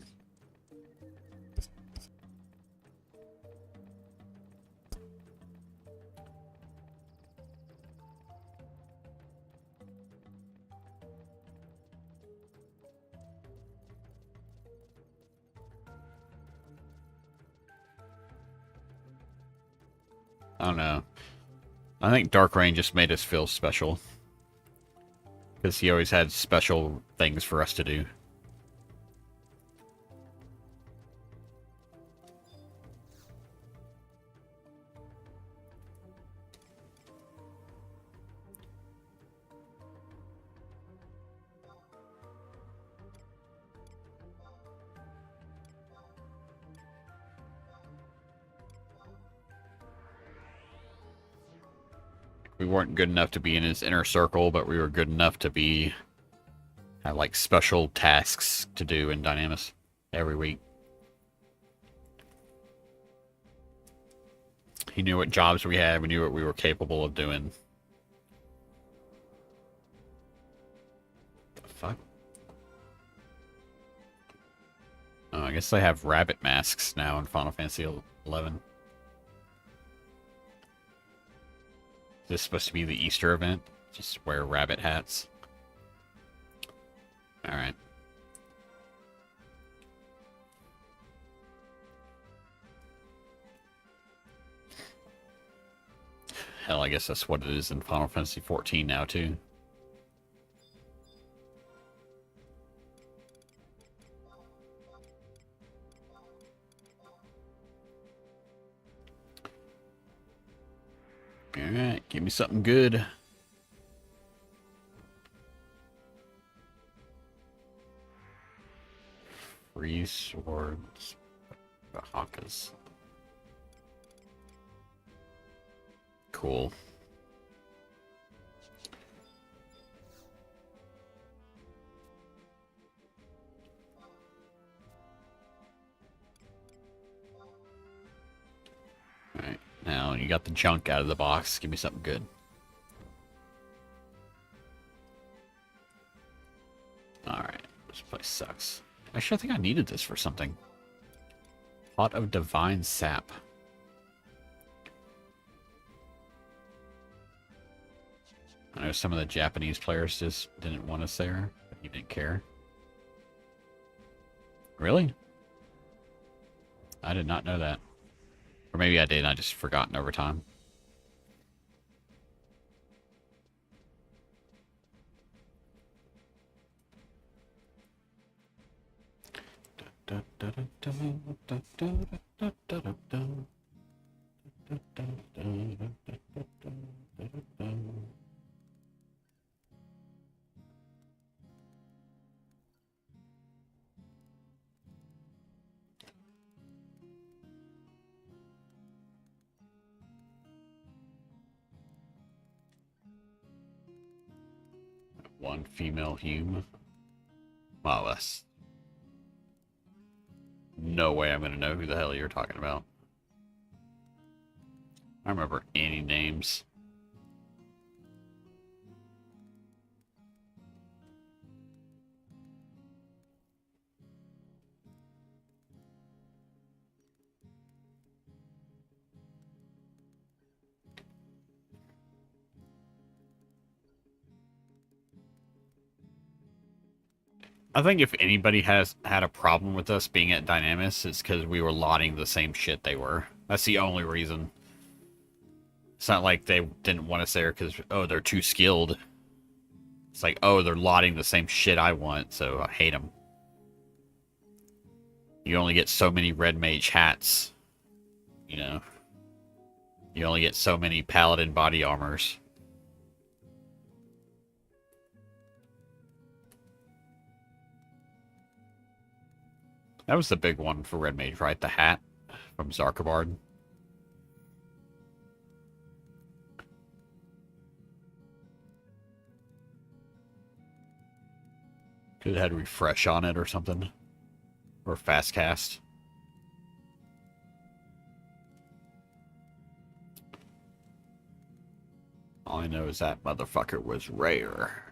I don't know. I think Dark Rain just made us feel special. Because he always had special things for us to do. We weren't good enough to be in his inner circle, but we were good enough to be have like special tasks to do in Dynamis every week. He knew what jobs we had, we knew what we were capable of doing. The fuck? Oh, I guess they have rabbit masks now in Final Fantasy 11. Is this supposed to be the Easter event? Just wear rabbit hats? Alright. Hell, I guess that's what it is in Final Fantasy 14 now, too. Alright, give me something good. Free swords. Bahakas. Cool. Alright, now you got the junk out of the box. Give me something good. Alright, this place sucks. Actually, I think I needed this for something. Pot of Divine Sap. I know some of the Japanese players just didn't want us there, but you didn't care. Really? I did not know that. Or maybe I did, and I just forgotten over time. Da, da, One female Hume. Wow, that's no way I'm gonna know who the hell you're talking about. I don't remember any names. I think if anybody has had a problem with us being at Dynamis, it's because we were lotting the same shit they were. That's the only reason. It's not like they didn't want us there because, oh, they're too skilled. It's like, oh, they're lotting the same shit I want, so I hate them. You only get so many red mage hats. You know. You only get so many paladin body armors. That was the big one for red mage, right? The hat from Zarkabard. Could have had refresh on it or something. Or fast cast. All I know is that motherfucker was rare.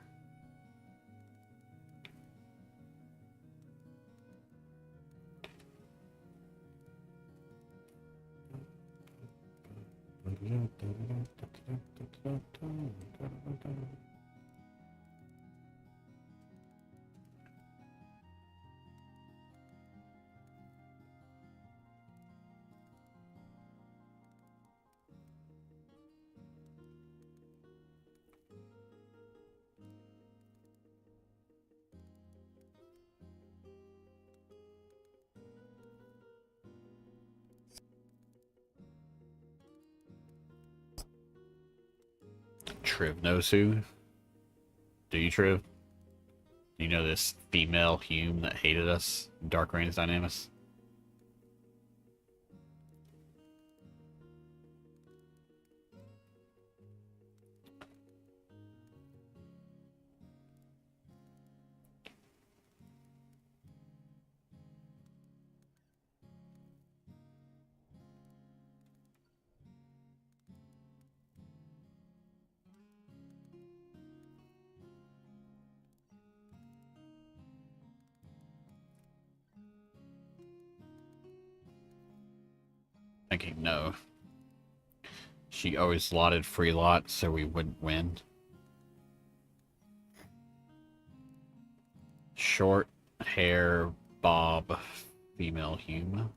Triv knows who. Do you, Triv? Do you know this female Hume that hated us in Dark Reigns Dynamis? Thinking no. She always lotted free lots so we wouldn't win. Short hair bob female Hume.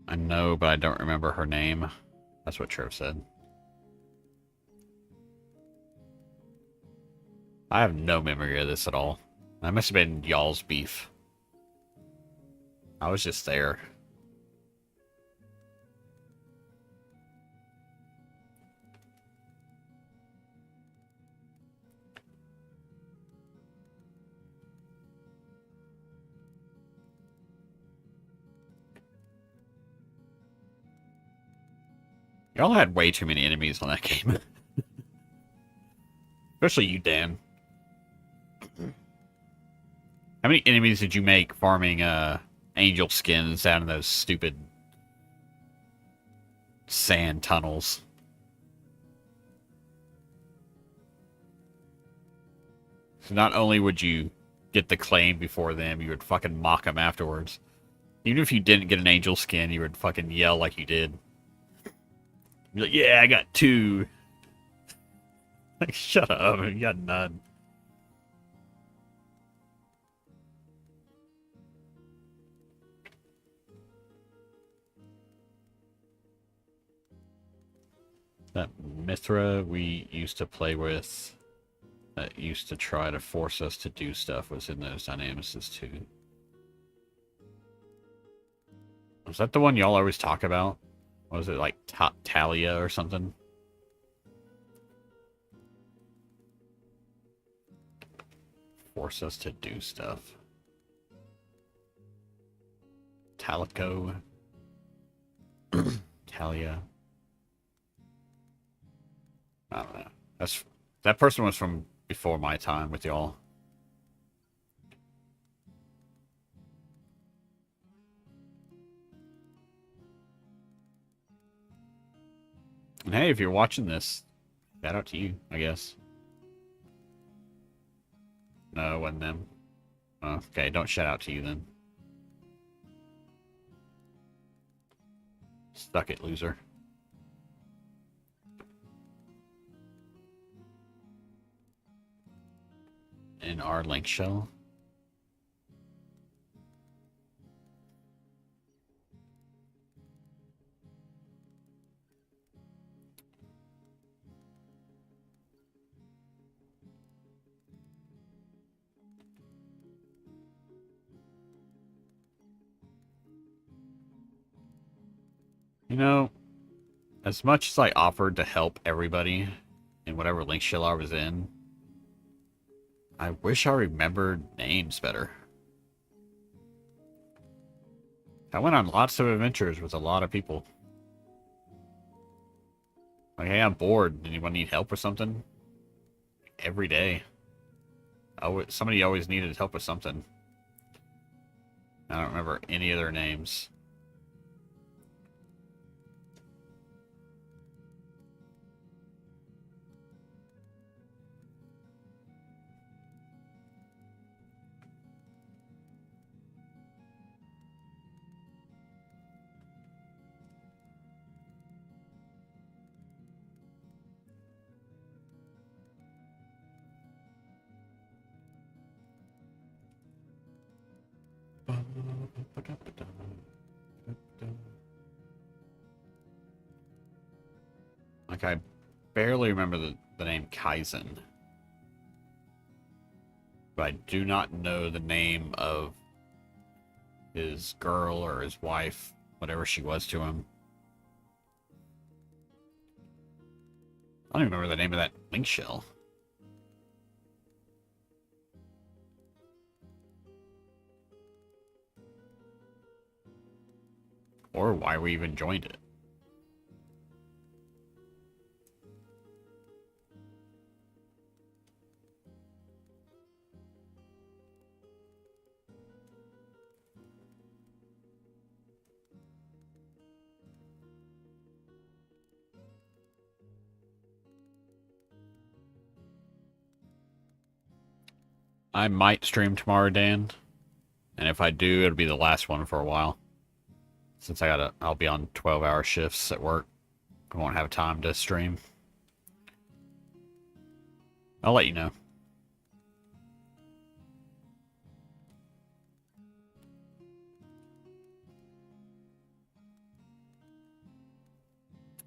I know, but I don't remember her name. That's what Trev said. I have no memory of this at all. That must have been y'all's beef. I was just there. Y'all had way too many enemies on that game. Especially you, Dan. How many enemies did you make farming angel skins out in those stupid sand tunnels? So not only would you get the claim before them, you would fucking mock them afterwards. Even if you didn't get an angel skin, you would fucking yell like you did. You'd be like, yeah, I got 2. Like, shut up, you got none. That Mithra we used to play with, that used to try to force us to do stuff, was in those dynamics too. Was that the one y'all always talk about? Was it like Talia or something? Force us to do stuff. Talico. Talia. I don't know. That person was from before my time with y'all. And hey, if you're watching this, shout out to you, I guess. No, it wasn't them. Oh, okay, don't shout out to you then. Suck it, loser. In our link shell. You know, as much as I offered to help everybody in whatever link shell I was in, I wish I remembered names better. I went on lots of adventures with a lot of people. Like, hey, I'm bored. Anyone need help with something? Every day. Somebody always needed help with something. I don't remember any of their names. Like, I barely remember the name Kaizen. But I do not know the name of his girl or his wife, whatever she was to him. I don't even remember the name of that link shell. Or why we even joined it. I might stream tomorrow, Dan. And if I do, it'll be the last one for a while. Since I'll be on 12-hour shifts at work. I won't have time to stream. I'll let you know.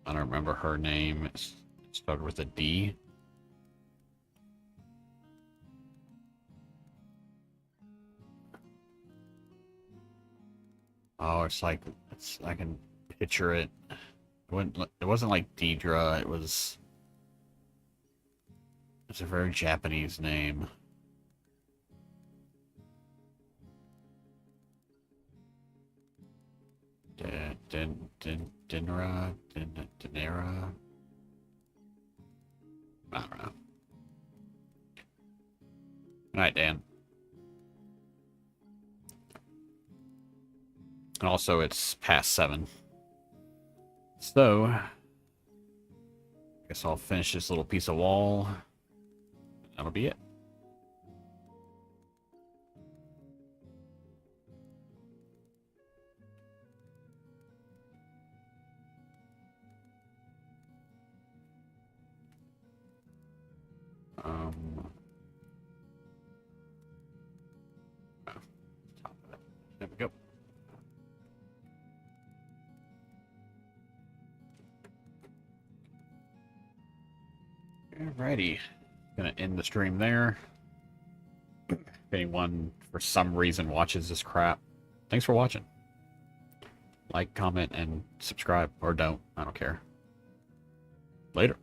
I don't remember her name. It started with a D. Oh, I can picture it. It wasn't like Deidre. It was a very Japanese name. Dinera. I don't know. Good night, Dan. And also, it's past 7. So, I guess I'll finish this little piece of wall. That'll be it. Alrighty. Gonna end the stream there. If anyone, for some reason, watches this crap, thanks for watching. Like, comment, and subscribe. Or don't. I don't care. Later.